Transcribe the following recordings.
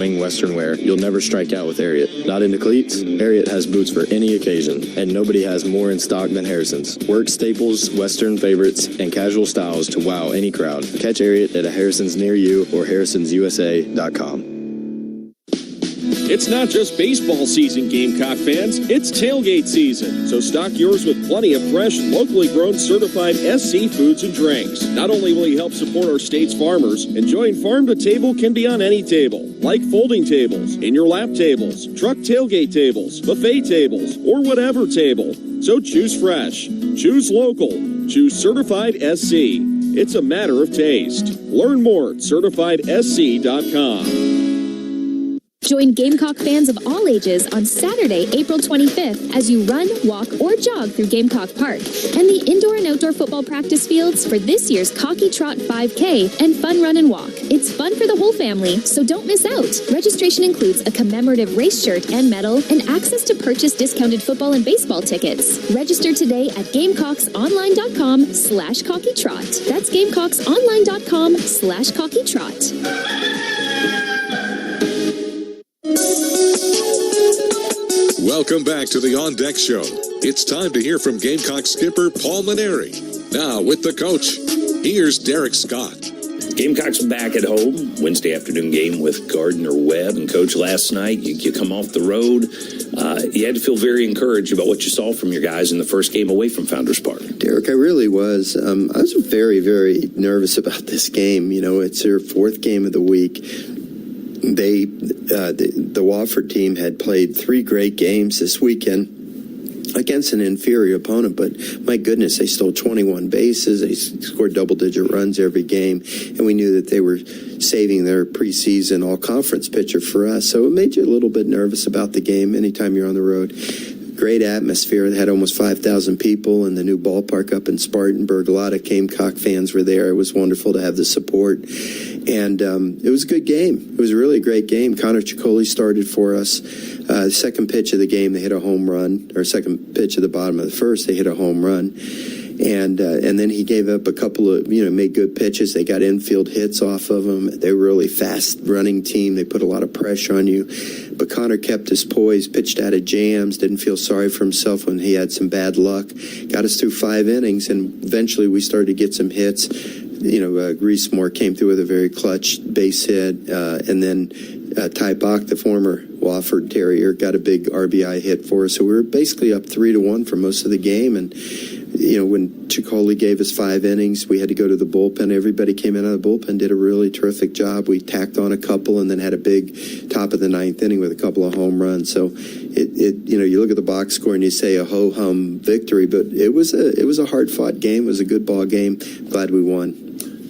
Western wear, you'll never strike out with Ariat. Not into cleats? Ariat has boots for any occasion, and nobody has more in stock than Harrison's. Work staples, Western favorites, and casual styles to wow any crowd. Catch Ariat at a Harrison's near you or harrisonsusa.com. It's not just baseball season, Gamecock fans. It's tailgate season. So stock yours with plenty of fresh, locally grown, certified SC foods and drinks. Not only will you help support our state's farmers, enjoying farm to table can be on any table, like folding tables, in your lap tables, truck tailgate tables, buffet tables, or whatever table. So choose fresh, choose local, choose certified SC. It's a matter of taste. Learn more at certifiedsc.com. Join Gamecock fans of all ages on Saturday, April 25th as you run, walk, or jog through Gamecock Park and the indoor and outdoor football practice fields for this year's Cocky Trot 5K and Fun Run and Walk. It's fun for the whole family, so don't miss out. Registration includes a commemorative race shirt and medal and access to purchase discounted football and baseball tickets. Register today at gamecocksonline.com/cockytrot. That's gamecocksonline.com/cockytrot. Welcome back to the On Deck Show. It's time to hear from Gamecock skipper Paul Maneri. Now with the coach, here's Derek Scott. Gamecocks back at home, Wednesday afternoon game with Gardner-WEBB. And Coach, last night you come off the road. You had to feel very encouraged about what you saw from your guys in the first game away from Founders Park. Derek, I really was. I was very, very nervous about this game. You know, it's their fourth game of the week. The Wofford team had played 3 great games this weekend against an inferior opponent, but my goodness, they stole 21 bases. They scored double-digit runs every game, and we knew that they were saving their preseason all-conference pitcher for us. So it made you a little bit nervous about the game anytime you're on the road. Great atmosphere. They had almost 5,000 people in the new ballpark up in Spartanburg. A lot of Gamecock fans were there. It was wonderful to have the support. And it was a good game. It was a really great game. Connor Ciccoli started for us. The second pitch of the game, they hit a home run. Or second pitch of the bottom of the first, they hit a home run. And then he gave up a couple of, made good pitches. They got infield hits off of him. They were a really fast running team. They put a lot of pressure on you. But Connor kept his poise, pitched out of jams, didn't feel sorry for himself when he had some bad luck. Got us through 5 innings, and eventually we started to get some hits. Reese Moore came through with a very clutch base hit, and then Ty Bach, the former Wofford Terrier, got a big RBI hit for us. So we were basically up 3-1 for most of the game. And when Ciccoli gave us 5 innings, we had to go to the bullpen. Everybody came in out of the bullpen, did a really terrific job. We tacked on a couple, and then had a big top of the 9th inning with a couple of home runs. So you look at the box score and you say a ho hum victory, but it was a hard fought game. It was a good ball game. Glad we won.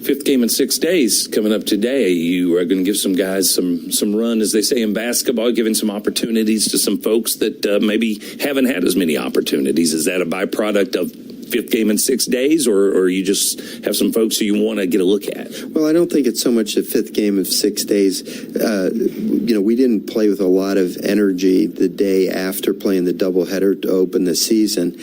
5th game in 6 days coming up today. You are going to give some guys some run, as they say in basketball, giving some opportunities to some folks that maybe haven't had as many opportunities. Is that a byproduct of 5th game in 6 days, or you just have some folks who you want to get a look at? Well, I don't think it's so much the 5th game of 6 days. We didn't play with a lot of energy the day after playing the doubleheader to open the season,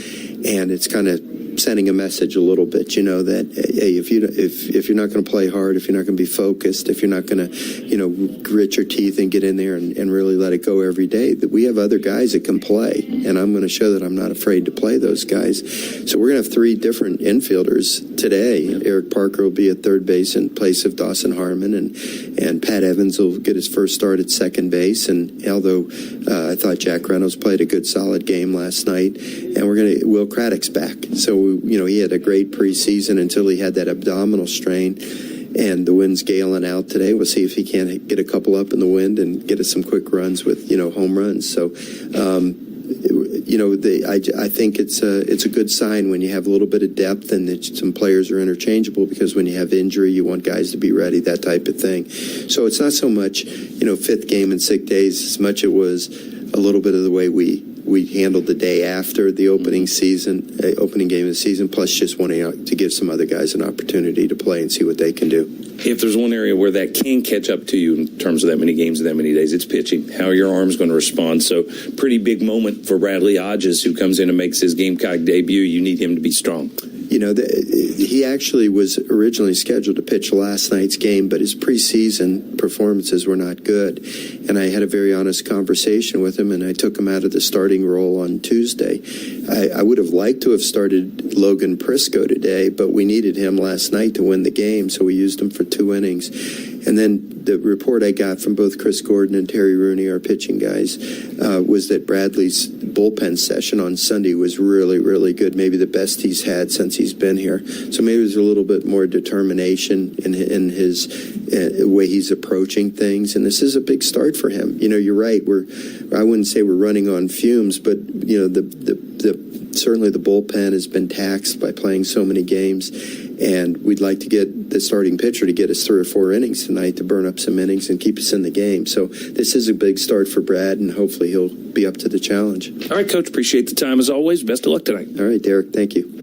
and it's kind of sending a message a little bit, that hey, if you're not going to play hard, if you're not going to be focused, if you're not going to, grit your teeth and get in there and really let it go every day, that we have other guys that can play, and I'm going to show that I'm not afraid to play those guys. So we're going to have 3 different infielders today. Eric Parker will be at third base in place of Dawson Harmon, and Pat Evans will get his first start at second base. And although I thought Jack Reynolds played a good solid game last night, and Will Craddock's back. So he had a great preseason until he had that abdominal strain, and the wind's galing out today. We'll see if he can get a couple up in the wind and get us some quick runs with home runs. So I think it's a good sign when you have a little bit of depth and that some players are interchangeable, because when you have injury, you want guys to be ready, that type of thing. So it's not so much 5th game in 6 days as much it was a little bit of the way we handled the day after the opening game of the season, plus just wanting to give some other guys an opportunity to play and see what they can do. If there's one area where that can catch up to you in terms of that many games and that many days, it's pitching. How are your arms going to respond? So pretty big moment for Bradley Hodges, who comes in and makes his Gamecock debut. You need him to be strong. he actually was originally scheduled to pitch last night's game, but his preseason performances were not good. And I had a very honest conversation with him, and I took him out of the starting role on Tuesday. I would have liked to have started Logan Prisco today, but we needed him last night to win the game, so we used him for 2 innings. And then the report I got from both Chris Gordon and Terry Rooney, our pitching guys, was that Bradley's bullpen session on Sunday was really, really good, maybe the best he's had since he's been here. So maybe there's a little bit more determination in his way he's approaching things, and this is a big start for him. You're right. I wouldn't say we're running on fumes, but certainly the bullpen has been taxed by playing so many games, and we'd like to get the starting pitcher to get us 3 or 4 innings tonight to burn up some innings and keep us in the game. So this is a big start for Brad, and hopefully he'll be up to the challenge. All right, Coach, appreciate the time as always. Best of luck tonight. All right, Derek, thank you.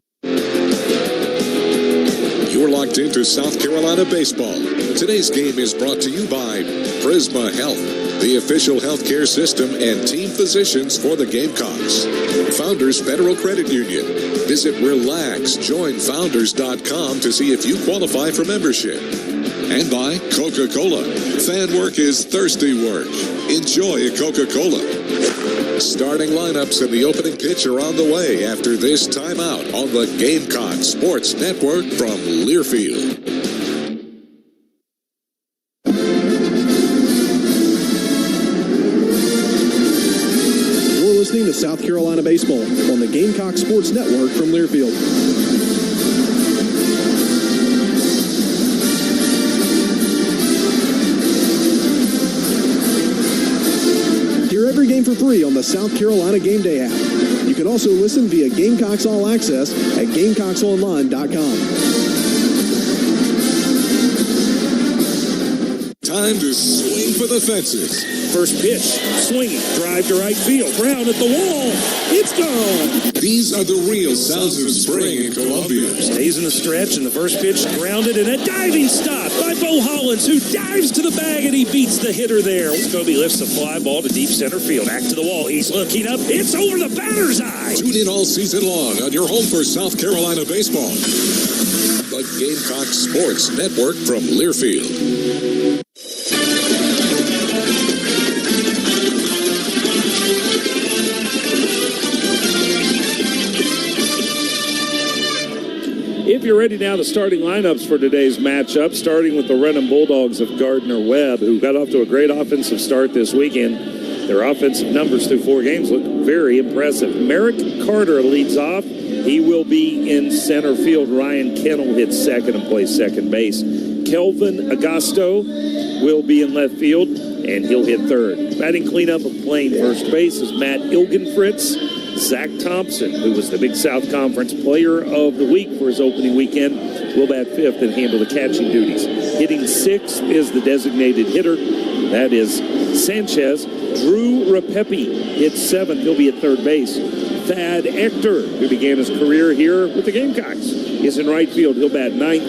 You're locked into South Carolina baseball. Today's game is brought to you by Prisma Health, the official healthcare system and team physicians for the Gamecocks. Founders Federal Credit Union. Visit RelaxJoinFounders.com to see if you qualify for membership. And by Coca-Cola. Fan work is thirsty work. Enjoy a Coca-Cola. Starting lineups and the opening pitch are on the way after this timeout on the Gamecock Sports Network from Learfield. You're listening to South Carolina Baseball on the Gamecock Sports Network from Learfield. Every game for free on the South Carolina Game Day app. You can also listen via Gamecocks All Access at GamecocksOnline.com. Time to swing for the fences. First pitch, swinging, drive to right field, Brown at the wall, it's gone! These are the real sounds of spring in Columbia. Stays in the stretch, and the first pitch grounded, and a diving stop by Bo Hollins, who dives to the bag, and he beats the hitter there. Scobie lifts the fly ball to deep center field, back to the wall, he's looking up, it's over the batter's eye! Tune in all season long on your home for South Carolina baseball. The Gamecock Sports Network from Learfield. If you're ready now, the starting lineups for today's matchup, starting with the runnin Bulldogs of Gardner-Webb, who got off to a great offensive start this weekend. Their offensive numbers through 4 games look very impressive. Merrick Carter leads off. He will be in center field. Ryan Kennel hits second and plays second base. Kelvin Agosto will be in left field, and he'll hit third. Batting cleanup and playing first base is Matt Ilgenfritz. Zach Thompson, who was the Big South Conference Player of the Week for his opening weekend, will bat fifth and handle the catching duties. Hitting sixth is the designated hitter. That is Sanchez. Drew Rapepi hits seventh. He'll be at third base. Thad Ector, who began his career here with the Gamecocks, is in right field. He'll bat eighth.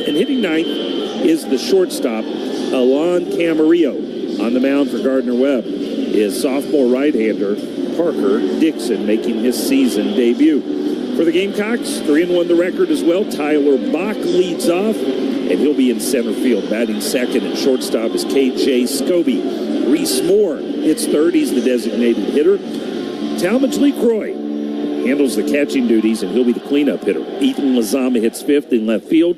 And hitting ninth is the shortstop, Alon Camarillo. On the mound for Gardner-Webb is sophomore right-hander Parker Dixon, making his season debut. For the Gamecocks, 3-1 the record as well. Tyler Bach leads off, and he'll be in center field. Batting second and shortstop is KJ Scobie. Reese Moore hits third. He's the designated hitter. Talmadge LeCroy handles the catching duties, and he'll be the cleanup hitter. Ethan Lazama hits fifth in left field.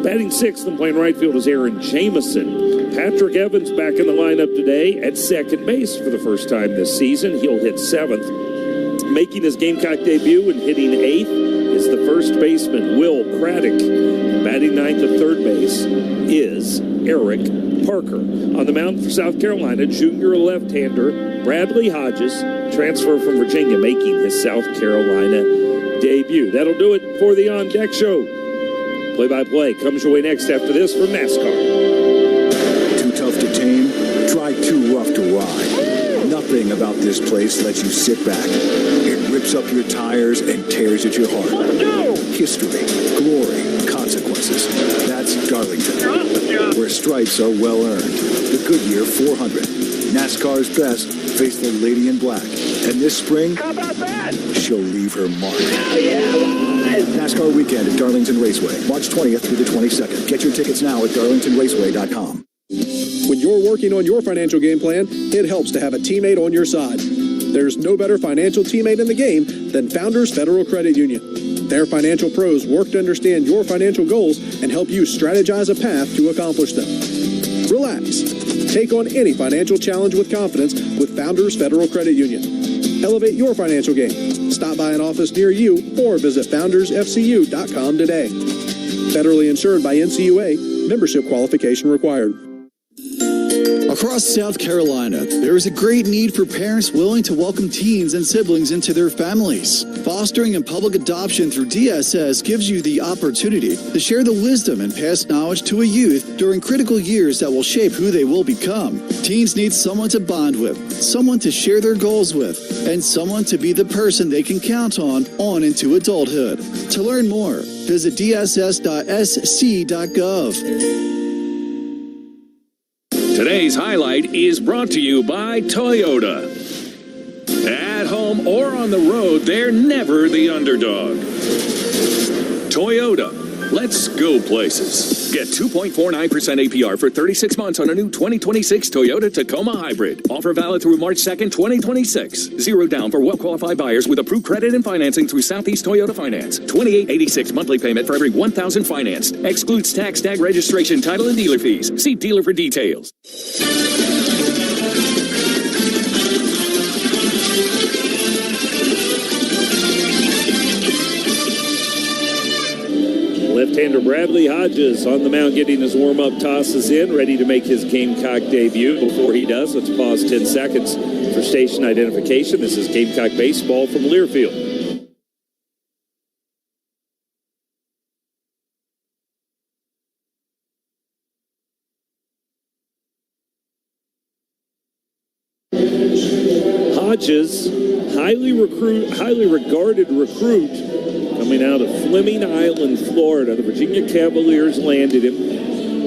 Batting sixth and playing right field is Aaron Jamison. Patrick Evans back in the lineup today at second base for the first time this season. He'll hit seventh. Making his Gamecock debut and hitting eighth is the first baseman, Will Craddock. Batting ninth at third base is Eric Parker. On the mound for South Carolina, junior left-hander Bradley Hodges, transfer from Virginia, making his South Carolina debut. That'll do it for the On Deck Show. Play-by-play comes your way next after this from NASCAR. Too tough to tame? Try too rough to ride. Nothing about this place lets you sit back. It rips up your tires and tears at your heart. History, glory, consequences. That's Darlington, where stripes are well earned. The Goodyear 400. NASCAR's best face the lady in black. And this spring, how about that? she'll leave her mark. NASCAR Weekend at Darlington Raceway, March 20th through the 22nd. Get your tickets now at darlingtonraceway.com. When you're working on your financial game plan, it helps to have a teammate on your side. There's no better financial teammate in the game than Founders Federal Credit Union. Their financial pros work to understand your financial goals and help you strategize a path to accomplish them. Relax. Take on any financial challenge with confidence with Founders Federal Credit Union. Elevate your financial game. Stop by an office near you or visit foundersfcu.com today. Federally insured by NCUA. Membership qualification required. Across South Carolina, there is a great need for parents willing to welcome teens and siblings into their families. Fostering and public adoption through DSS gives you the opportunity to share the wisdom and past knowledge to a youth during critical years that will shape who they will become. Teens need someone to bond with, someone to share their goals with, and someone to be the person they can count on into adulthood. To learn more, visit dss.sc.gov. Today's highlight is brought to you by Toyota. At home or on the road, they're never the underdog. Toyota, let's go places. Get 2.49% APR for 36 months on a new 2026 Toyota Tacoma Hybrid. Offer valid through March 2nd, 2026. Zero down for well-qualified buyers with approved credit and financing through Southeast Toyota Finance. $28.86 monthly payment for every $1,000 financed. Excludes tax, tag, registration, title, and dealer fees. See dealer for details. Left-hander Bradley Hodges on the mound getting his warm-up tosses in, ready to make his Gamecock debut. Before he does, let's pause 10 seconds for station identification. This is Gamecock Baseball from Learfield. Hodges, highly regarded recruit coming out of Fleming Island, Florida. The Virginia Cavaliers landed him.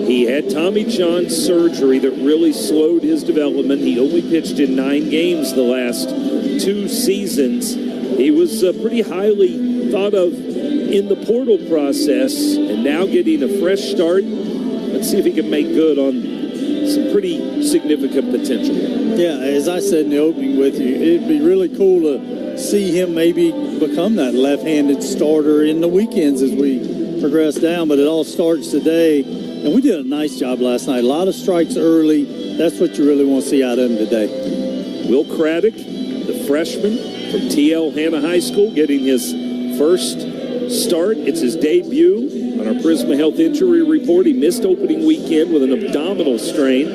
He had Tommy John surgery that really slowed his development. He only pitched in 9 games the last 2 seasons. He was pretty highly thought of in the portal process, and now getting a fresh start. Let's see if he can make good on some pretty significant potential. Yeah, as I said in the opening with you, it'd be really cool to see him maybe become that left-handed starter in the weekends as we progress down, but it all starts today, and we did a nice job last night. A lot of strikes early. That's what you really want to see out of him today. Will Craddock, the freshman from TL Hanna High School, getting his first start. It's his debut on our Prisma Health Injury Report. He missed opening weekend with an abdominal strain,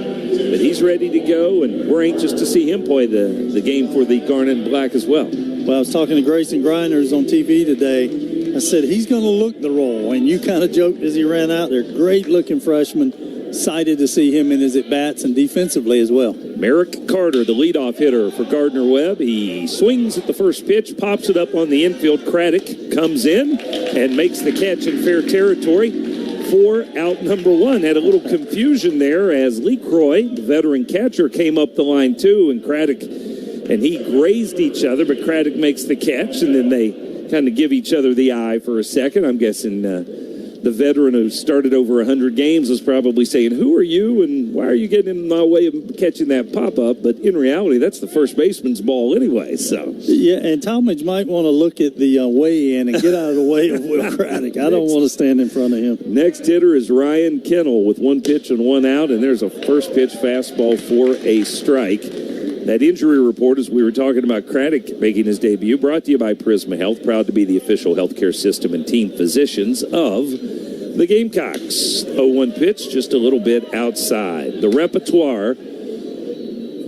but he's ready to go, and we're anxious to see him play the game for the Garnet and Black as well. Well, I was talking to Grayson Grinders on TV today. I said he's going to look the role, and you kind of joked as he ran out there. Great-looking freshman. Excited to see him in his at-bats and defensively as well. Merrick Carter, the leadoff hitter for Gardner-Webb. He swings at the first pitch, pops it up on the infield. Craddock comes in and makes the catch in fair territory for out number 1. Had a little confusion there as Lee Croy, the veteran catcher, came up the line too, and Craddock and he grazed each other, but Craddock makes the catch, and then they kind of give each other the eye for a second. I'm guessing the veteran who started over 100 games was probably saying, "Who are you, and why are you getting in my way of catching that pop-up?" But in reality, that's the first baseman's ball anyway. So yeah, and Talmadge might want to look at the weigh-in and get out of the way of Will Craddock. I don't want to stand in front of him. Next hitter is Ryan Kennel with 1 pitch and 1 out, and there's a first pitch fastball for a strike. That injury report, as we were talking about Craddock making his debut, brought to you by Prisma Health, proud to be the official healthcare system and team physicians of the Gamecocks. 0-1 pitch, just a little bit outside. The repertoire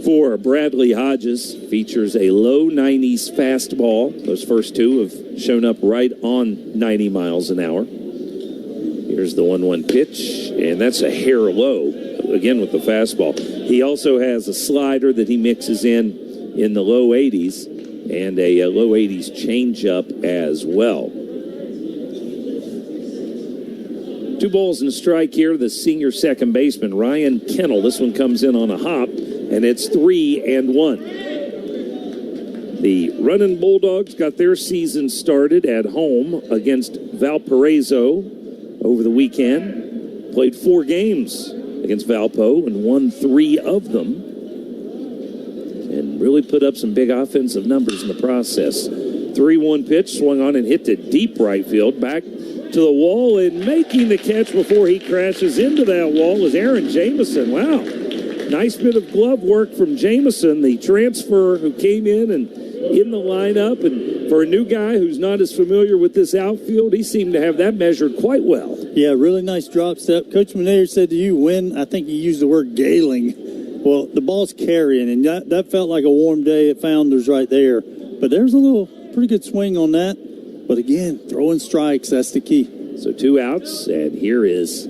for Bradley Hodges features a low 90s fastball. Those first 2 have shown up right on 90 miles an hour. Here's the 1-1 pitch, and that's a hair low, again with the fastball. He also has a slider that he mixes in the low 80s and a low 80s changeup as well. 2 balls and a strike here. The senior second baseman, Ryan Kennel. This one comes in on a hop, and it's 3-1. The runnin' Bulldogs got their season started at home against Valparaiso over the weekend. Played 4 games against Valpo and won 3 of them. And really put up some big offensive numbers in the process. 3-1 pitch, swung on and hit to deep right field. Back to the wall and making the catch before he crashes into that wall is Aaron Jamison. Wow. Nice bit of glove work from Jamison, the transfer who came in the lineup. And for a new guy who's not as familiar with this outfield, he seemed to have that measured quite well. Yeah, really nice drop step. Coach Maneer said to you when, I think he used the word galing. Well, the ball's carrying, and that felt like a warm day at Founders right there. But there's a pretty good swing on that. But again, throwing strikes, that's the key. So 2 outs, and here is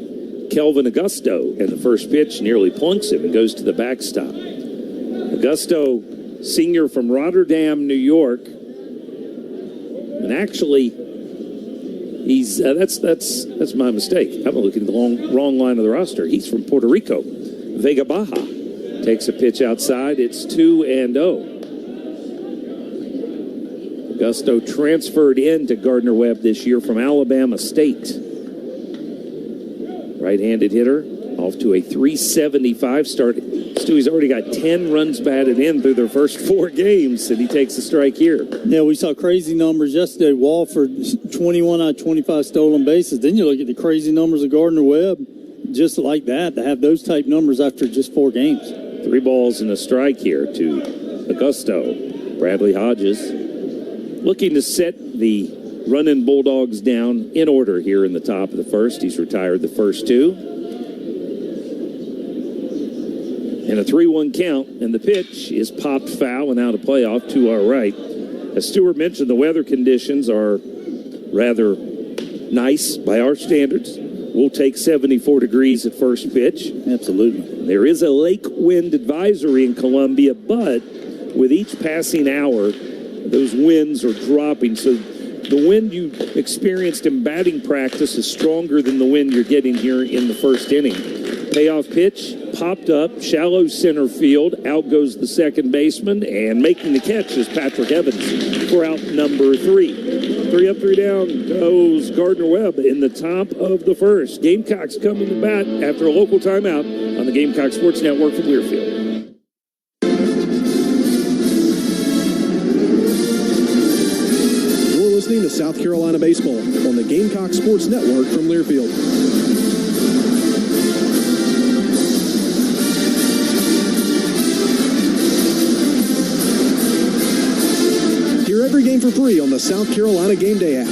Kelvin Augusto, and the first pitch nearly plunks him and goes to the backstop. Augusto, senior from Rotterdam, New York, and actually, he's that's my mistake. I'm looking at the wrong line of the roster. He's from Puerto Rico. Vega Baja takes a pitch outside. It's 2-0. Augusto transferred into Gardner-Webb this year from Alabama State. Right-handed hitter, off to a 375 start. Stewie's already got 10 runs batted in through their first 4 games, and he takes a strike here. Yeah, we saw crazy numbers yesterday. Walford, 21 out of 25 stolen bases. Then you look at the crazy numbers of Gardner-Webb, just like that, to have those type numbers after just 4 games. 3 balls and a strike here to Augusto. Bradley Hodges looking to set the running Bulldogs down in order here in the top of the first. He's retired the first 2. And a 3-1 count, and the pitch is popped foul and out of play off to our right. As Stewart mentioned, the weather conditions are rather nice by our standards. We'll take 74 degrees at first pitch. Absolutely. There is a lake wind advisory in Columbia, but with each passing hour, those winds are dropping. So the wind you experienced in batting practice is stronger than the wind you're getting here in the first inning. Payoff pitch, popped up, shallow center field. Out goes the second baseman, and making the catch is Patrick Evans for out number 3. 3 up, 3 down goes Gardner-Webb in the top of the first. Gamecocks coming to bat after a local timeout on the Gamecock Sports Network from Learfield. You're listening to South Carolina Baseball on the Gamecock Sports Network from Learfield. Every game for free on the South Carolina Game Day app.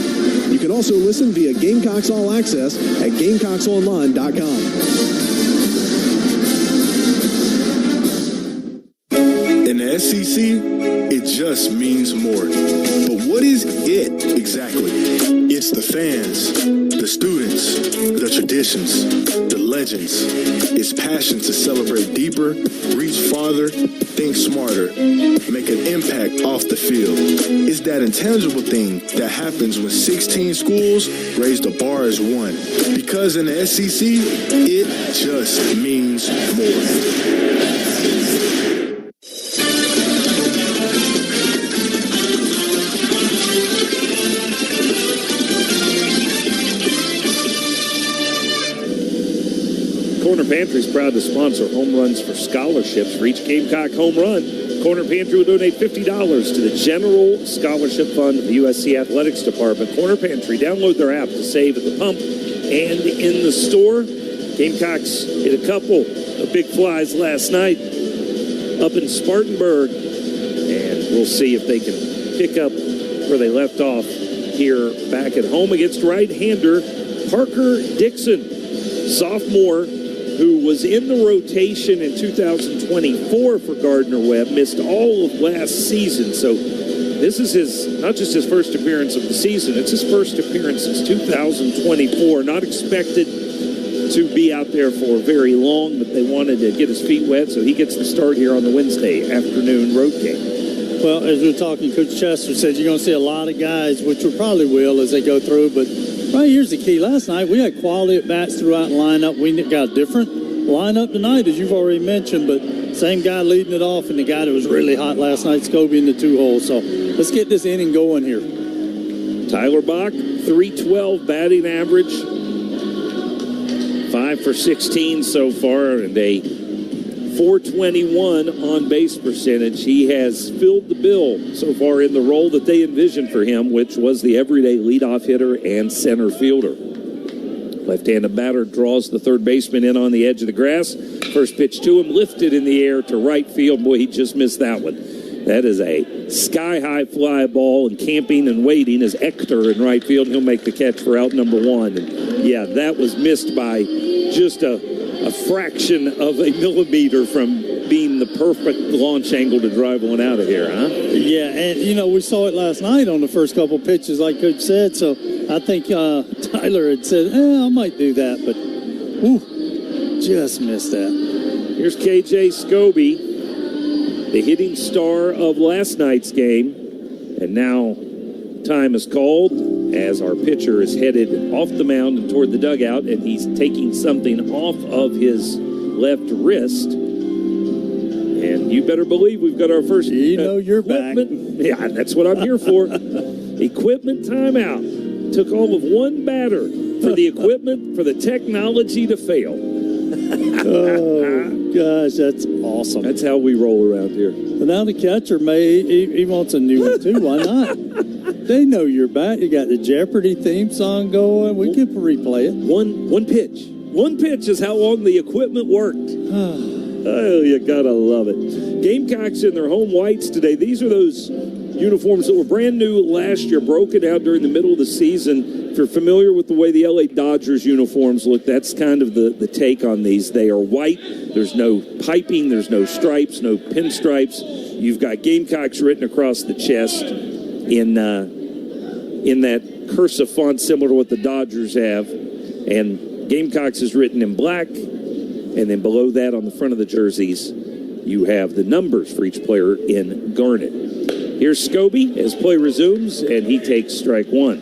You can also listen via Gamecocks All Access at GamecocksOnline.com. In the SEC, it just means more. But what is it exactly? It's the fans, the students, the traditions, the legends. It's passion to celebrate deeper, reach farther, think smarter, make an impact off the field. It's that intangible thing that happens when 16 schools raise the bar as one. Because in the SEC, it just means more. Corner Pantry is proud to sponsor Home Runs for Scholarships. For each Gamecock home run, Corner Pantry will donate $50 to the General Scholarship Fund of the USC Athletics Department. Corner Pantry, download their app to save at the pump and in the store. Gamecocks hit a couple of big flies last night up in Spartanburg, and we'll see if they can pick up where they left off here back at home against right-hander Parker Dixon, sophomore, who was in the rotation in 2024 for Gardner-Webb, missed all of last season. So this is not just his first appearance of the season, it's his first appearance since 2024. Not expected to be out there for very long, but they wanted to get his feet wet, so he gets the start here on the Wednesday afternoon road game. Well, as we were talking, Coach Chester said you're going to see a lot of guys, which we probably will as they go through, but right here's the key. Last night, we had quality at bats throughout the lineup. We got different. lineup tonight, as you've already mentioned, but same guy leading it off and the guy that was really hot last night, Scobie, in the 2-hole. So let's get this inning going here. Tyler Bach, 312 batting average, 5 for 16 so far, and a 421 on base percentage. He has filled the bill so far in the role that they envisioned for him, which was the everyday leadoff hitter and center fielder. Left-handed batter draws the third baseman in on the edge of the grass. First pitch to him, lifted in the air to right field. Boy, he just missed that one. That is a sky-high fly ball, and camping and waiting is Ector in right field. He'll make the catch for out number 1. And yeah, that was missed by just a fraction of a millimeter from being the perfect launch angle to drive one out of here, huh? Yeah, and, we saw it last night on the first couple pitches, like Coach said, so I think Tyler had said, I might do that, but just missed that. Here's KJ Scobie, the hitting star of last night's game, and now time is called as our pitcher is headed off the mound and toward the dugout, and he's taking something off of his left wrist. And you better believe we've got our first you're back. Yeah, that's what I'm here for. Equipment timeout. Took all of one batter for the equipment, for the technology to fail. Oh, gosh, that's awesome. That's how we roll around here. But now the catcher he wants a new one, too. Why not? They know you're back. You got the Jeopardy theme song going. We can replay it. One pitch. One pitch is how long the equipment worked. Oh, you gotta love it. Gamecocks in their home whites today. These are those uniforms that were brand new last year, broken out during the middle of the season. If you're familiar with the way the LA Dodgers uniforms look, that's kind of the take on these. They are white. There's no piping. There's no stripes, no pinstripes. You've got Gamecocks written across the chest in that cursive font similar to what the Dodgers have. And Gamecocks is written in black. And then below that on the front of the jerseys, you have the numbers for each player in garnet. Here's Scobie as play resumes, and he takes strike 1.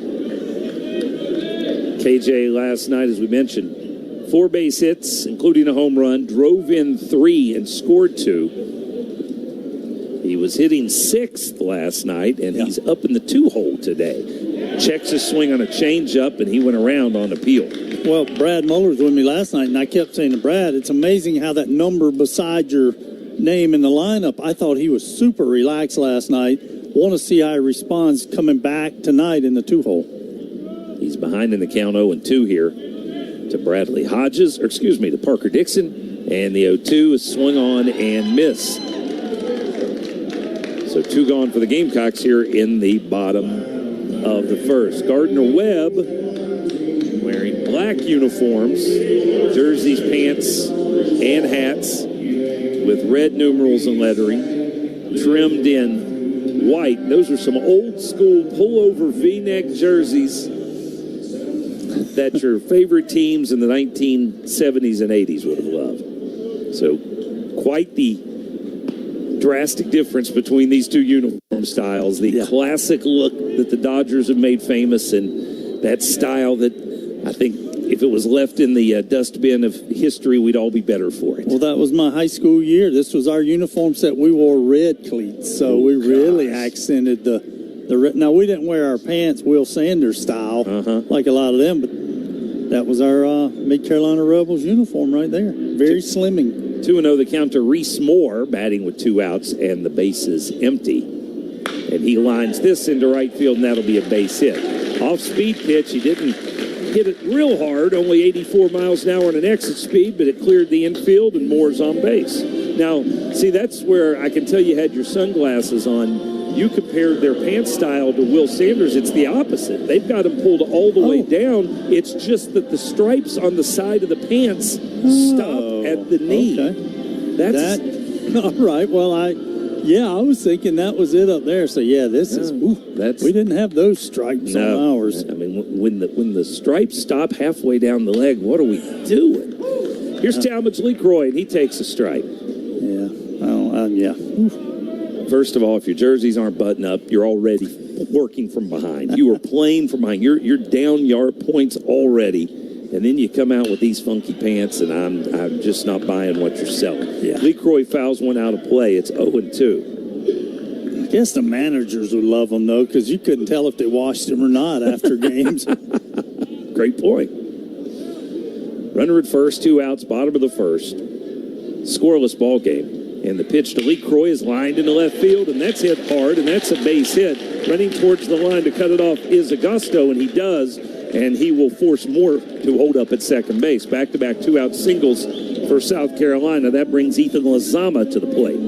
KJ last night, as we mentioned, 4 base hits, including a home run, drove in 3 and scored 2. He was hitting 6th last night, and he's up in the 2-hole today. Checks his swing on a changeup, and he went around on appeal. Well, Brad Muller was with me last night, and I kept saying to Brad, it's amazing how that number beside your name in the lineup, I thought he was super relaxed last night. Want to see how he responds coming back tonight in the 2-hole. He's behind in the count 0-2 here to Bradley Hodges, to Parker Dixon, and the 0-2 is swung on and missed. So 2 gone for the Gamecocks here in the bottom of the first. Gardner-Webb wearing black uniforms, jerseys, pants, and hats with red numerals and lettering, trimmed in white. Those are some old school pullover V-neck jerseys that your favorite teams in the 1970s and 80s would have loved. So quite the drastic difference between these two uniform styles. The classic look that the Dodgers have made famous, and that style that I think if it was left in the dustbin of history, we'd all be better for it. Well, that was my high school year. This was our uniform set. We wore red cleats, so we really accented the red. Now, we didn't wear our pants Will Sanders style like a lot of them, but that was our Mid-Carolina Rebels uniform right there. Very slimming. 2-0 the count to Reese Moore, batting with 2 outs and the bases empty. And he lines this into right field, and that'll be a base hit. Off-speed pitch, he didn't hit it real hard, only 84 miles an hour on an exit speed, but it cleared the infield, and Moore's on base. Now, see, that's where I can tell you had your sunglasses on. You compared their pants style to Will Sanders. It's the opposite. They've got them pulled all the way down. It's just that the stripes on the side of the pants stop at the knee. Okay. All right. Well, I was thinking that was it up there. So, this is, we didn't have those stripes on ours. I mean, when the stripes stop halfway down the leg, what are we doing? Here's Talmadge LeCroy, and he takes a strike. First of all, if your jerseys aren't buttoned up, you're already working from behind. You are playing from behind. You're down yard points already, and then you come out with these funky pants, and I'm just not buying what you're selling. Yeah. Lee Croy fouls one out of play. It's 0-2. I guess the managers would love them, though, because you couldn't tell if they washed them or not after games. Great point. Runner at first, 2 outs, bottom of the first. Scoreless ball game. And the pitch to Lee Croy is lined into left field, and that's hit hard, and that's a base hit. Running towards the line to cut it off is Augusto, and he does, and he will force Moore to hold up at second base. Back-to-back 2-out singles for South Carolina. That brings Ethan Lozama to the plate.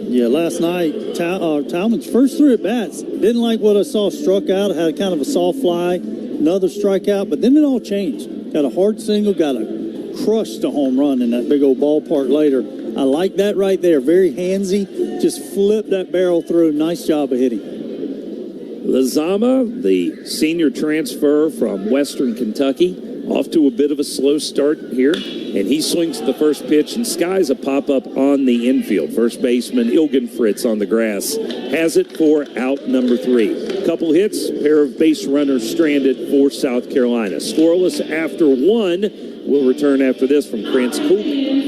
Yeah, last night, Talman's first 3 at-bats, didn't like what I saw, struck out, had kind of a soft fly, another strikeout, but then it all changed. Got a hard single, got a crushed a home run in that big old ballpark later. I like that right there. Very handsy. Just flip that barrel through. Nice job of hitting. Lozama, the senior transfer from Western Kentucky, off to a bit of a slow start here. And he swings the first pitch and skies a pop-up on the infield. First baseman Ilgen Fritz on the grass has it for out number 3. Couple hits, pair of base runners stranded for South Carolina. Scoreless after 1. We'll return after this from Krantz Cooling.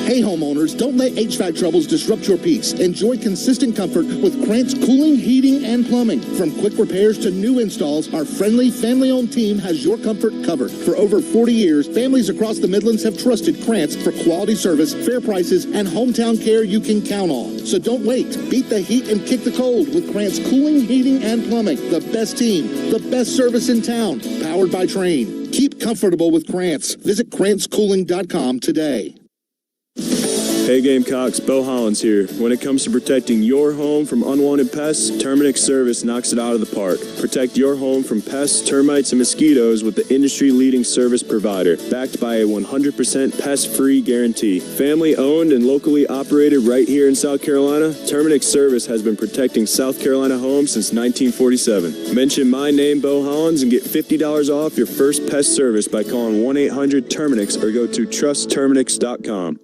Hey homeowners, don't let HVAC troubles disrupt your peace. Enjoy consistent comfort with Krantz Cooling, Heating, and Plumbing. From quick repairs to new installs, our friendly, family-owned team has your comfort covered. For over 40 years, families across the Midlands have trusted Krantz for quality service, fair prices, and hometown care you can count on. So don't wait. Beat the heat and kick the cold with Krantz Cooling, Heating, and Plumbing. The best team, the best service in town, powered by Trane. Keep comfortable with Krantz. Visit KrantzCooling.com today. Hey Gamecocks, Bo Hollins here. When it comes to protecting your home from unwanted pests, Terminix Service knocks it out of the park. Protect your home from pests, termites, and mosquitoes with the industry-leading service provider, backed by a 100% pest-free guarantee. Family-owned and locally operated right here in South Carolina, Terminix Service has been protecting South Carolina homes since 1947. Mention my name, Bo Hollins, and get $50 off your first pest service by calling 1-800-TERMINIX or go to trustterminix.com.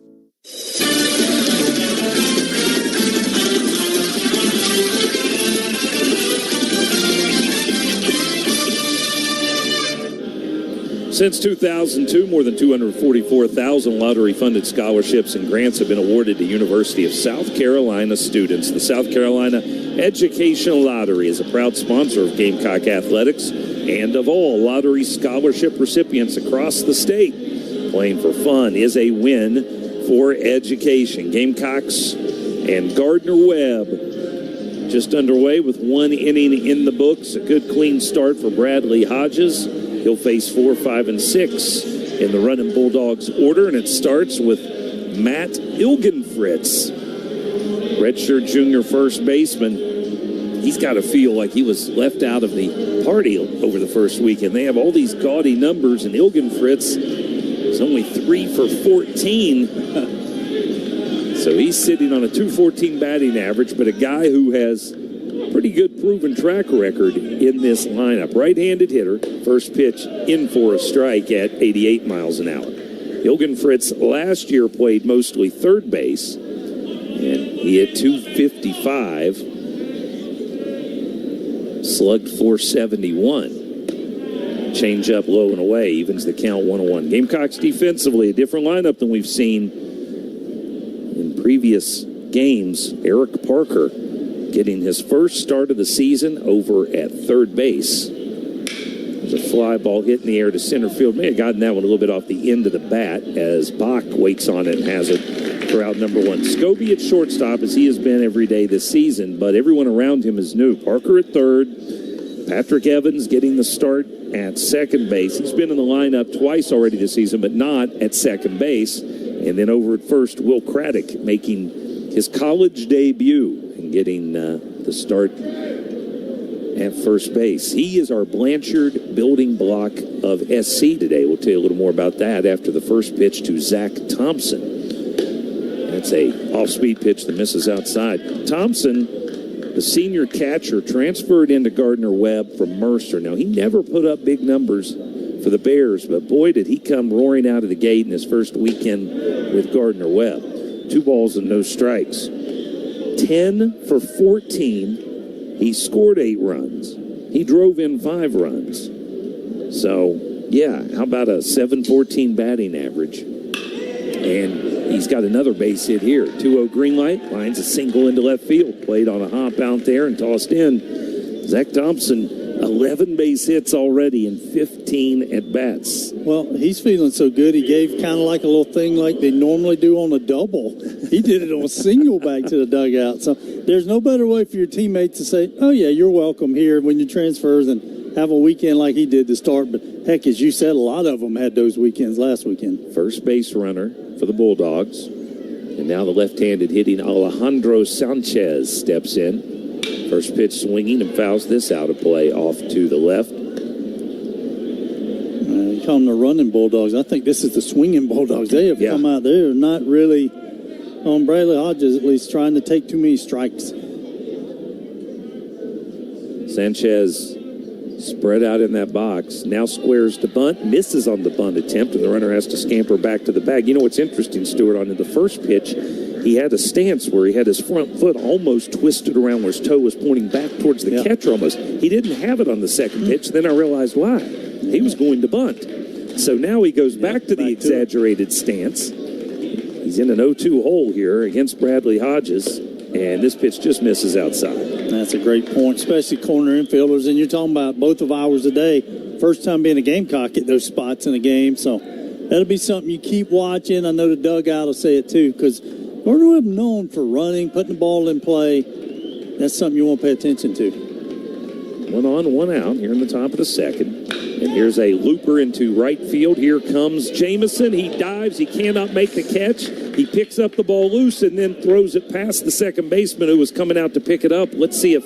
Since 2002, more than 244,000 lottery-funded scholarships and grants have been awarded to University of South Carolina students. The South Carolina Educational Lottery is a proud sponsor of Gamecock Athletics and of all lottery scholarship recipients across the state. Playing for fun is a win for education. Gamecocks and Gardner-Webb just underway with 1 inning in the books. A good, clean start for Bradley Hodges. He'll face 4, 5, and 6 in the running Bulldogs order, and it starts with Matt Ilgenfritz, redshirt junior first baseman. He's got to feel like he was left out of the party over the first weekend. They have all these gaudy numbers, and Ilgenfritz is only 3 for 14. So he's sitting on a 214 batting average, but a guy who has pretty good proven track record in this lineup. Right-handed hitter, first pitch in for a strike at 88 miles an hour. Ilgenfritz last year played mostly third base, and he hit 255, slugged 471. Change up low and away, evens the count 1-1. Gamecocks defensively, a different lineup than we've seen in previous games. Eric Parker getting his first start of the season over at third base. There's a fly ball hit in the air to center field. May have gotten that one a little bit off the end of the bat as Bach wakes on it and has it for out number 1. Scobie at shortstop, as he has been every day this season, but everyone around him is new. Parker at third. Patrick Evans getting the start at second base. He's been in the lineup twice already this season, but not at second base. And then over at first, Will Craddock making his college debut and getting the start at first base. He is our Blanchard building block of SC today. We'll tell you a little more about that after the first pitch to Zach Thompson. That's a off-speed pitch that misses outside. Thompson, the senior catcher, transferred into Gardner-Webb from Mercer. Now, he never put up big numbers for the Bears, but boy, did he come roaring out of the gate in his first weekend with Gardner-Webb. 2 balls and no strikes. 10 for 14. He scored 8 runs. He drove in 5 runs. So Yeah, how about a 714 batting average? And he's got another base hit here. 2-0 green light, lines a single into left field. Played on a hop out there and tossed in. Zach Thompson, 11 base hits already in 15 at-bats. Well, he's feeling so good, he gave kind of like a little thing like they normally do on a double. He did it on a single back to the dugout. So there's no better way for your teammates to say, oh, yeah, you're welcome here when you transfer than have a weekend like he did to start. But, heck, as you said, a lot of them had those weekends last weekend. First base runner for the Bulldogs. And now the left-handed hitting Alejandro Sanchez steps in. First pitch swinging and fouls this out of play off to the left. You call them the running Bulldogs. I think this is the swinging Bulldogs. They have come out there not really, on Bradley Hodges at least, trying to take too many strikes. Sanchez spread out in that box. Now squares to bunt. Misses on the bunt attempt, and the runner has to scamper back to the bag. You know what's interesting, Stuart, on the first pitch, he had a stance where he had his front foot almost twisted around where his toe was pointing back towards the catcher almost. He didn't have it on the second pitch. Then I realized why. He was going to bunt. So now he goes back to the exaggerated stance. He's in an 0-2 hole here against Bradley Hodges, and this pitch just misses outside. That's a great point, especially corner infielders. And you're talking about both of ours a day. First time being a Gamecock at those spots in a game. So that'll be something you keep watching. I know the dugout will say it too, because Gardner-Webb known for running, putting the ball in play. That's something you want to pay attention to. 1 on, 1 out here in the top of the second. And here's a looper into right field. Here comes Jamison. He dives. He cannot make the catch. He picks up the ball loose and then throws it past the second baseman who was coming out to pick it up. Let's see if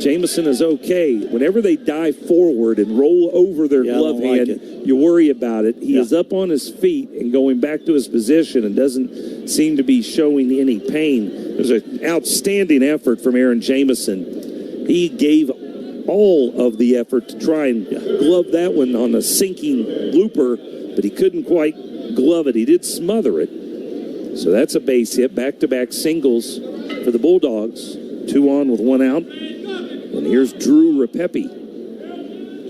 Jamison is okay. Whenever they dive forward and roll over their glove hand, you worry about it. He is up on his feet and going back to his position and doesn't seem to be showing any pain. It was an outstanding effort from Aaron Jamison. He gave all of the effort to try and glove that one on a sinking looper, but he couldn't quite glove it. He did smother it. So that's a base hit. Back-to-back singles for the Bulldogs. 2 on with 1 out. And here's Drew Repepe,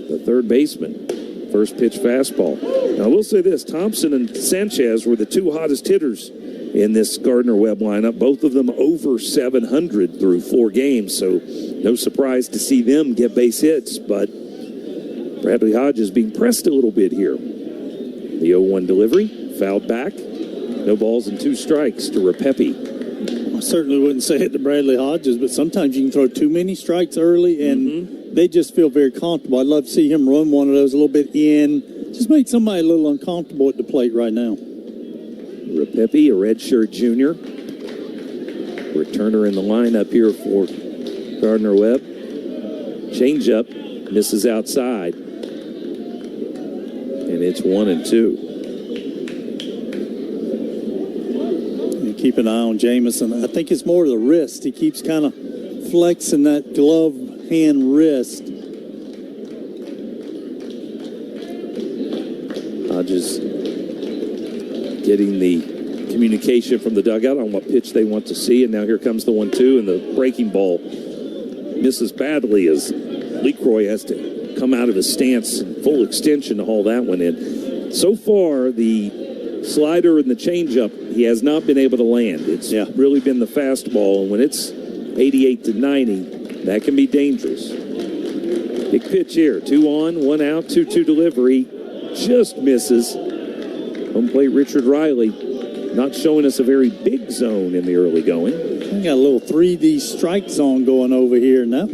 the third baseman. First pitch fastball. Now, I will say this. Thompson and Sanchez were the two hottest hitters in this Gardner-Webb lineup. Both of them over 700 through 4 games. So no surprise to see them get base hits. But Bradley Hodges being pressed a little bit here. The 0-1 delivery. Fouled back. No balls and 2 strikes to Repepe. I certainly wouldn't say it to Bradley Hodges, but sometimes you can throw too many strikes early, and they just feel very comfortable. I'd love to see him run one of those a little bit in. Just make somebody a little uncomfortable at the plate right now. Repepe, a redshirt junior. Returner in the lineup here for Gardner-Webb. Changeup, misses outside. And it's 1-2. Keep an eye on Jamison. I think it's more the wrist. He keeps kind of flexing that glove hand wrist. Hodges getting the communication from the dugout on what pitch they want to see. And now here comes the 1-2, and the breaking ball misses badly as LeCroy has to come out of his stance in full extension to haul that one in. So far, the slider and the changeup, he has not been able to land. It's really been the fastball, and when it's 88 to 90, that can be dangerous. Big pitch here. 2 on, 1 out, 2-2 delivery. Just misses. Home plate Richard Riley not showing us a very big zone in the early going. We got a little 3D strike zone going over here, and that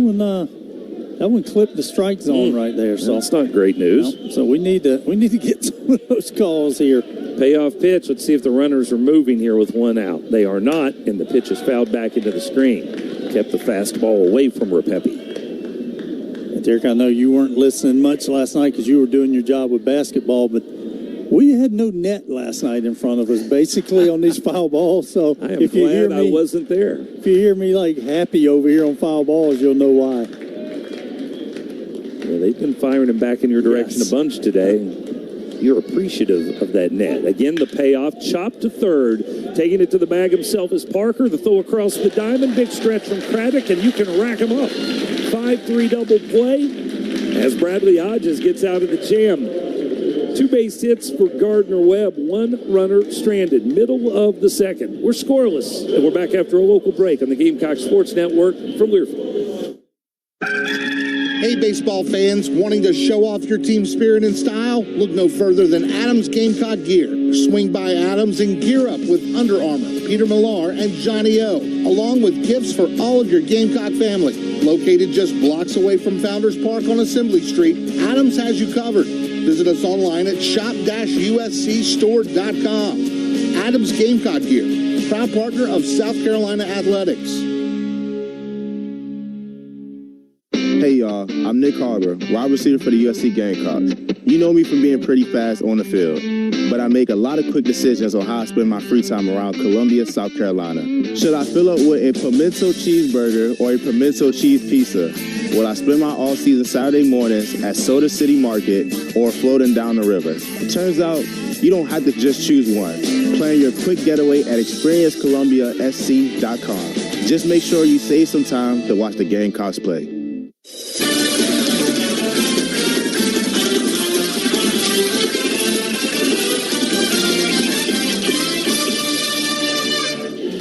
one clipped the strike zone right there. So that's not great news. No, so we need to get some of those calls here. Payoff pitch. Let's see if the runners are moving here with 1 out. They are not, and the pitch is fouled back into the screen. Kept the fastball away from Repepe. And Derek, I know you weren't listening much last night because you were doing your job with basketball, but we had no net last night in front of us, basically, on these foul balls. So I am glad I wasn't there. If you hear me like happy over here on foul balls, you'll know why. Yeah, they've been firing them back in your direction a bunch today. You're appreciative of that net. Again, the payoff, chopped to third. Taking it to the bag himself is Parker. The throw across the diamond. Big stretch from Craddock, and you can rack him up. 5-3 double play as Bradley Hodges gets out of the jam. 2 base hits for Gardner-Webb, 1 runner stranded, middle of the second. We're scoreless, and we're back after a local break on the Gamecock Sports Network from Learfield. Hey, baseball fans, wanting to show off your team spirit and style? Look no further than Adams Gamecock Gear. Swing by Adams and gear up with Under Armour, Peter Millar, and Johnny O, along with gifts for all of your Gamecock family. Located just blocks away from Founders Park on Assembly Street, Adams has you covered. Visit us online at shop-uscstore.com. Adams Gamecock Gear, proud partner of South Carolina Athletics. Hey y'all, I'm Nick Harbor, wide receiver for the USC Gamecocks. You know me from being pretty fast on the field, but I make a lot of quick decisions on how I spend my free time around Columbia, South Carolina. Should I fill up with a pimento cheeseburger or a pimento cheese pizza? Will I spend my all-season Saturday mornings at Soda City Market or floating down the river? It turns out you don't have to just choose one. Plan your quick getaway at experiencecolumbiasc.com. Just make sure you save some time to watch the Gamecocks play.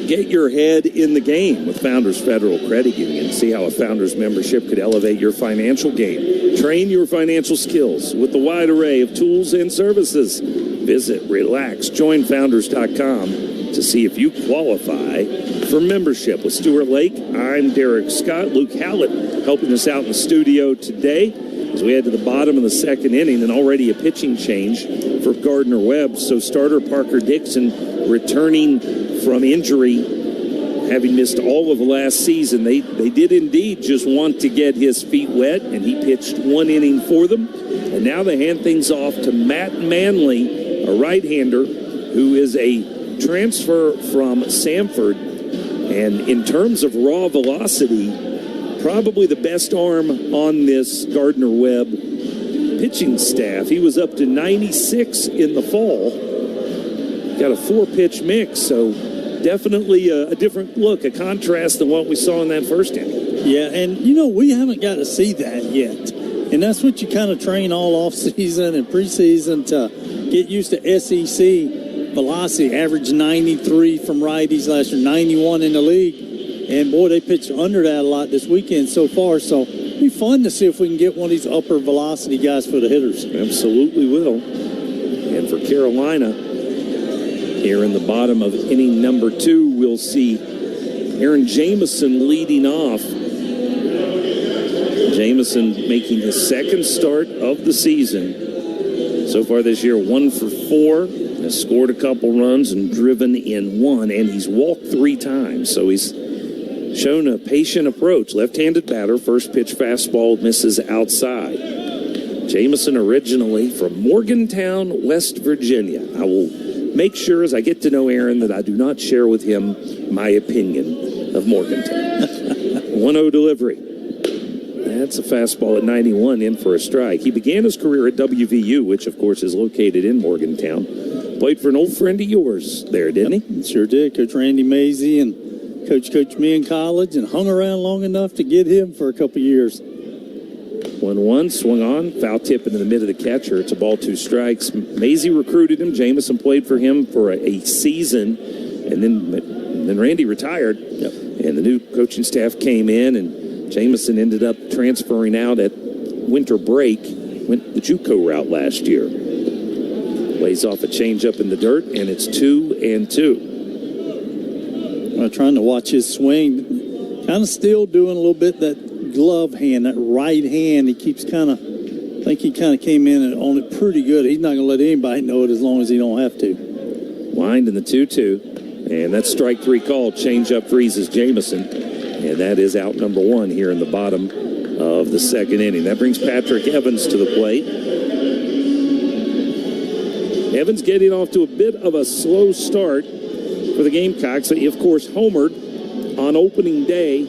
Get your head in the game with Founders Federal Credit Union. See how a Founders membership could elevate your financial game. Train your financial skills with the wide array of tools and services. Visit relaxjoinfounders.com to see if you qualify for membership. With Stuart Lake, I'm Derek Scott. Luke Hallett helping us out in the studio today as we head to the bottom of the second inning, and already a pitching change for Gardner-Webb. So starter Parker Dixon returning from injury, having missed all of last season. They did indeed just want to get his feet wet, and he pitched 1 inning for them. And now they hand things off to Matt Manley, a right-hander who is a transfer from Samford. And in terms of raw velocity, probably the best arm on this Gardner-Webb pitching staff. He was up to 96 in the fall. Got a 4-pitch mix, so definitely a different look, a contrast than what we saw in that first inning. Yeah, and, we haven't got to see that yet. And that's what you kind of train all off-season and preseason to get used to SEC velocity. Average 93 from righties last year, 91 in the league. And, boy, they pitched under that a lot this weekend so far. So it'll be fun to see if we can get one of these upper velocity guys for the hitters. Absolutely will. And for Carolina, here in the bottom of inning number 2, we'll see Aaron Jamison leading off. Jamison making his second start of the season. So far this year, 1 for 4. Has scored a couple runs and driven in 1, and he's walked 3 times. So he's shown a patient approach. Left-handed batter, first pitch fastball misses outside. Jamison originally from Morgantown, West Virginia. I will make sure as I get to know Aaron that I do not share with him my opinion of Morgantown. 1-0 delivery. That's a fastball at 91, in for a strike. He began his career at WVU, which of course is located in Morgantown. Played for an old friend of yours there, didn't he? Sure did. Coach Randy Mazey and coached me in college and hung around long enough to get him for a couple years. 1-1, swung on, foul tip into the mid of the catcher. It's a ball, 2 strikes. Mazey recruited him. Jamison played for him for a season, and then Randy retired. Yep. And the new coaching staff came in, and Jamison ended up transferring out at winter break. Went the JUCO route last year. Lays off a changeup in the dirt, and it's 2-2. Trying to watch his swing. Kind of still doing a little bit that glove hand, that right hand. He keeps I think he kind of came in on it pretty good. He's not going to let anybody know it as long as he don't have to. Wind in the 2-2. And that's strike 3 called. Changeup freezes Jamison. And that is out number 1 here in the bottom of the second inning. That brings Patrick Evans to the plate. Evans getting off to a bit of a slow start for the Gamecocks. He, of course, homered on opening day.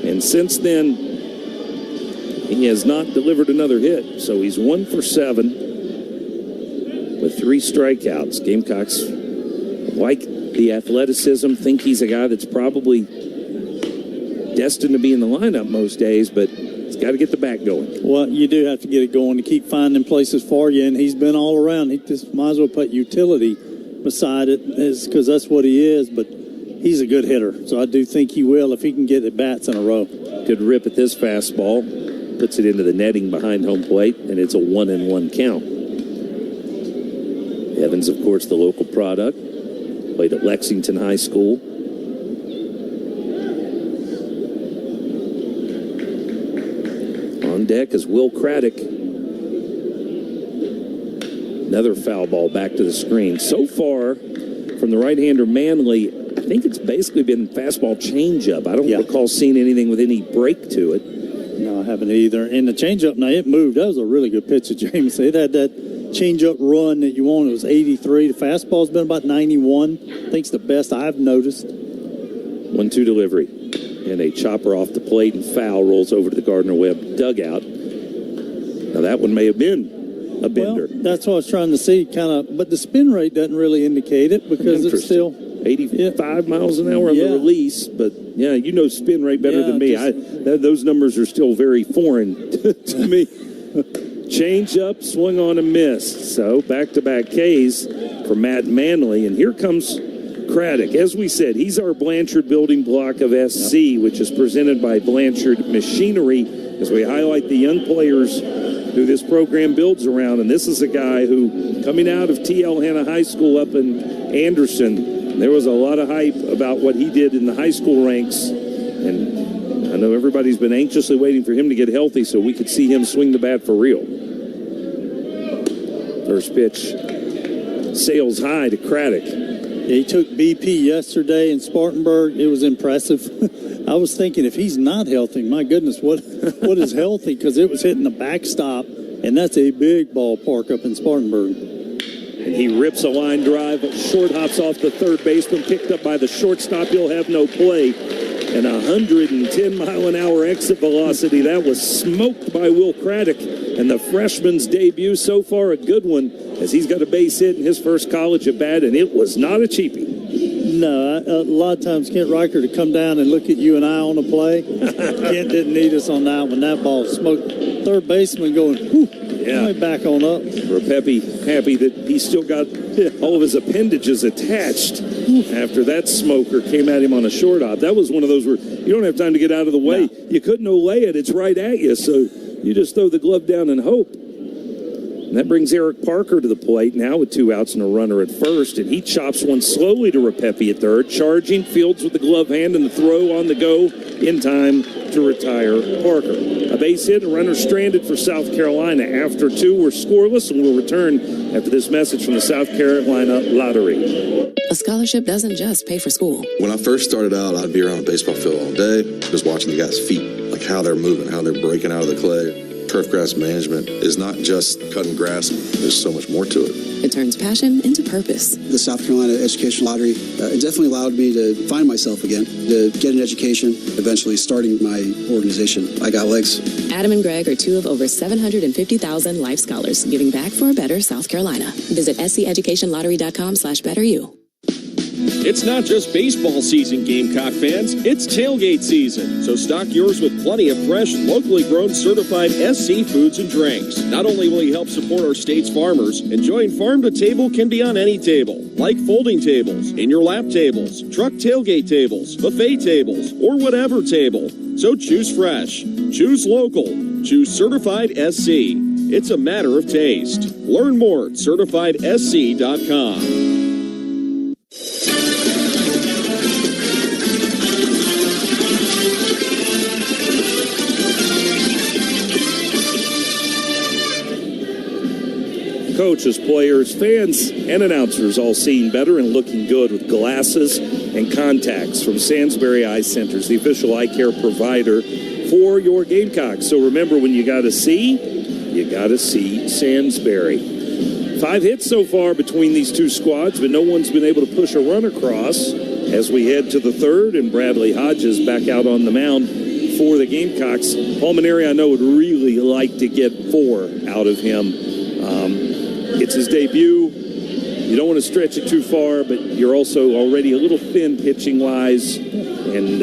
And since then, he has not delivered another hit. So he's 1 for 7 with 3 strikeouts. Gamecocks like the athleticism, think he's a guy that's probably destined to be in the lineup most days, but he's got to get the bat going. Well, you do have to get it going to keep finding places for you, and he's been all around. He just might as well put utility beside it, because that's what he is, but he's a good hitter, so I do think he will if he can get at bats in a row. Good rip at this fastball. Puts it into the netting behind home plate, and it's a 1-1 count. Evans, of course, the local product. Played at Lexington High School. On deck is Will Craddock. Another foul ball back to the screen. So far, from the right-hander Manley, I think it's basically been fastball changeup. I don't recall seeing anything with any break to it. No, I haven't either. And the changeup, now it moved. That was a really good pitch of James. It had that changeup run that you want. It was 83. The fastball's been about 91. I think it's the best I've noticed. 1-2 delivery. And a chopper off the plate and foul rolls over to the Gardner-Webb dugout. Now that one may have been a bender. Well, that's what I was trying to see, kind of. But the spin rate doesn't really indicate it because it's still 85 miles an hour on the release. But yeah, you know spin rate better than me. Those numbers are still very foreign to me. Change up, swung on and missed. So back-to-back Ks for Matt Manley. And here comes Craddock. As we said, he's our Blanchard building block of SC, which is presented by Blanchard Machinery, as we highlight the young players who this program builds around. And this is a guy who, coming out of T.L. Hanna High School up in Anderson, there was a lot of hype about what he did in the high school ranks. And I know everybody's been anxiously waiting for him to get healthy so we could see him swing the bat for real. First pitch sails high to Craddock. He took BP yesterday in Spartanburg. It was impressive. I was thinking, if he's not healthy, my goodness, what is healthy? Because it was hitting the backstop, and that's a big ballpark up in Spartanburg. And he rips a line drive, short hops off the third baseman, picked up by the shortstop. He'll have no play. And 110-mile-an-hour exit velocity. That was smoked by Will Craddock. And the freshman's debut so far, a good one, as he's got a base hit in his first college at bat, and it was not a cheapie. No, a lot of times Kent Riker to come down and look at you and I on the play. Kent didn't need us on that one. That ball smoked. Third baseman going, whew, back on up. Repepe happy that he still got all of his appendages attached after that smoker came at him on a short hop. That was one of those where you don't have time to get out of the way. No. You couldn't olay it. It's right at you. So you just throw the glove down and hope. And that brings Eric Parker to the plate now with 2 outs and a runner at first. And he chops one slowly to Repepe at third. Charging, fields with the glove hand and the throw on the go in time to retire Parker. A base hit, a runner stranded for South Carolina. After 2, we're scoreless, and we'll return after this message from the South Carolina Lottery. A scholarship doesn't just pay for school. When I first started out, I'd be around a baseball field all day, just watching the guys' feet, like how they're moving, how they're breaking out of the clay. Turf grass management is not just cutting grass. There's so much more to it. It turns passion into purpose. The South Carolina Education Lottery, it definitely allowed me to find myself again, to get an education, eventually starting my organization. I Got Legs. Adam and Greg are 2 of over 750,000 life scholars giving back for a better South Carolina. Visit sceducationlottery.com/betteryou. It's not just baseball season, Gamecock fans. It's tailgate season. So stock yours with plenty of fresh, locally grown, certified SC foods and drinks. Not only will you help support our state's farmers, enjoying farm to table can be on any table, like folding tables, in your lap tables, truck tailgate tables, buffet tables, or whatever table. So choose fresh, choose local, choose certified SC. It's a matter of taste. Learn more at certifiedsc.com. Coaches, players, fans, and announcers all seeing better and looking good with glasses and contacts from Sansbury Eye Centers, the official eye care provider for your Gamecocks. So remember, when you got to see Sansbury. 5 hits so far between these two squads, but no one's been able to push a run across as we head to the third, and Bradley Hodges back out on the mound for the Gamecocks. Paul Maneri, I know, would really like to get 4 out of him. It's his debut. You don't want to stretch it too far, but you're also already a little thin pitching-wise. And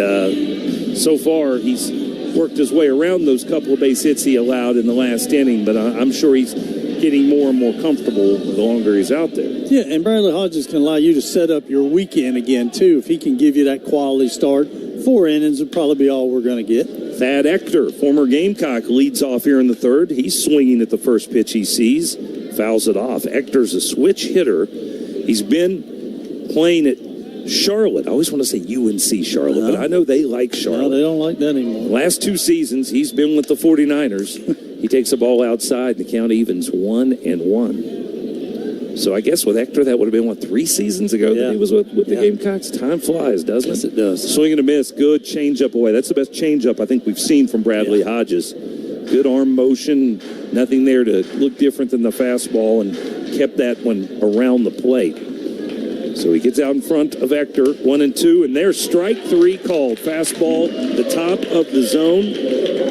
so far, he's worked his way around those couple of base hits he allowed in the last inning, but I'm sure he's getting more and more comfortable the longer he's out there. Yeah, and Bradley Hodges can allow you to set up your weekend again, too. If he can give you that quality start, 4 innings would probably be all we're going to get. Thad Ector, former Gamecock, leads off here in the third. He's swinging at the first pitch he sees, fouls it off. Ector's a switch hitter. He's been playing at Charlotte. I always want to say UNC Charlotte, but I know they like Charlotte. No, they don't like that anymore. Last 2 seasons, he's been with the 49ers. He takes the ball outside, and the count evens 1-1. So I guess with Ector, that would have been, 3 seasons ago that he was with the Gamecocks? Time flies, doesn't it? Yes, it does. Swing and a miss. Good changeup away. That's the best changeup I think we've seen from Bradley Hodges. Good arm motion. Nothing there to look different than the fastball, and kept that one around the plate. So he gets out in front of Ector, 1-2, and there's strike 3 called. Fastball, the top of the zone.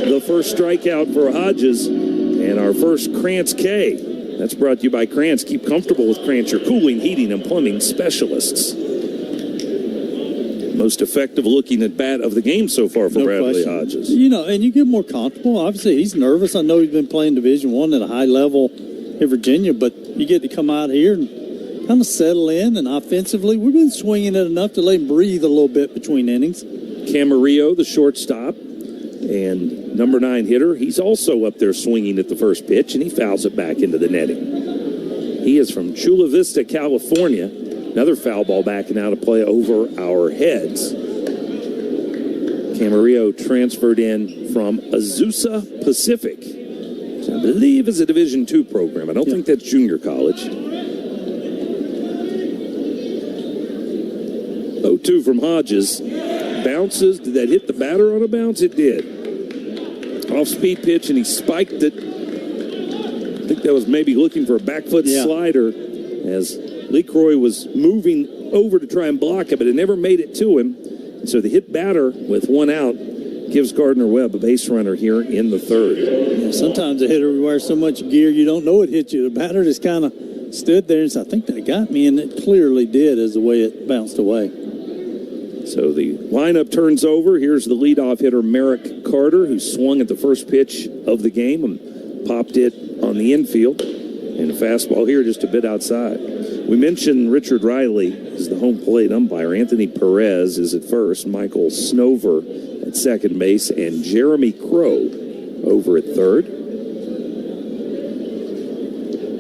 The first strikeout for Hodges, and our first Krantz K. That's brought to you by Krantz. Keep comfortable with Krantz, your cooling, heating, and plumbing specialists. Most effective looking at bat of the game so far for Bradley Hodges. You know, and you get more comfortable. Obviously, he's nervous. I know he's been playing Division I at a high level in Virginia, but you get to come out here and kind of settle in, and offensively, we've been swinging it enough to let him breathe a little bit between innings. Camarillo, the shortstop, and number 9 hitter, he's also up there swinging at the first pitch, and he fouls it back into the netting. He is from Chula Vista, California. Another foul ball backing out of play over our heads. Camarillo transferred in from Azusa Pacific, which I believe is a Division II program. I don't think that's junior college. 0-2 from Hodges. Bounces. Did that hit the batter on a bounce? It did. Off-speed pitch, and he spiked it. I think that was maybe looking for a back foot slider as LeCroy was moving over to try and block it, but it never made it to him. And so the hit batter with 1 out gives Gardner-Webb a base runner here in the third. Yeah, sometimes a hitter wears so much gear you don't know it hit you. The batter just kind of stood there and said, I think that got me, and it clearly did as the way it bounced away. So the lineup turns over. Here's the leadoff hitter, Merrick Carter, who swung at the first pitch of the game and popped it on the infield. And a fastball here just a bit outside. We mentioned Richard Riley is the home plate umpire. Anthony Perez is at first. Michael Snover at second base. And Jeremy Crow over at third.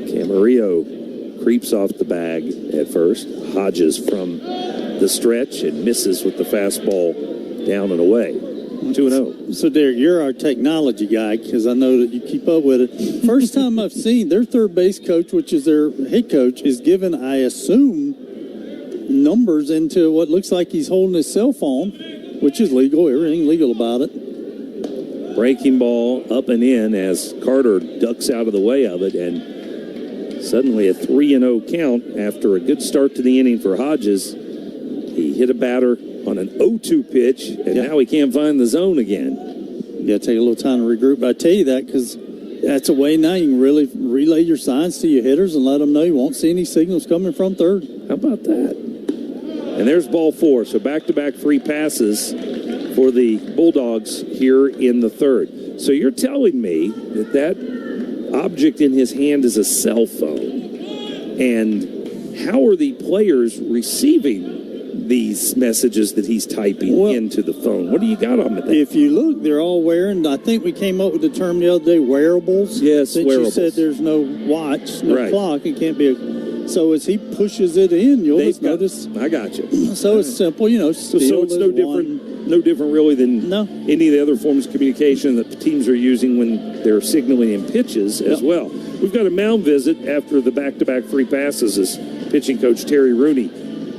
Camarillo creeps off the bag at first. Hodges from the stretch and misses with the fastball down and away. 2-0. So, Derek, you're our technology guy because I know that you keep up with it. First time I've seen their third base coach, which is their head coach, is given, I assume, numbers into what looks like he's holding his cell phone, which is legal. Everything legal about it. Breaking ball up and in as Carter ducks out of the way of it, and suddenly a 3-0 count after a good start to the inning for Hodges. He hit a batter on an 0-2 pitch, and now he can't find the zone again. You got to take a little time to regroup. But I tell you that because that's a way now you can really relay your signs to your hitters and let them know you won't see any signals coming from third. How about that? And there's ball 4. So back-to-back free passes for the Bulldogs here in the third. So you're telling me that object in his hand is a cell phone. And how are the players receiving these messages that he's typing into the phone? What do you got on it? If you look, they're all wearing, I think we came up with the term the other day, wearables. Yes, since wearables. You said there's no watch, no clock, it can't be so as he pushes it in, you'll just notice. I got you. So it's simple, you know. So it's no different really than any of the other forms of communication that the teams are using when they're signaling in pitches as well. We've got a mound visit after the back-to-back free passes as pitching coach Terry Rooney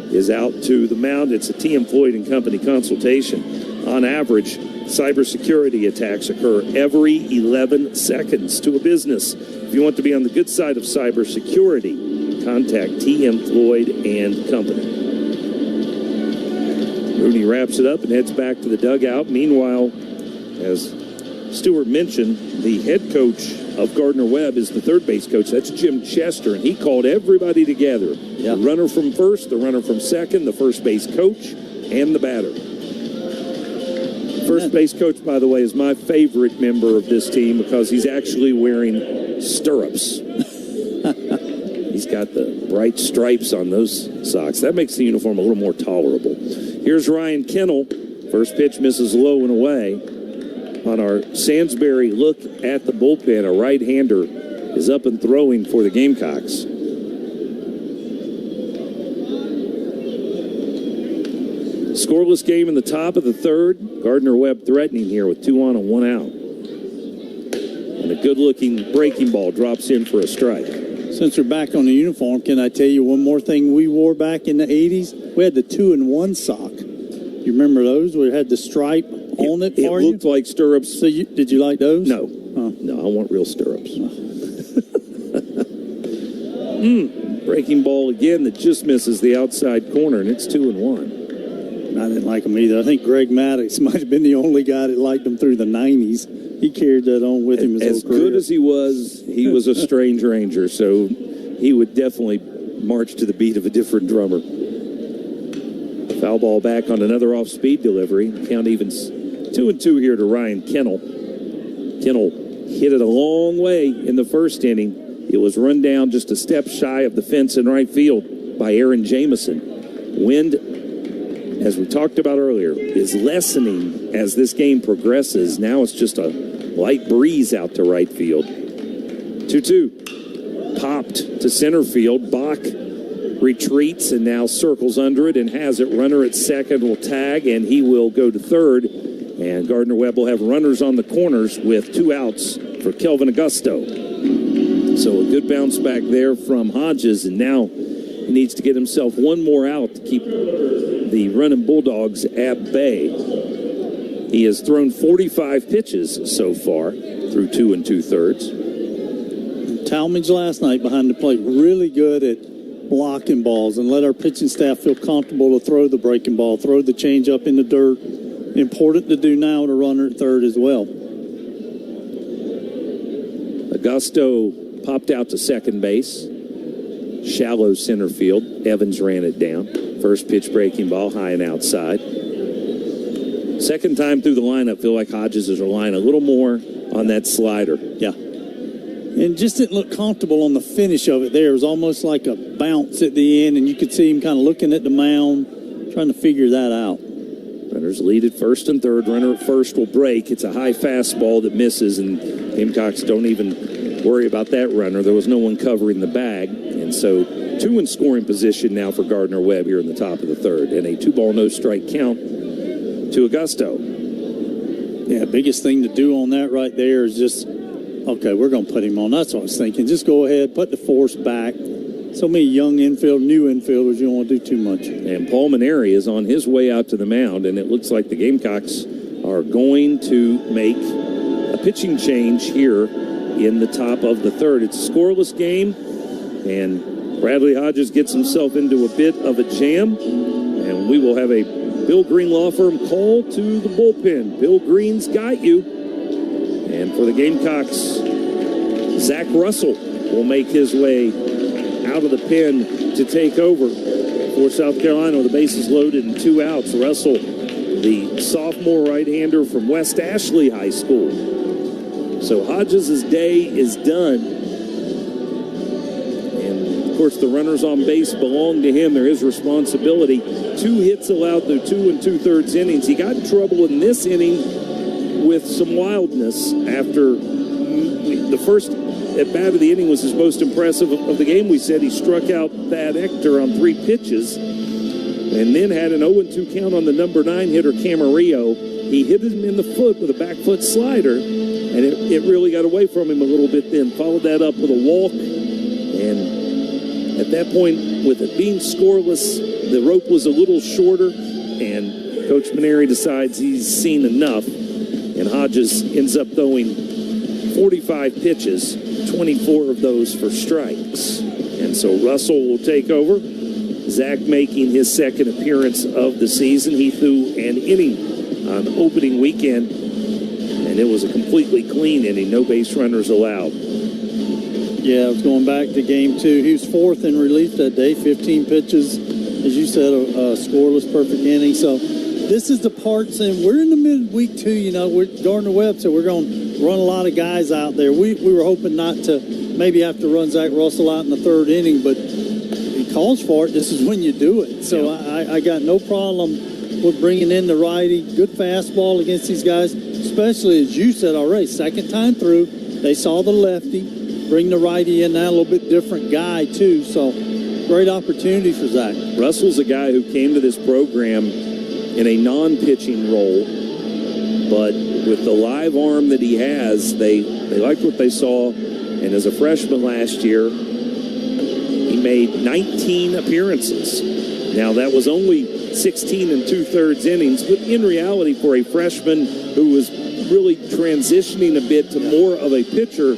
is out to the mound. It's a T.M. Floyd and Company consultation. On average, cybersecurity attacks occur every 11 seconds to a business. If you want to be on the good side of cybersecurity, contact T.M. Floyd and Company. Rooney wraps it up and heads back to the dugout. Meanwhile, as Stewart mentioned, the head coach of Gardner-Webb is the third base coach. That's Jim Chester, and he called everybody together. The runner from first, the runner from second, the first base coach, and the batter. First base coach, by the way, is my favorite member of this team because he's actually wearing stirrups. He's got the bright stripes on those socks. That makes the uniform a little more tolerable. Here's Ryan Kennel. First pitch misses low and away. On our Sansbury look at the bullpen, a right-hander is up and throwing for the Gamecocks. Scoreless game in the top of the third. Gardner-Webb threatening here with 2 on and 1 out. And a good-looking breaking ball drops in for a strike. Since we're back on the uniform, can I tell you one more thing we wore back in the 80s? We had the 2-in-1 sock. You remember those? We had the stripe on it for you? It looked like stirrups. So did you like those? No. No, I want real stirrups. Breaking ball again that just misses the outside corner, and it's 2-1. I didn't like them either. I think Greg Maddox might have been the only guy that liked them through the 90s. He carried that on with him his whole career. As good as he was a strange ranger, so he would definitely march to the beat of a different drummer. Foul ball back on another off-speed delivery. Count evens 2-2 here to Ryan Kennel. Kennel hit it a long way in the first inning. It was run down just a step shy of the fence in right field by Aaron Jamison. Wind, as we talked about earlier, is lessening as this game progresses. Now it's just a light breeze out to right field. 2-2. Popped to center field. Bach retreats and now circles under it and has it. Runner at second will tag, and he will go to third. And Gardner-Webb will have runners on the corners with 2 outs for Kelvin Augusto. So a good bounce back there from Hodges, and now he needs to get himself one more out to keep the running Bulldogs at bay. He has thrown 45 pitches so far through 2 2/3. Talmadge last night behind the plate, really good at blocking balls and let our pitching staff feel comfortable to throw the breaking ball, throw the change up in the dirt. Important to do now to runner at third as well. Augusto popped out to second base. Shallow center field. Evans ran it down. First pitch breaking ball high and outside. Second time through the lineup, feel like Hodges is relying a little more on that slider. Yeah. And just didn't look comfortable on the finish of it there. It was almost like a bounce at the end, and you could see him kind of looking at the mound, trying to figure that out. Runners lead at first and third. Runner at first will break. It's a high fastball that misses, and Gamecocks don't even worry about that runner. There was no one covering the bag, and so 2 in scoring position now for Gardner-Webb here in the top of the third, and a 2-ball no-strike count to Augusto. Yeah, biggest thing to do on that right there is just, okay, we're going to put him on. That's what I was thinking. Just go ahead, put the force back. So many young new infielders, you don't want to do too much. And Paul Maneri is on his way out to the mound, and it looks like the Gamecocks are going to make a pitching change here in the top of the third. It's a scoreless game, and Bradley Hodges gets himself into a bit of a jam, and we will have a Bill Green Law Firm call to the bullpen. Bill Green's got you. And for the Gamecocks, Zach Russell will make his way out of the pen to take over for South Carolina with the bases loaded and 2 outs. Russell, the sophomore right-hander from West Ashley High School. So Hodges' day is done. And, of course, the runners on base belong to him. They're his responsibility. 2 hits allowed through 2 2/3 innings. He got in trouble in this inning with some wildness after the first at bat of the inning was his most impressive of the game. We said he struck out Thad Ector on 3 pitches and then had an 0-2 count on the number 9 hitter, Camarillo. He hit him in the foot with a back foot slider, and it really got away from him a little bit then. Followed that up with a walk, and at that point, with it being scoreless, the rope was a little shorter, and Coach Maneri decides he's seen enough, and Hodges ends up throwing 45 pitches, 24 of those for strikes. And so Russell will take over. Zach making his second appearance of the season. He threw an inning on opening weekend, and it was a completely clean inning. No base runners allowed. Yeah, I was going back to game 2. He was 4th in relief that day, 15 pitches. As you said, a scoreless perfect inning. So this is the parts, and we're in the midweek too. You know, we're Gardner-WEBB, so we're going to run a lot of guys out there. We were hoping not to maybe have to run Zach Russell out in the third inning, but he calls for it. This is when you do it. So I got no problem with bringing in the righty. Good fastball against these guys, especially as you said already. Second time through, they saw the lefty. Bring the righty in now, a little bit different guy too. So great opportunity for Zach. Russell's a guy who came to this program in a non-pitching role, but with the live arm that he has, they liked what they saw. And as a freshman last year, he made 19 appearances. Now, that was only 16 and 2/3 innings, but in reality, for a freshman who was really transitioning a bit to more of a pitcher,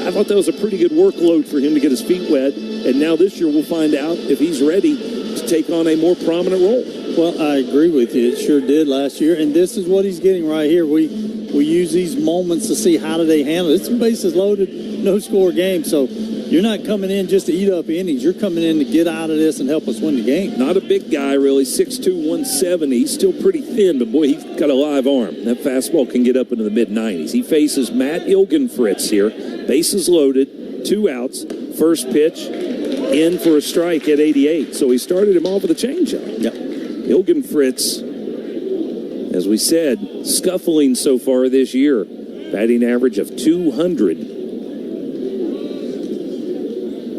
I thought that was a pretty good workload for him to get his feet wet. And now this year we'll find out if he's ready to take on a more prominent role. Well, I agree with you. It sure did last year. And this is what he's getting right here. We use these moments to see how do they handle it. It's a bases loaded, no-score game. So you're not coming in just to eat up innings. You're coming in to get out of this and help us win the game. Not a big guy, really, 6'2", 170. He's still pretty thin, but, boy, he's got a live arm. That fastball can get up into the mid-90s. He faces Matt Ilgenfritz here. Bases loaded, 2 outs. First pitch, in for a strike at 88. So he started him off with a changeup. Yep. Ilgenfritz, as we said, scuffling so far this year. Batting average of 200.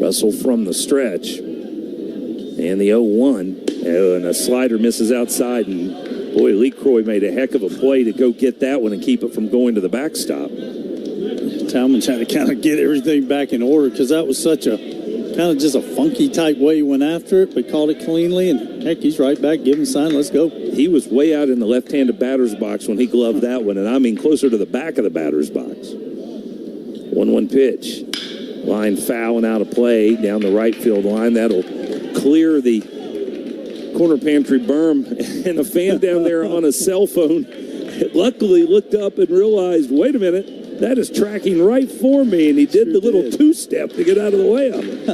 Russell from the stretch. And the 0-1. Oh, and a slider misses outside. And, boy, Lee Croy made a heck of a play to go get that one and keep it from going to the backstop. Talman's had to kind of get everything back in order because that was such a kind of just a funky type way he went after it, but called it cleanly. And, heck, he's right back. Give him a sign. Let's go. He was way out in the left-handed batter's box when he gloved that one, and I mean closer to the back of the batter's box. 1-1 pitch. Line foul and out of play down the right field line. That'll clear the corner pantry berm. And a fan down there on a cell phone luckily looked up and realized, wait a minute, that is tracking right for me. And he did the little two-step to get out of the way of it.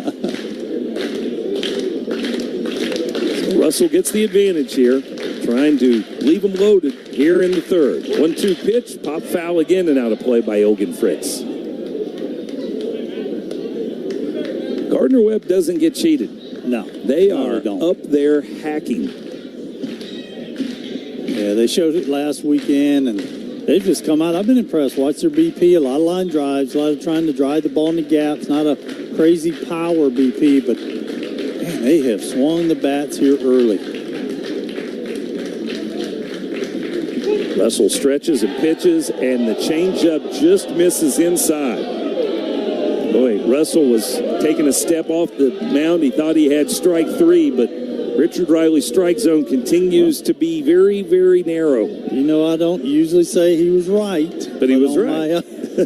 So Russell gets the advantage here, trying to leave him loaded here in the third. 1-2 pitch, pop foul again and out of play by Ilgenfritz. Gardner-WEBB doesn't get cheated. No. They are up there hacking. Yeah, they showed it last weekend, and they've just come out. I've been impressed. Watch their BP, a lot of line drives, a lot of trying to drive the ball in the gaps. Not a crazy power BP, but, man, they have swung the bats here early. Russell stretches and pitches, and the changeup just misses inside. Boy, Russell was taking a step off the mound. He thought he had strike 3, but Richard Riley's strike zone continues to be very, very narrow. You know, I don't usually say he was right. But he was right.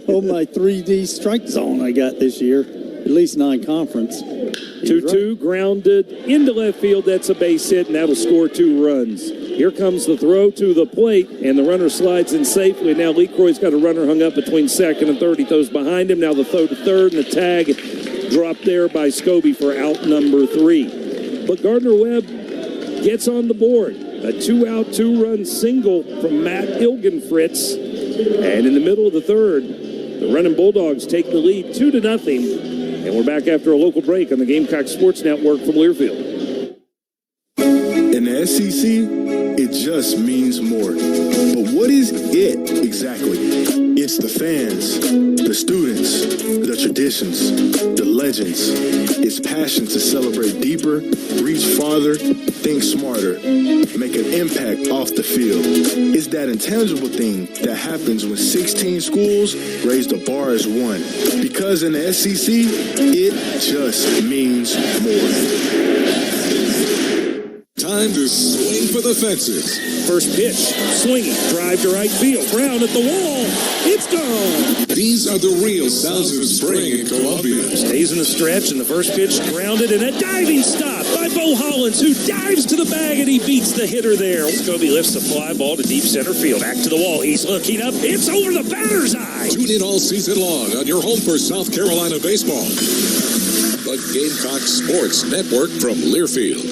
On my 3D strike zone I got this year, at least non-conference. 2-2, grounded into left field. That's a base hit, and that'll score 2 runs. Here comes the throw to the plate, and the runner slides in safely. Now Lee Croy's got a runner hung up between second and third. He throws behind him. Now the throw to third, and the tag dropped there by Scobie for out number 3. But Gardner-WEBB gets on the board. A 2-out, 2-run single from Matt Ilgenfritz. And in the middle of the third, the running Bulldogs take the lead 2-0. And we're back after a local break on the Gamecock Sports Network from Learfield. In the SEC, it just means more. But what is it exactly? It's the fans, the students, the traditions, the legends. It's passion to celebrate deeper, reach farther, think smarter, make an impact off the field. It's that intangible thing that happens when 16 schools raise the bar as one. Because in the SEC, it just means more. Time to swing for the fences. First pitch, swinging, drive to right field. Brown at the wall. It's gone. These are the real sounds of spring in Columbia. Stays in the stretch, and the first pitch grounded, and a diving stop by Bo Hollins, who dives to the bag, and he beats the hitter there. Scobie lifts the fly ball to deep center field. Back to the wall. He's looking up. It's over the batter's eye. Tune in all season long on your home for South Carolina baseball. The Gamecock Sports Network from Learfield.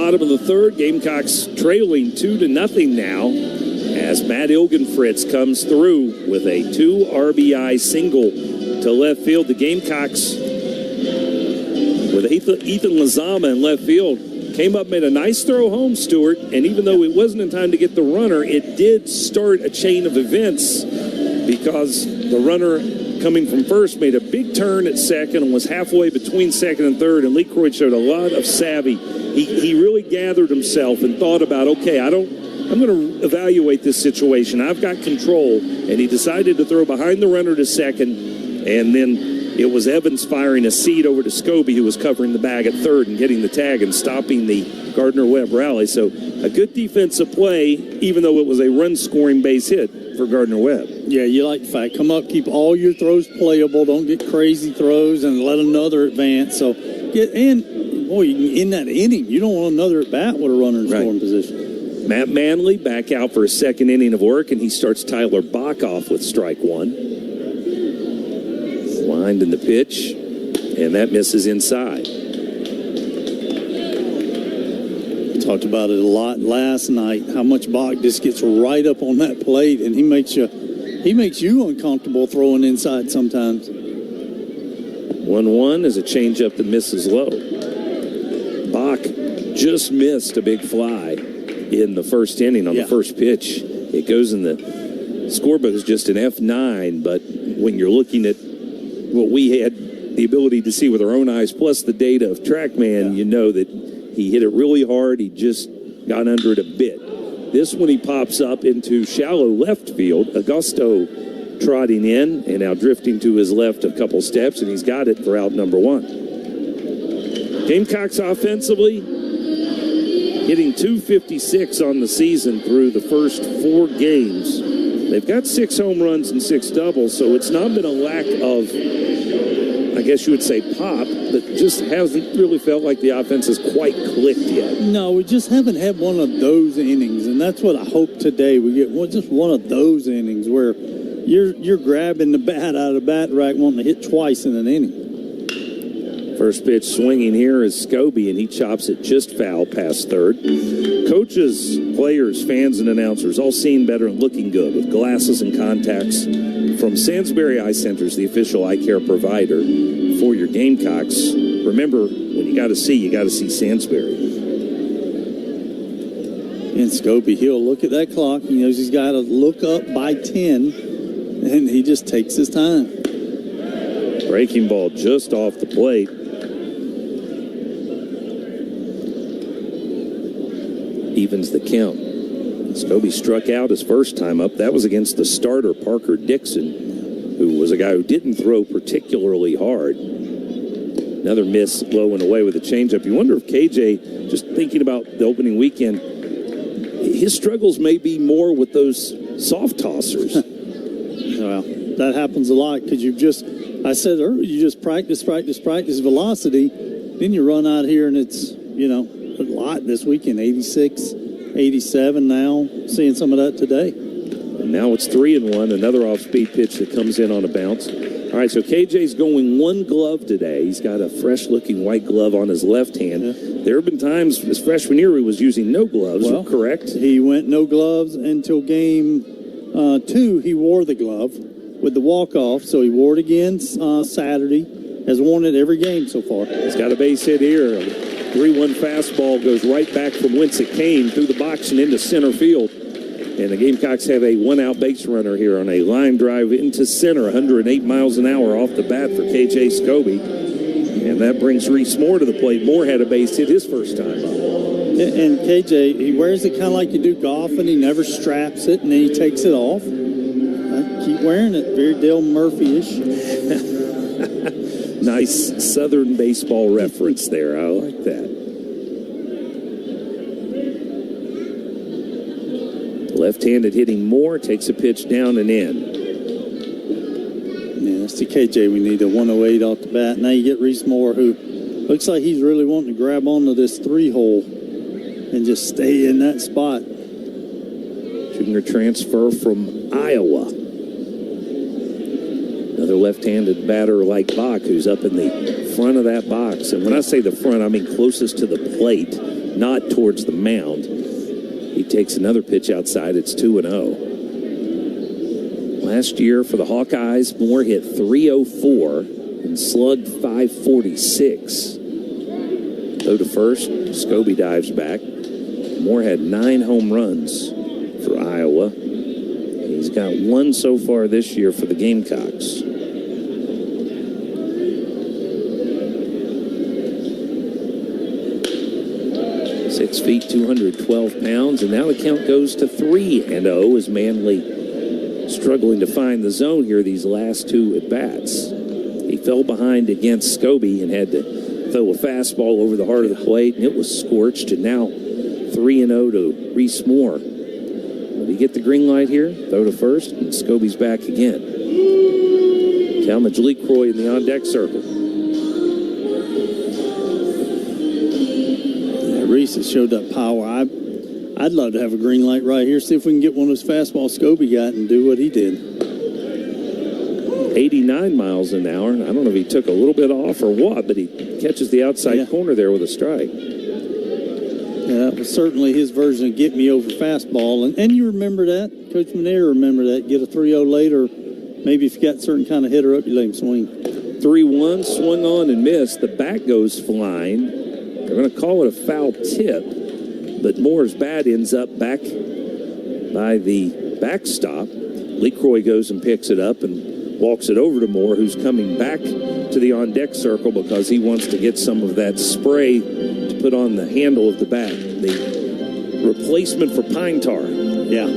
bottom of the third. Gamecocks trailing 2-0 now as Matt Ilgenfritz comes through with a 2 RBI single to left field. The Gamecocks with Ethan Lazama in left field came up, made a nice throw home, Stewart, and even though it wasn't in time to get the runner, it did start a chain of events because the runner coming from first made a big turn at second and was halfway between second and third, and Lee Croyd showed a lot of savvy. He really gathered himself and thought about, okay, I'm going to evaluate this situation. I've got control, and he decided to throw behind the runner to second, and then it was Evans firing a seed over to Scobie, who was covering the bag at third and getting the tag and stopping the Gardner-Webb rally. So a good defensive play, even though it was a run-scoring base hit for Gardner-Webb. Yeah, you like the fact. Come up, keep all your throws playable. Don't get crazy throws and let another advance. So, in that inning, you don't want another at bat with a runner in scoring position. Matt Manley back out for a second inning of work, and he starts Tyler Bach off with strike one. Lined in the pitch, and that misses inside. We talked about it a lot last night, how much Bach just gets right up on that plate, and he makes you uncomfortable throwing inside sometimes. 1-1 is a changeup that misses low. Bach just missed a big fly in the first inning on the first pitch. It goes in the scorebook as just an F9, but when you're looking at what we had the ability to see with our own eyes, plus the data of TrackMan, you know that he hit it really hard. He just got under it a bit. This one he pops up into shallow left field. Augusto trotting in and now drifting to his left a couple steps, and he's got it for out number one. Gamecocks offensively hitting .256 on the season through the first 4 games. They've got 6 home runs and 6 doubles, so it's not been a lack of, I guess you would say, pop, but just hasn't really felt like the offense has quite clicked yet. No, we just haven't had one of those innings, and that's what I hope today we get. Just one of those innings where you're grabbing the bat out of the bat rack, wanting to hit twice in an inning. First pitch swinging here is Scobie, and he chops it just foul past third. Coaches, players, fans, and announcers all seeing better and looking good with glasses and contacts from Sansbury Eye Centers, the official eye care provider for your Gamecocks. Remember, when you got to see Sansbury. And Scobie, he'll look at that clock. He knows he's got to look up by 10, and he just takes his time. Breaking ball just off the plate. Evens the count. Scobie struck out his first time up. That was against the starter, Parker Dixon, who was a guy who didn't throw particularly hard. Another miss, low and away with a changeup. You wonder if KJ, just thinking about the opening weekend, his struggles may be more with those soft tossers. Well, that happens a lot because I said earlier, you just practice velocity. Then you run out here and it's, a lot this weekend, 86, 87 now. Seeing some of that today. And now it's 3-1, another off-speed pitch that comes in on a bounce. All right, so KJ's going one glove today. He's got a fresh-looking white glove on his left hand. Yeah. There have been times his freshman year he was using no gloves, correct? He went no gloves until game 2. He wore the glove with the walk-off, so he wore it again Saturday. Has worn it every game so far. He's got a base hit here. 3-1 fastball goes right back from whence it came, through the box and into center field. And the Gamecocks have a one-out base runner here on a line drive into center, 108 miles an hour off the bat for KJ Scobie. And that brings Reese Moore to the plate. Moore had a base hit his first time up. And KJ, he wears it kind of like you do golf, and he never straps it, and then he takes it off. I keep wearing it, very Dale Murphy-ish. Nice Southern baseball reference there. I like that. Left-handed hitting Moore, takes a pitch down and in. Yeah, that's the KJ we need, a 108 off the bat. Now you get Reese Moore, who looks like he's really wanting to grab onto this 3-hole and just stay in that spot. Junior transfer from Iowa. Another left-handed batter like Bach, who's up in the front of that box. And when I say the front, I mean closest to the plate. not towards the mound. He takes another pitch outside. It's 2-0. Last year for the Hawkeyes, Moore hit .304 and slugged .546. Go to first. Scobie dives back. Moore had 9 home runs for Iowa. He's got 1 so far this year for the Gamecocks. 6 feet, 212 pounds, and now the count goes to 3-0 as Manley struggling to find the zone here these last 2 at-bats. He fell behind against Scobie and had to throw a fastball over the heart of the plate, and it was scorched, and now 3-0 to Reese Moore. Will he get the green light here? Throw to first, and Scobie's back again. Talmadge LeCroy in the on-deck circle. Reese has showed that power. I'd love to have a green light right here. See if we can get one of those fastballs Scobie got and do what he did. 89 miles an hour. I don't know if he took a little bit off or what, but he catches the outside corner there with a strike. Yeah, that was certainly his version of get me over fastball. And you remember that. Coach Manera remember that. Get a 3-0 later. Maybe if you got certain kind of hitter up, you let him swing. 3-1, swung on and missed. The bat goes flying. They're going to call it a foul tip, but Moore's bat ends up back by the backstop. LeCroy goes and picks it up and walks it over to Moore, who's coming back to the on-deck circle because he wants to get some of that spray to put on the handle of the bat, the replacement for pine tar. Yeah.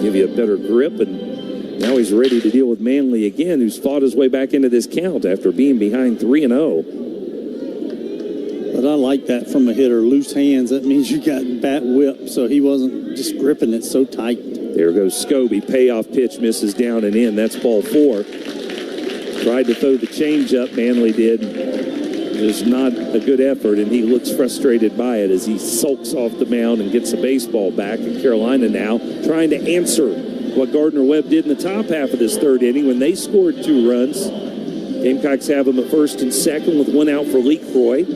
Give you a better grip, and now he's ready to deal with Manley again, who's fought his way back into this count after being behind 3-0. But I like that from a hitter. Loose hands, that means you got bat whip, so he wasn't just gripping it so tight. There goes Scobie. Payoff pitch misses down and in. That's ball 4. Tried to throw the changeup, Manley did. It was not a good effort, and he looks frustrated by it as he sulks off the mound and gets the baseball back. And Carolina now trying to answer what Gardner-Webb did in the top half of this 3rd inning when they scored 2 runs. Gamecocks have them at first and second with 1 out for LeCroy.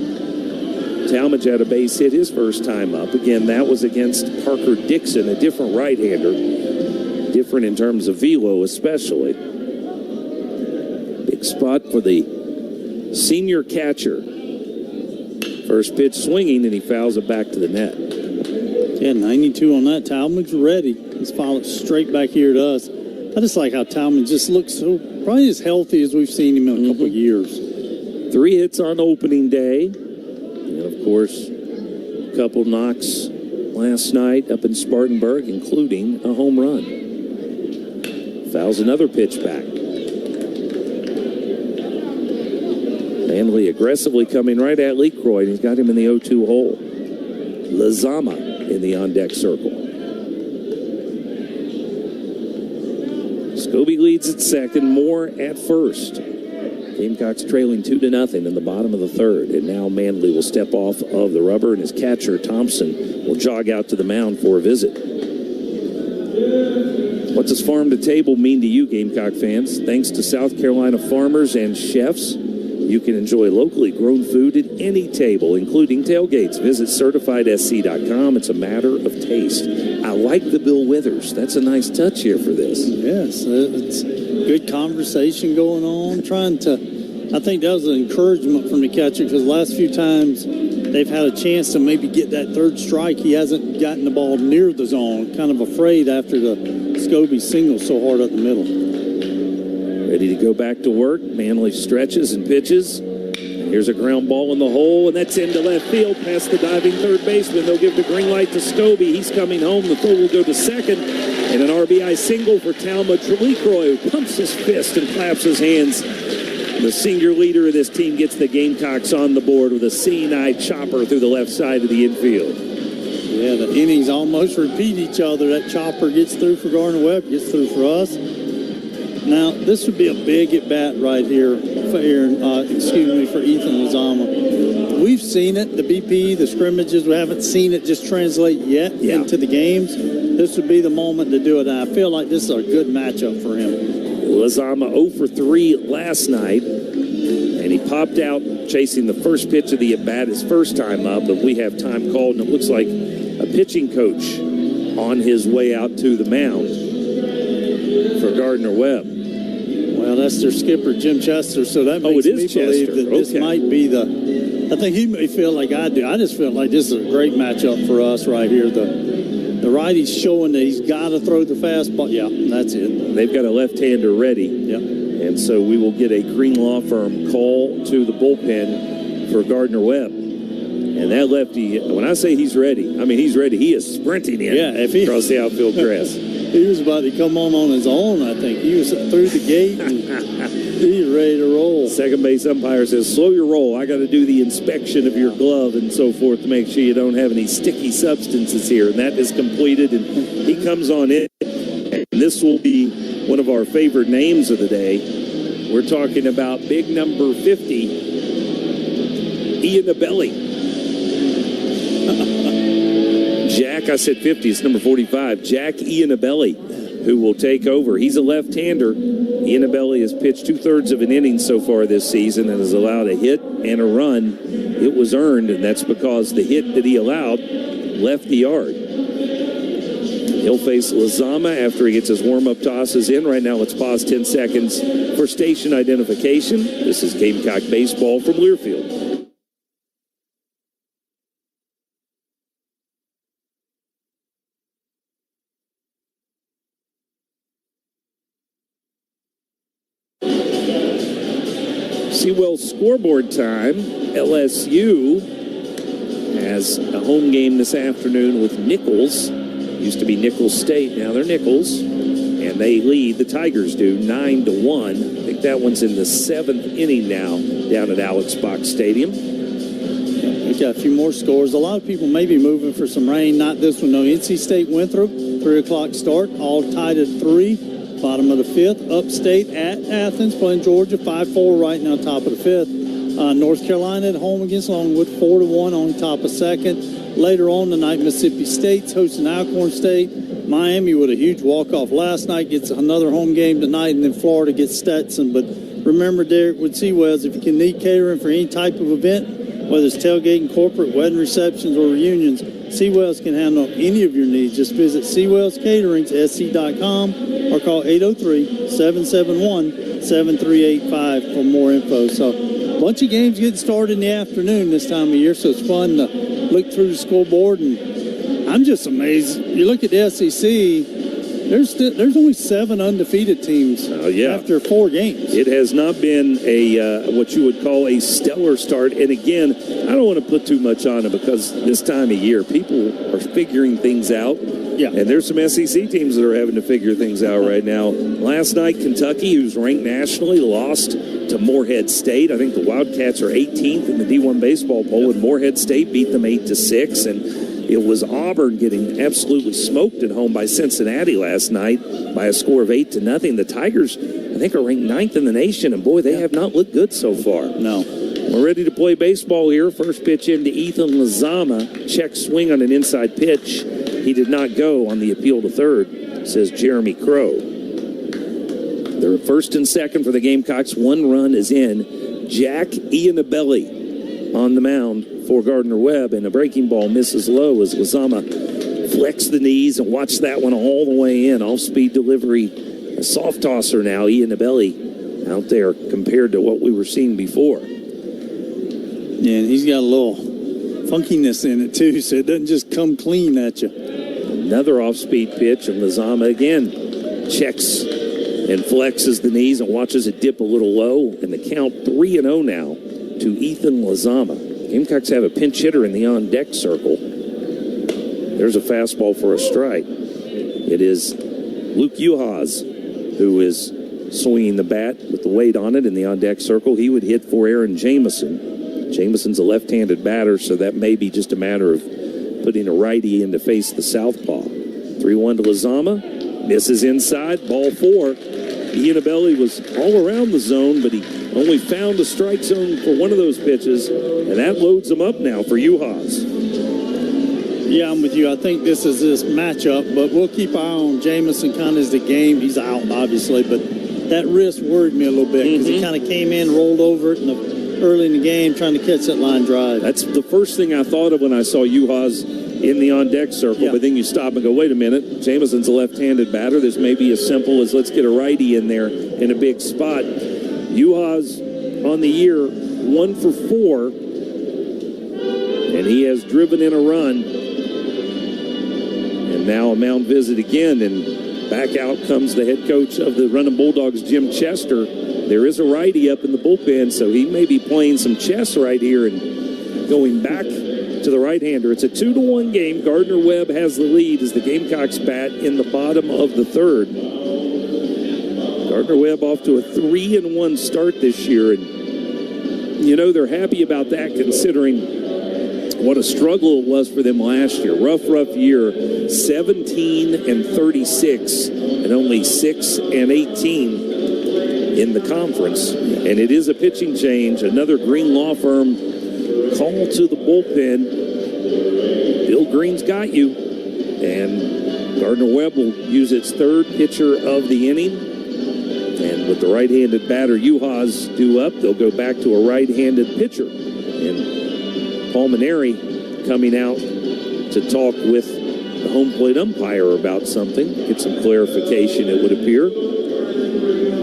Talmadge had a base hit his first time up. Again, that was against Parker Dixon, a different right-hander. Different in terms of velo, especially. Big spot for the senior catcher. First pitch swinging, and he fouls it back to the net. Yeah, 92 on that. Talmadge ready. He's followed straight back here to us. I just like how Talmadge just looks so probably as healthy as we've seen him in a couple of years. 3 hits on opening day. And, of course, a couple knocks last night up in Spartanburg, including a home run. Fouls another pitch back. Manley aggressively coming right at LeCroy, and he's got him in the 0-2 hole. Lazama in the on-deck circle. Scobie leads at second, Moore at first. Gamecocks trailing 2-0 in the bottom of the 3rd, and now Manley will step off of the rubber, and his catcher, Thompson, will jog out to the mound for a visit. What does farm to table mean to you, Gamecock fans? Thanks to South Carolina farmers and chefs, you can enjoy locally grown food at any table, including tailgates. Visit CertifiedSC.com. It's a matter of taste. I like the Bill Withers. That's a nice touch here for this. Yes, it's good conversation going on. I think that was an encouragement from the catcher because the last few times they've had a chance to maybe get that 3rd strike, he hasn't gotten the ball near the zone. Kind of afraid after the Scobie single so hard up the middle. Ready to go back to work. Manley stretches and pitches. Here's a ground ball in the hole, and that's into left field past the diving 3rd baseman. They'll give the green light to Scobie. He's coming home. The throw will go to second, and an RBI single for Talmadge LeCroy, who pumps his fist and claps his hands. The senior leader of this team gets the Gamecocks on the board with a seeing-eye chopper through the left side of the infield. Yeah, the innings almost repeat each other. That chopper gets through for Gardner-Webb, gets through for us. Now, this would be a big at-bat right here for Ethan Lazama. We've seen it, the BP, the scrimmages. We haven't seen it just translate yet into the games. This would be the moment to do it, and I feel like this is a good matchup for him. Lazama 0 for 3 last night. And he popped out chasing the first pitch of the at-bat his first time up, but we have time called, and it looks like a pitching coach on his way out to the mound for Gardner-Webb. Well, that's their skipper, Jim Chester, so that makes me believe that this might be I think he may feel like I do. I just feel like this is a great matchup for us right here. The righty's showing that he's got to throw the fastball. Yeah, that's it. They've got a left-hander ready. Yep. And so we will get a Green Law Firm call to the bullpen for Gardner-Webb. And that lefty, when I say he's ready, I mean he's ready. He is sprinting in across the outfield grass. He was about to come on his own, I think. He was through the gate and he's ready to roll. Second base umpire says, slow your roll. I got to do the inspection of your glove and so forth to make sure you don't have any sticky substances here. And that is completed, and he comes on in. And this will be one of our favorite names of the day. We're talking about big number 50, Ian Abelli. Jack, I said 50, it's number 45. Jack Iannabelli, who will take over. He's a left-hander. Iannabelli has pitched 2/3 of an inning so far this season and has allowed a hit and a run. It was earned, and that's because the hit that he allowed left the yard. He'll face Lazama after he gets his warm-up tosses in. Right now, let's pause 10 seconds for station identification. This is Gamecock Baseball from Learfield. Sewell scoreboard time. LSU has a home game this afternoon with Nichols. Used to be Nichols State, now they're Nichols. And they lead, the Tigers do, 9-1. I think that one's in the 7th inning now down at Alex Box Stadium. We got a few more scores. A lot of people may be moving for some rain. Not this one, no. NC State Winthrop, 3 o'clock start, all tied at 3. Bottom of the 5th, Upstate at Athens, playing Georgia, 5-4 right now, top of the 5th. North Carolina at home against Longwood, 4-1 on top of 2nd. Later on tonight, Mississippi State's hosting Alcorn State. Miami with a huge walk-off last night gets another home game tonight, and then Florida gets Stetson. But remember, Derek, with Seawells, if you can need catering for any type of event, whether it's tailgating, corporate, wedding receptions, or reunions, Seawells can handle any of your needs. Just visit SeawellsCaterings.com or call 803-771-7385 for more info. So a bunch of games getting started in the afternoon this time of year, so it's fun to look through the scoreboard. And I'm just amazed. You look at the SEC, there's only 7 undefeated teams after 4 games. It has not been a what you would call a stellar start. And again, I don't want to put too much on it because this time of year, people are figuring things out. Yeah. And there's some SEC teams that are having to figure things out right now. Last night, Kentucky, who's ranked nationally, lost to Morehead State. I think the Wildcats are 18th in the D1 baseball poll, and Morehead State beat them 8-6. And it was Auburn getting absolutely smoked at home by Cincinnati last night by a score of 8-0. The Tigers, I think, are ranked 9th in the nation, and boy, they have not looked good so far. No. We're ready to play baseball here. First pitch into Ethan Lazama. Check swing on an inside pitch. He did not go on the appeal to third, says Jeremy Crow. They're first and second for the Gamecocks. 1 run is in. Jack Iannabelli on the mound for Gardner-Webb, and a breaking ball misses low as Lazama flex the knees and watch that one all the way in. Off-speed delivery, a soft tosser now. Iannabelli out there compared to what we were seeing before. Yeah, and he's got a little funkiness in it too, so it doesn't just come clean at you. Another off-speed pitch, and Lazama again checks and flexes the knees and watches it dip a little low, and the count 3-0 now to Ethan Lazama. Gamecocks have a pinch hitter in the on-deck circle. There's a fastball for a strike. It is Luke Uhas who is swinging the bat with the weight on it in the on-deck circle. He would hit for Aaron Jameson. Jameson's a left-handed batter, so that may be just a matter of putting a righty in to face the southpaw. 3-1 to Lazama. Misses inside. Ball 4. Iannabelli was all around the zone, but he only found the strike zone for one of those pitches, and that loads him up now for Uhas. Yeah, I'm with you. I think this is this matchup, but we'll keep our eye on Jameson kind of as the game. He's out, obviously, but that wrist worried me a little bit because he kind of came in, rolled over it early in the game, trying to catch that line drive. That's the first thing I thought of when I saw Juhas in the on-deck circle, but then you stop and go, wait a minute, Jameson's a left-handed batter. This may be as simple as let's get a righty in there in a big spot. Juhas on the year, 1 for 4, and he has driven in a run. And now a mound visit again, and back out comes the head coach of the Runnin' Bulldogs, Jim Chester. There is a righty up in the bullpen, so he may be playing some chess right here and going back to the right-hander. It's a 2-1 game. Gardner-Webb has the lead as the Gamecocks bat in the bottom of the third. Gardner-Webb off to a 3-1 start this year, and you know they're happy about that considering what a struggle it was for them last year. Rough year, 17-36 and only 6-18 in the conference. And it is a pitching change. Another Green Law Firm call to the bullpen. Bill Green's got you. And Gardner-Webb will use its third pitcher of the inning. And with the right-handed batter, Juhas due up, they'll go back to a right-handed pitcher. And Paul Maneri coming out to talk with the home plate umpire about something, get some clarification, it would appear.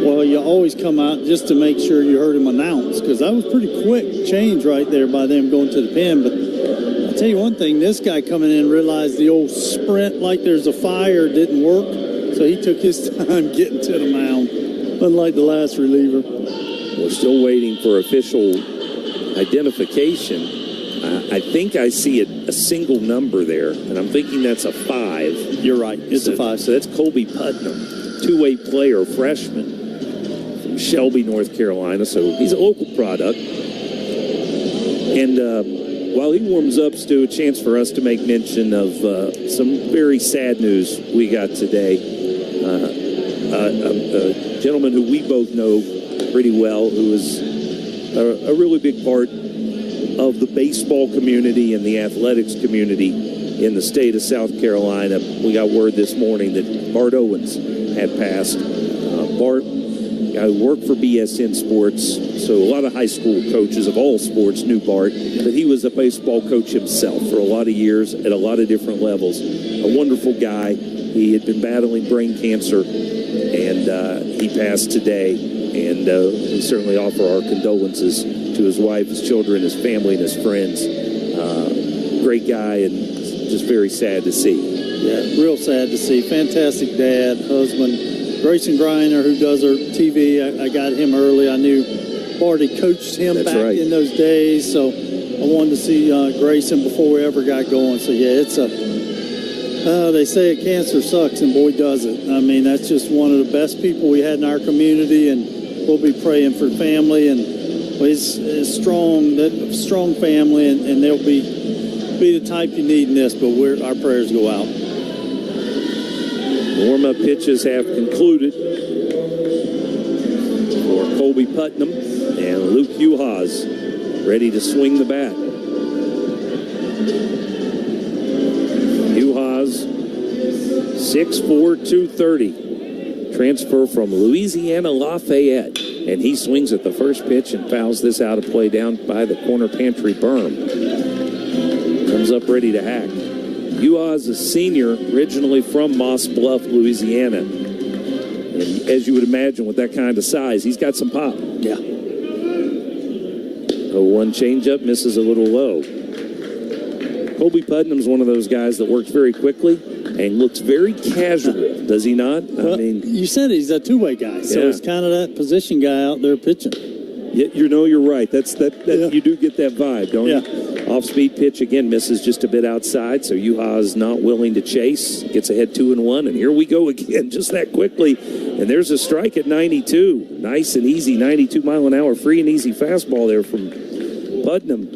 Well, you always come out just to make sure you heard him announce, because that was pretty quick change right there by them going to the pen. But I'll tell you one thing, this guy coming in realized the old sprint like there's a fire didn't work, so he took his time getting to the mound, unlike the last reliever. We're still waiting for official identification. I think I see a single number there, and I'm thinking that's a 5. You're right. It's a 5. So that's Colby Putnam, two-way player, freshman from Shelby, North Carolina. So he's a local product. And while he warms up, Stu, a chance for us to make mention of some very sad news we got today. A gentleman who we both know pretty well, who is a really big part of the baseball community and the athletics community in the state of South Carolina. We got word this morning that Bart Owens had passed. Bart, guy who worked for BSN Sports, so a lot of high school coaches of all sports knew Bart, but he was a baseball coach himself for a lot of years at a lot of different levels. A wonderful guy. He had been battling brain cancer, and he passed today. And we certainly offer our condolences to his wife, his children, his family, and his friends. Great guy, and just very sad to see. Yeah, real sad to see. Fantastic dad, husband. Grayson Griner, who does our TV, I got him early. I knew Barty coached him back in those days, so I wanted to see Grayson before we ever got going. So, yeah, it's they say cancer sucks, and boy, does it. I mean, that's just one of the best people we had in our community, and we'll be praying for family, and it's strong family, and they'll be the type you need in this, but our prayers go out. Warm-up pitches have concluded for Colby Putnam, and Luke Juhas ready to swing the bat. Juhas, 6'4", 230. Transfer from Louisiana Lafayette, and he swings at the first pitch and fouls this out of play down by the corner pantry berm. Comes up ready to hack. Juhas, a senior, originally from Moss Bluff, Louisiana. And as you would imagine, with that kind of size, he's got some pop. Yeah. 0-1 changeup, misses a little low. Colby Putnam's one of those guys that works very quickly and looks very casual, does he not? Well, you said he's a two-way guy, so he's kind of that position guy out there pitching. Yeah, you're right. You do get that vibe, don't you? Off-speed pitch, again, misses just a bit outside, so Juhas not willing to chase. Gets ahead 2-1, and here we go again, just that quickly. And there's a strike at 92. Nice and easy, 92-mile-an-hour free and easy fastball there from Putnam.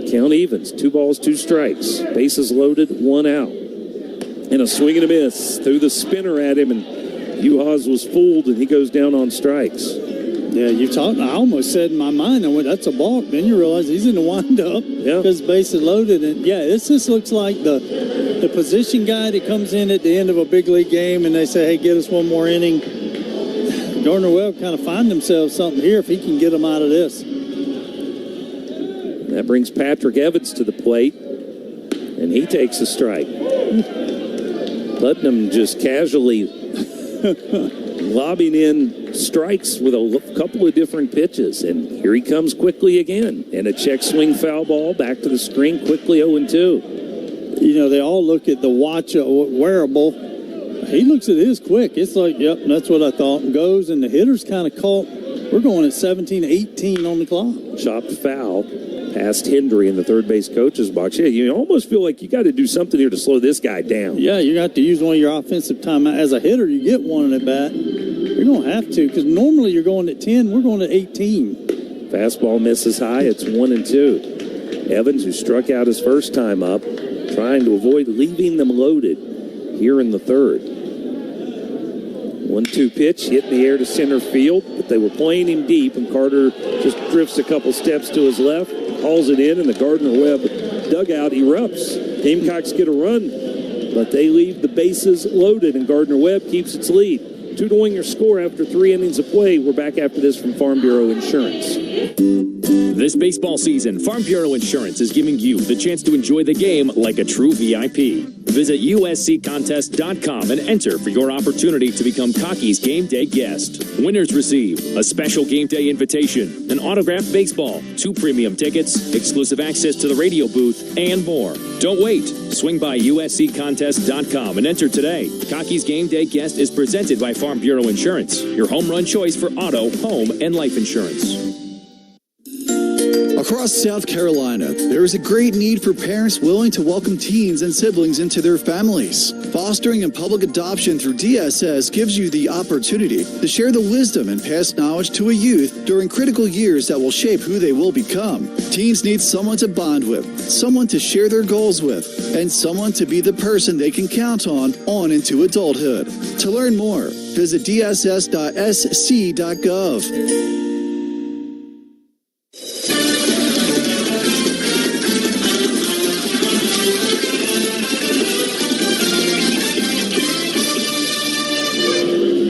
Count evens, 2 balls, 2 strikes. Bases loaded, 1 out. And a swing and a miss. Threw the spinner at him, and Juhas was fooled, and he goes down on strikes. Yeah, I almost said in my mind, I went, that's a balk. Then you realize he's in the windup because bases loaded. And, this just looks like the position guy that comes in at the end of a big league game and they say, hey, get us one more inning. Gardner-Webb kind of find themselves something here if he can get them out of this. That brings Patrick Evans to the plate, and he takes a strike. Putnam just casually lobbing in strikes with a couple of different pitches, and here he comes quickly again. And a check swing foul ball back to the screen, quickly 0-2. You know, they all look at the watch wearable. He looks at his quick. It's like, yep, that's what I thought. And goes, and the hitter's kind of caught. We're going at 17-18 on the clock. Chopped foul past Hendry in the third base coach's box. Yeah, you almost feel like you got to do something here to slow this guy down. Yeah, you got to use one of your offensive timeouts. As a hitter, you get one at bat. You're going to have to, because normally you're going at 10. We're going at 18. Fastball misses high. It's 1-2. Evans, who struck out his first time up, trying to avoid leaving them loaded here in the third. 1-2 pitch, hit in the air to center field, but they were playing him deep, and Carter just drifts a couple steps to his left, hauls it in, and the Gardner-Webb dugout erupts. Gamecocks get a run, but they leave the bases loaded, and Gardner-Webb keeps its lead. 2-1 your score after 3 innings of play. We're back after this from Farm Bureau Insurance. This baseball season, Farm Bureau Insurance is giving you the chance to enjoy the game like a true VIP. Visit usccontest.com and enter for your opportunity to become Cocky's Game Day guest. Winners receive a special Game Day invitation, an autographed baseball, 2 premium tickets, exclusive access to the radio booth, and more. Don't wait. Swing by usccontest.com and enter today. Cocky's Game Day guest is presented by Farm Bureau Insurance, your home run choice for auto, home, and life insurance. Across South Carolina, there is a great need for parents willing to welcome teens and siblings into their families. Fostering and public adoption through DSS gives you the opportunity to share the wisdom and past knowledge to a youth during critical years that will shape who they will become. Teens need someone to bond with, someone to share their goals with, and someone to be the person they can count on into adulthood. To learn more, visit dss.sc.gov.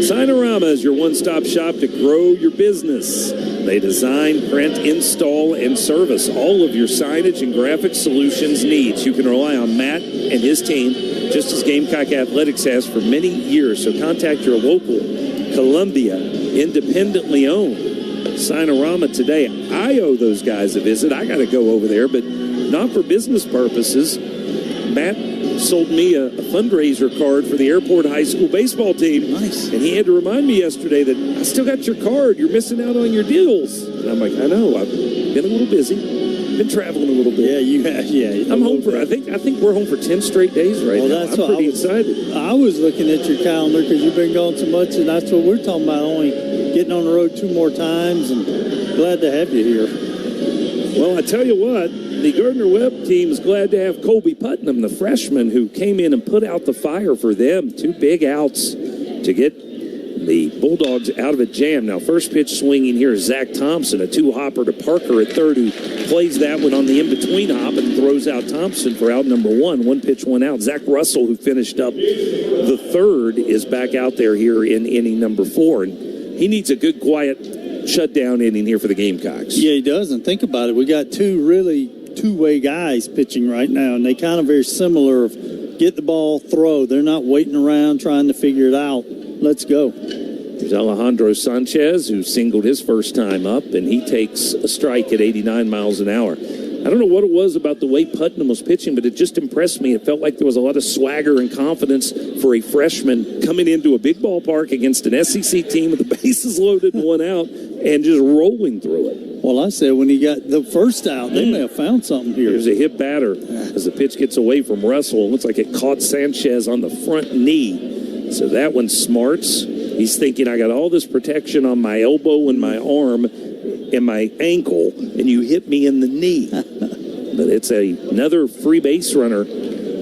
Signarama is your one-stop shop to grow your business. They design, print, install, and service all of your signage and graphic solutions needs. You can rely on Matt and his team, just as Gamecock Athletics has for many years. So contact your local Columbia, independently owned Signarama today. I owe those guys a visit. I got to go over there, but not for business purposes. Matt sold me a fundraiser card for the Airport High School baseball team. Nice. And he had to remind me yesterday that I still got your card. You're missing out on your deals. And I'm like, I know. I've been a little busy. Been traveling a little bit. Yeah, you have. Yeah, I'm home for. I think we're home for 10 straight days right now. That's I'm pretty excited. I was looking at your calendar because you've been gone so much, and that's what we're talking about. Only getting on the road 2 more times, and glad to have you here. Well, I tell you what, the Gardner-Webb team is glad to have Colby Putnam, the freshman, who came in and put out the fire for them. 2 big outs to get the Bulldogs out of a jam. Now, first pitch swinging here is Zach Thompson, a 2-hopper to Parker at third, who plays that one on the in-between hop and throws out Thompson for out number 1. 1 pitch, 1 out. Zach Russell, who finished up the third, is back out there here in inning number 4. And he needs a good, quiet shutdown inning here for the Gamecocks. Yeah, he does. And think about it. We got 2 really two-way guys pitching right now, and they kind of very similar of get the ball, throw. They're not waiting around trying to figure it out. Let's go. There's Alejandro Sanchez, who singled his first time up, and he takes a strike at 89 miles an hour. I don't know what it was about the way Putnam was pitching, but it just impressed me. It felt like there was a lot of swagger and confidence for a freshman coming into a big ballpark against an SEC team with the bases loaded and 1 out and just rolling through it. Well, I said when he got the first out, they may have found something here. There's a hit batter as the pitch gets away from Russell. It looks like it caught Sanchez on the front knee. So that one smarts. He's thinking, I got all this protection on my elbow and my arm and my ankle, and you hit me in the knee. But it's another free base runner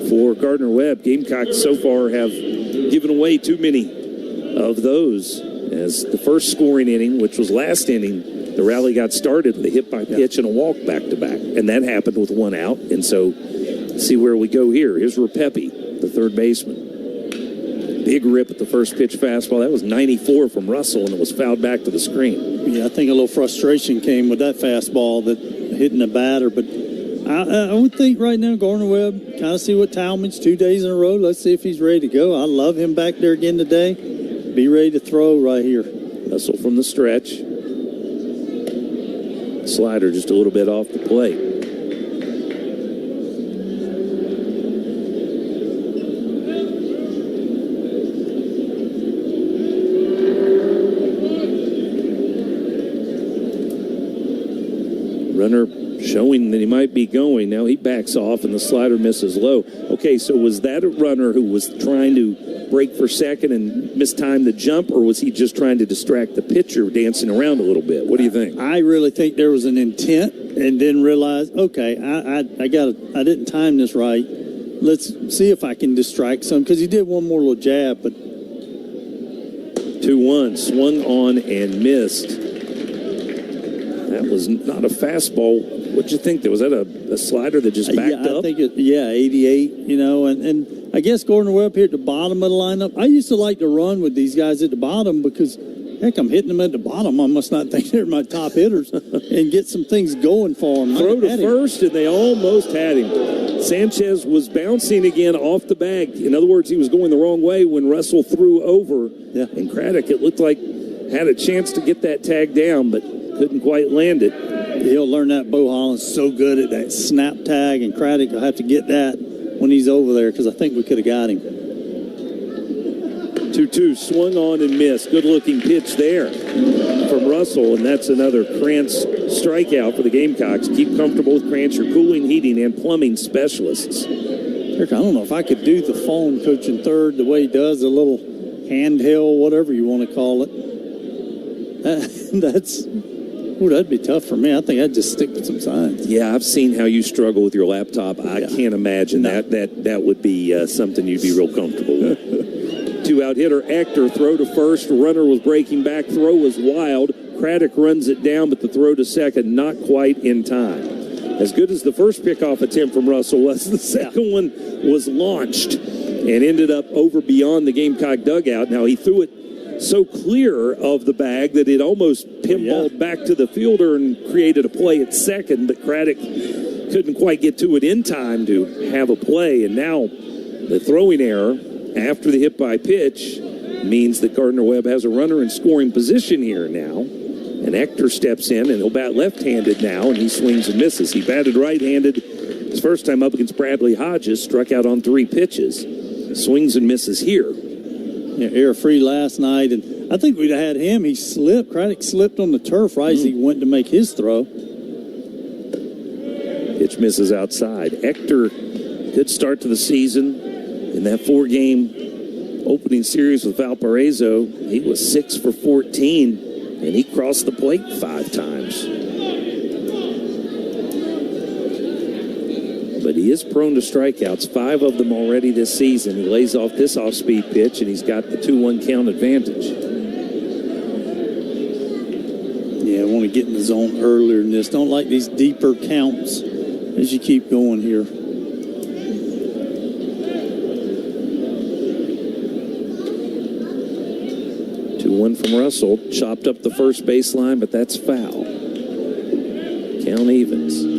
for Gardner-Webb. Gamecocks so far have given away too many of those. As the first scoring inning, which was last inning, the rally got started with a hit by pitch and a walk back-to-back. And that happened with 1 out. And so, see where we go here. Here's Rapepi, the third baseman. Big rip at the first pitch fastball. That was 94 from Russell, and it was fouled back to the screen. Yeah, I think a little frustration came with that fastball that hitting the batter. But I would think right now Gardner-Webb, kind of see what Talmadge 2 days in a row. Let's see if he's ready to go. I love him back there again today. Be ready to throw right here. Russell from the stretch. Slider just a little bit off the plate. Runner showing that he might be going. Now he backs off and the slider misses low. Okay, so was that a runner who was trying to break for second and mistime the jump, or was he just trying to distract the pitcher dancing around a little bit? What do you think? I really think there was an intent and didn't realize, okay, I didn't time this right. Let's see if I can distract some, because he did one more little jab, but 2-1, swung on and missed. That was not a fastball. What'd you think? Was that a slider that just backed up? I think 88, and I guess Gardner-Webb here at the bottom of the lineup. I used to like to run with these guys at the bottom because, heck, I'm hitting them at the bottom. I must not think they're my top hitters and get some things going for them. Throw to first, and they almost had him. Sanchez was bouncing again off the bag. In other words, he was going the wrong way when Russell threw over. Yeah. And Craddock, it looked like, had a chance to get that tag down, but couldn't quite land it. He'll learn that. Bo Holland's so good at that snap tag, and Craddock will have to get that when he's over there, because I think we could have got him. 2-2, swung on and missed. Good-looking pitch there from Russell, and that's another Krantz strikeout for the Gamecocks. Keep comfortable with Krantz, your cooling, heating, and plumbing specialists. Eric, I don't know if I could do the phone coaching third the way he does, a little handheld, whatever you want to call it. That'd be tough for me. I think I'd just stick with some signs. Yeah, I've seen how you struggle with your laptop. I can't imagine that would be something you'd be real comfortable with. 2-out hitter, Ector, throw to first. Runner was breaking back. Throw was wild. Craddock runs it down, but the throw to second not quite in time. As good as the first pickoff attempt from Russell was, the second one was launched and ended up over beyond the Gamecock dugout. Now, he threw it so clear of the bag that it almost pinballed back to the fielder and created a play at second, but Craddock couldn't quite get to it in time to have a play. And now the throwing error after the hit by pitch means that Gardner-Webb has a runner in scoring position here now. And Ector steps in, and he'll bat left-handed now, and he swings and misses. He batted right-handed his first time up against Bradley Hodges, struck out on 3 pitches. Swings and misses here. Yeah, error-free last night, and I think we'd have had him. He slipped. Craddock slipped on the turf right as he went to make his throw. Pitch misses outside. Ector, good start to the season. In that 4-game opening series with Valparaiso, he was 6 for 14, and he crossed the plate 5 times. But he is prone to strikeouts, 5 of them already this season. He lays off this off-speed pitch, and he's got the 2-1 count advantage. Yeah, I want to get in the zone earlier than this. Don't like these deeper counts as you keep going here. 2-1 from Russell. Chopped up the first baseline, but that's foul. Count evens.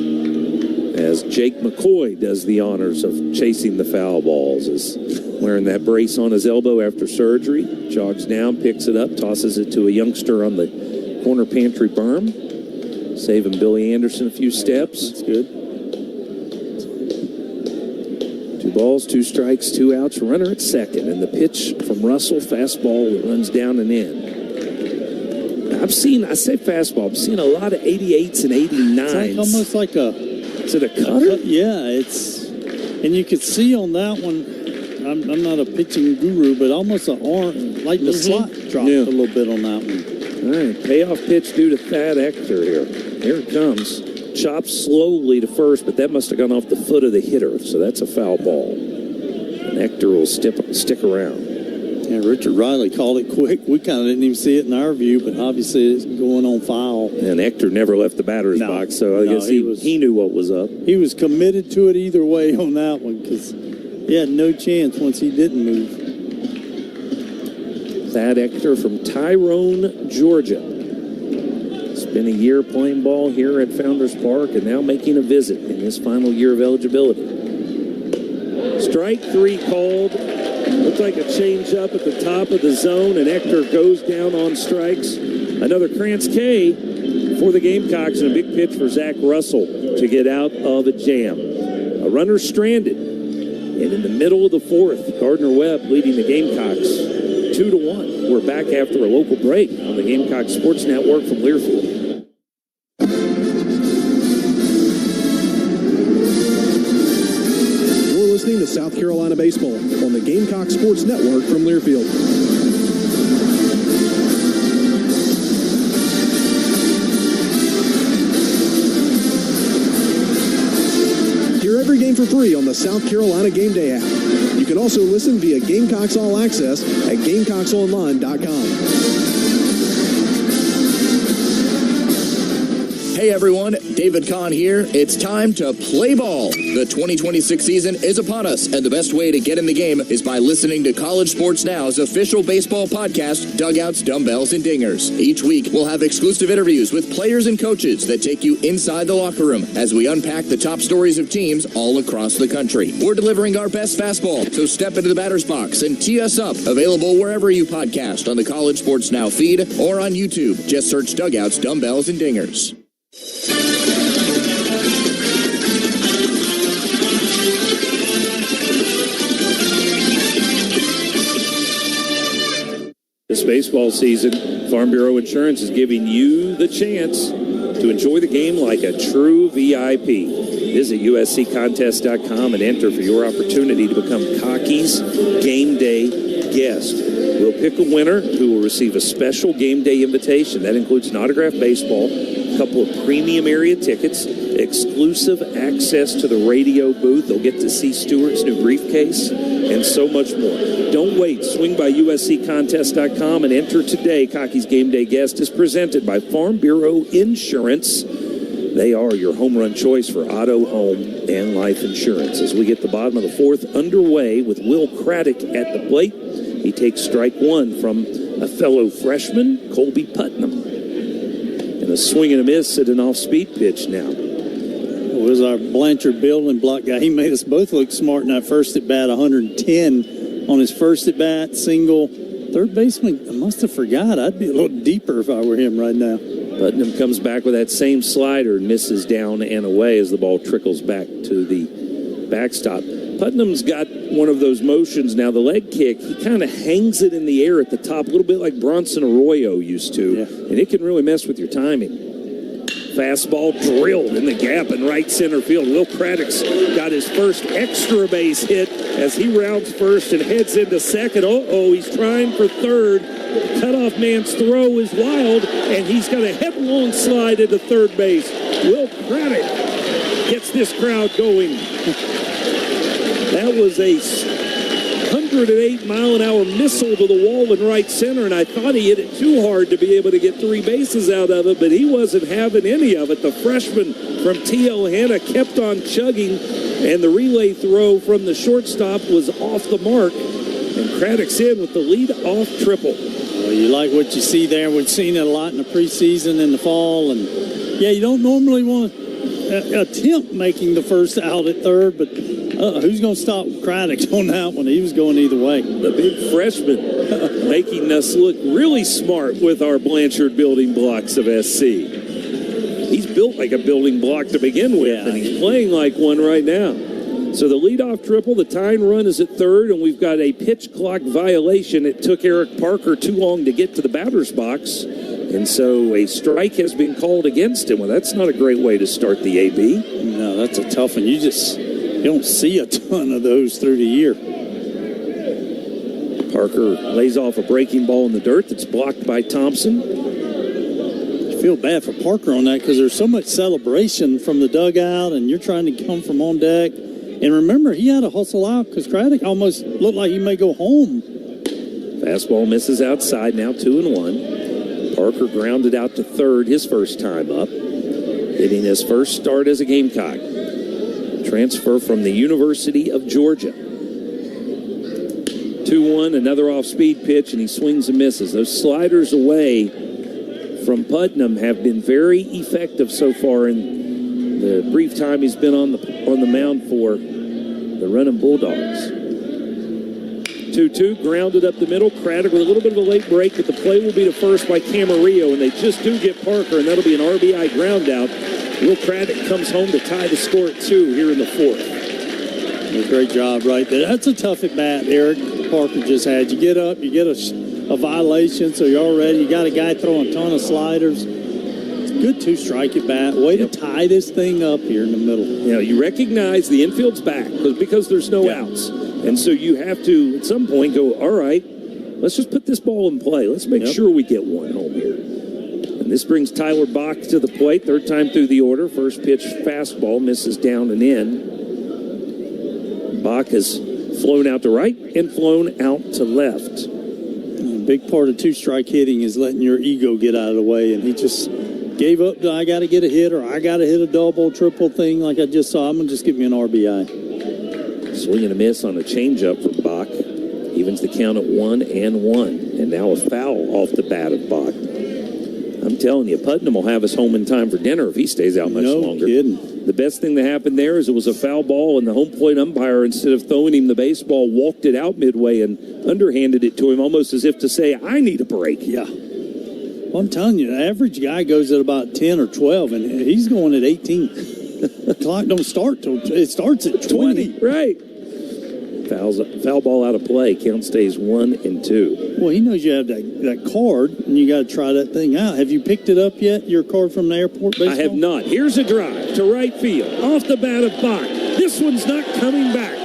As Jake McCoy does the honors of chasing the foul balls, is wearing that brace on his elbow after surgery, jogs down, picks it up, tosses it to a youngster on the corner pantry berm, saving Billy Anderson a few steps. That's good. 2 balls, 2 strikes, 2 outs, runner at second, and the pitch from Russell, fastball that runs down and in. I say fastball, I've seen a lot of 88s and 89s. It's like almost like a... Is it a cutter? Yeah, and you could see on that one, I'm not a pitching guru, but almost an arm, like the slot dropped a little bit on that one. All right, payoff pitch due to Thad Ector here. Here it comes. Chops slowly to first, but that must have gone off the foot of the hitter, so that's a foul ball. And Ector will stick around. Yeah, Richard Riley called it quick. We kind of didn't even see it in our view, but obviously it's going on foul. And Ector never left the batter's box, so I guess he knew what was up. He was committed to it either way on that one, because he had no chance once he didn't move. Thad Ector from Tyrone, Georgia. Been a year playing ball here at Founders Park and now making a visit in his final year of eligibility. Strike 3 called. Looks like a change up at the top of the zone, and Ector goes down on strikes. Another Krantz K for the Gamecocks, and a big pitch for Zach Russell to get out of a jam. A runner stranded. And in the middle of the fourth, Gardner-Webb leading the Gamecocks 2-1. We're back after a local break on the Gamecock Sports Network from Learfield. Listening to South Carolina Baseball on the Gamecock Sports Network from Learfield. Hear every game for free on the South Carolina Game Day app. You can also listen via Gamecocks All Access at GamecocksOnline.com. Hey everyone, David Kahn here. It's time to play ball. The 2026 season is upon us, and the best way to get in the game is by listening to College Sports Now's official baseball podcast, Dugouts, Dumbbells, and Dingers. Each week, we'll have exclusive interviews with players and coaches that take you inside the locker room as we unpack the top stories of teams all across the country. We're delivering our best fastball, so step into the batter's box and tee us up. Available wherever you podcast on the College Sports Now feed or on YouTube. Just search Dugouts, Dumbbells, and Dingers. This baseball season, Farm Bureau Insurance is giving you the chance to enjoy the game like a true VIP. Visit usccontest.com and enter for your opportunity to become Cocky's Game Day guest. We'll pick a winner who will receive a special game day invitation. That includes an autographed baseball, a couple of premium area tickets, exclusive access to the radio booth. They'll get to see Stewart's new briefcase, and so much more. Don't wait. Swing by usccontest.com and enter today. Cocky's Game Day guest is presented by Farm Bureau Insurance. They are your home run choice for auto, home, and life insurance. As we get the bottom of the fourth underway with Will Craddock at the plate, he takes strike 1 from a fellow freshman, Colby Putnam. And a swing and a miss at an off-speed pitch now. It was our Blanchard building block guy. He made us both look smart in that first at-bat, 110 on his first at-bat, single. Third baseman, I must have forgot. I'd be a little deeper if I were him right now. Putnam comes back with that same slider and misses down and away as the ball trickles back to the backstop. Putnam's got one of those motions now, the leg kick. He kind of hangs it in the air at the top, a little bit like Bronson Arroyo used to, and it can really mess with your timing. Fastball drilled in the gap in right center field. Will Craddock's got his first extra base hit as he rounds first and heads into second. He's trying for third. The cutoff man's throw is wild, and he's got a headlong slide into third base. Will Craddock gets this crowd going. That was a 108-mile-an-hour missile to the wall in right center, and I thought he hit it too hard to be able to get 3 bases out of it, but he wasn't having any of it. The freshman from T.L. Hanna kept on chugging, and the relay throw from the shortstop was off the mark, and Craddock's in with the lead-off triple. Well, you like what you see there. We've seen it a lot in the preseason, in the fall, and you don't normally want to attempt making the first out at third, but who's going to stop Craddock on that one? He was going either way. The big freshman making us look really smart with our Blanchard building blocks of SC. He's built like a building block to begin with, and he's playing like one right now. So the leadoff triple, the tying run is at third, and we've got a pitch clock violation. It took Eric Parker too long to get to the batter's box, and so a strike has been called against him. Well, that's not a great way to start the AB. No, that's a tough one. You don't see a ton of those through the year. Parker lays off a breaking ball in the dirt that's blocked by Thompson. I feel bad for Parker on that because there's so much celebration from the dugout, and you're trying to come from on deck. And remember, he had to hustle out because Craddock almost looked like he may go home. Fastball misses outside, now 2-1. Parker grounded out to third his first time up, hitting his first start as a Gamecock. Transfer from the University of Georgia. 2-1, another off-speed pitch, and he swings and misses. Those sliders away from Putnam have been very effective so far in the brief time he's been on the mound for the running Bulldogs. 2-2, grounded up the middle. Craddock with a little bit of a late break, but the play will be to first by Camarillo, and they just do get Parker, and that'll be an RBI ground out. Will Craddock comes home to tie the score at 2 here in the 4th. Great job right there. That's a tough at bat Eric Parker just had. You get up, you get a violation, so you're all ready. You got a guy throwing a ton of sliders. It's a good 2-strike at bat. Way to tie this thing up here in the middle. You recognize the infield's back because there's no outs. And so you have to, at some point, go, all right, let's just put this ball in play. Let's make sure we get one home here. And this brings Tyler Bach to the plate, third time through the order. First pitch, fastball, misses down and in. Bach has flown out to right and flown out to left. A big part of 2-strike hitting is letting your ego get out of the way, and he just gave up. I got to get a hit, or I got to hit a double, triple thing like I just saw. I'm going to just give me an RBI. Swing and a miss on a changeup from Bach. Evens the count at 1-1. And now a foul off the bat of Bach. I'm telling you, Putnam will have us home in time for dinner if he stays out much longer. No kidding. The best thing that happened there is it was a foul ball, and the home plate umpire, instead of throwing him the baseball, walked it out midway and underhanded it to him almost as if to say, I need a break. Yeah. Well, I'm telling you, the average guy goes at about 10 or 12, and he's going at 18. The clock don't start till it starts at 20. Right. Foul ball out of play. Count stays 1-2. Well, he knows you have that card, and you got to try that thing out. Have you picked it up yet, your card from the airport baseball? I have not. Here's a drive to right field. Off the bat of Bach. This one's not coming back.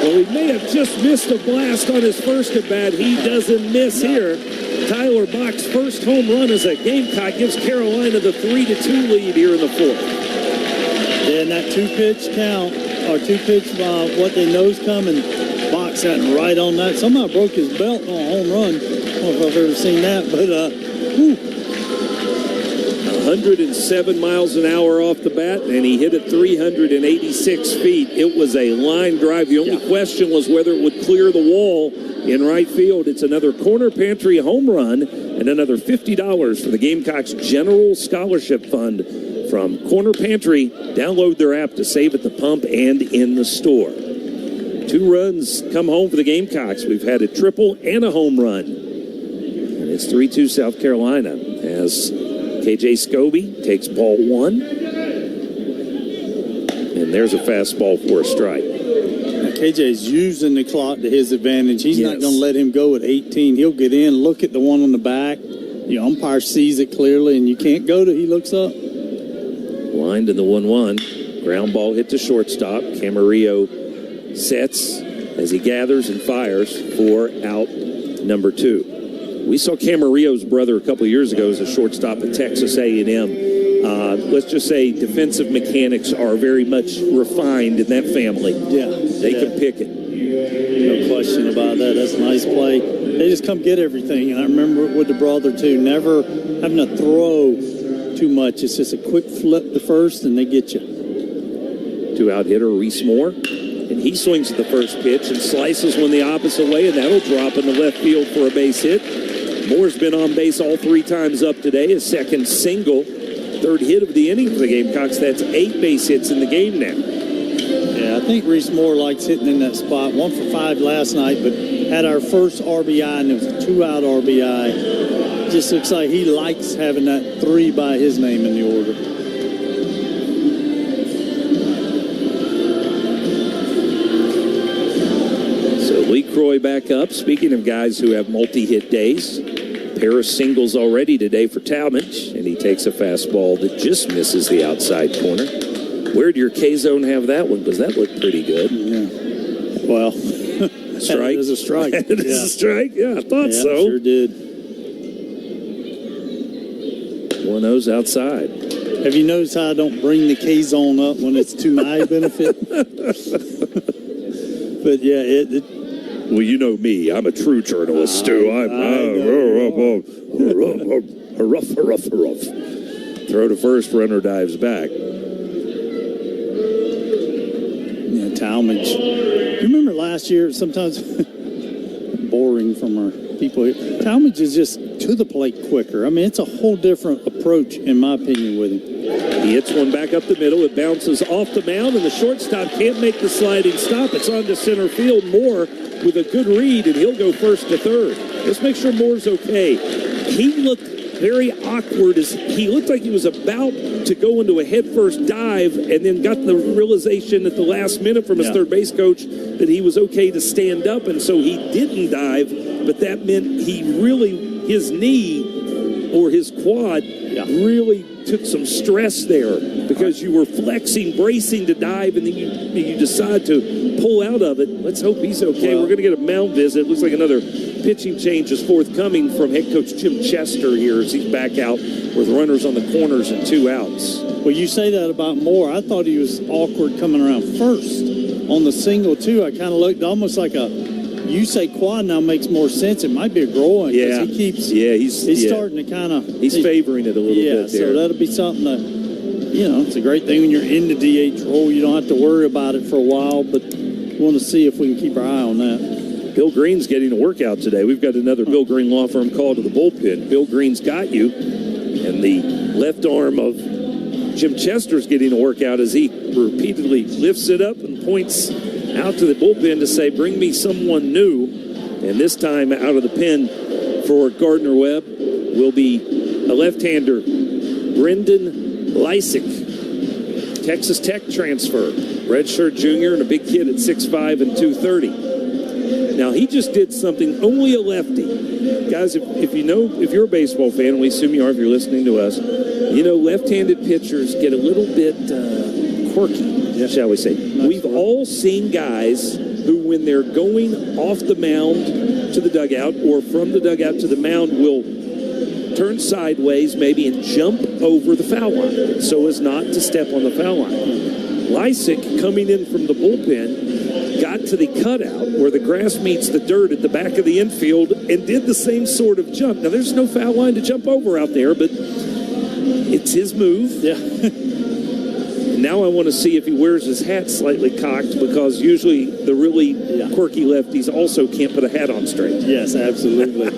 Well, he may have just missed a blast on his first at bat. He doesn't miss here. Tyler Bach's first home run as a Gamecock gives Carolina the 3-2 lead here in the 4th. Yeah, and that 2-pitch count, or 2-pitch, what they nose coming, Bach sat right on that. Somehow broke his belt on a home run. I don't know if I've ever seen that, but 107 miles an hour off the bat, and he hit it 386 feet. It was a line drive. The only question was whether it would clear the wall in right field. It's another Corner Pantry home run and another $50 for the Gamecocks General Scholarship Fund from Corner Pantry. Download their app to save at the pump and in the store. 2 runs come home for the Gamecocks. We've had a triple and a home run. And it's 3-2 South Carolina as KJ Scobie takes ball 1. And there's a fastball for a strike. Now, KJ's using the clock to his advantage. He's not going to let him go at 18. He'll get in, look at the one on the back. The umpire sees it clearly, and you can't go to he looks up. Lined in the 1-1. Ground ball hit to shortstop. Camarillo sets as he gathers and fires for out number 2. We saw Camarillo's brother a couple of years ago as a shortstop at Texas A&M. Let's just say defensive mechanics are very much refined in that family. Yeah. They can pick it. No question about that. That's a nice play. They just come get everything. And I remember with the brother, too, never having to throw too much. It's just a quick flip to first, and they get you. 2-out hitter, Reese Moore. And he swings at the first pitch and slices one the opposite way, and that'll drop in the left field for a base hit. Moore's been on base all 3 times up today. His second single, third hit of the inning for the Gamecocks. That's 8 base hits in the game now. Yeah, I think Reese Moore likes hitting in that spot. 1 for 5 last night, but had our first RBI, and it was a 2-out RBI. Just looks like he likes having that 3 by his name in the order. Lee Croy back up. Speaking of guys who have multi-hit days, pair of singles already today for Talmadge, and he takes a fastball that just misses the outside corner. Where'd your K-zone have that one? Because that looked pretty good. Yeah. Well, strike. It is a strike. It is a strike? Yeah, I thought so. Sure did. 1-0's outside. Have you noticed how I don't bring the K-zone up when it's to my benefit? But yeah, well, you know me. I'm a true journalist, Stu. I'm rough. Throw to first, runner dives back. Yeah, Talmadge. You remember last year, sometimes boring from our people here. Talmadge is just to the plate quicker. I mean, it's a whole different approach, in my opinion, with him. He hits one back up the middle. It bounces off the mound, and the shortstop can't make the sliding stop. It's on to center field. Moore with a good read, and he'll go first to third. Let's make sure Moore's okay. He looked very awkward. He looked like he was about to go into a headfirst dive, and then got the realization at the last minute from his third base coach that he was okay to stand up, and so he didn't dive. But that meant his knee or his quad really took some stress there, because you were flexing, bracing to dive, and then you decide to pull out of it. Let's hope he's okay. We're going to get a mound visit. Looks like another pitching change is forthcoming from head coach Jim Chester here as he's back out with runners on the corners and 2 outs. Well, you say that about Moore. I thought he was awkward coming around first on the single, too. I kind of looked almost like you say quad now makes more sense. It might be a groin. Yeah. He keeps, he's starting to kind of. He's favoring it a little bit there. So that'll be something that, it's a great thing when you're in the DH role. You don't have to worry about it for a while, but we want to see if we can keep our eye on that. Bill Green's getting a workout today. We've got another Bill Green Law Firm call to the bullpen. Bill Green's got you, and the left arm of Jim Chester's getting a workout as he repeatedly lifts it up and points out to the bullpen to say, bring me someone new. And this time out of the pen for Gardner-Webb will be a left-hander, Brendan Lysick, Texas Tech transfer, redshirt junior and a big kid at 6'5" and 230. Now, he just did something only a lefty. Guys, if you're a baseball fan, we assume you are if you're listening to us, left-handed pitchers get a little bit quirky, shall we say. We've all seen guys who, when they're going off the mound to the dugout or from the dugout to the mound, will turn sideways maybe and jump over the foul line so as not to step on the foul line. Lysick, coming in from the bullpen, got to the cutout where the grass meets the dirt at the back of the infield and did the same sort of jump. Now, there's no foul line to jump over out there, but it's his move. Yeah. Now I want to see if he wears his hat slightly cocked, because usually the really quirky lefties also can't put a hat on straight. Yes, absolutely.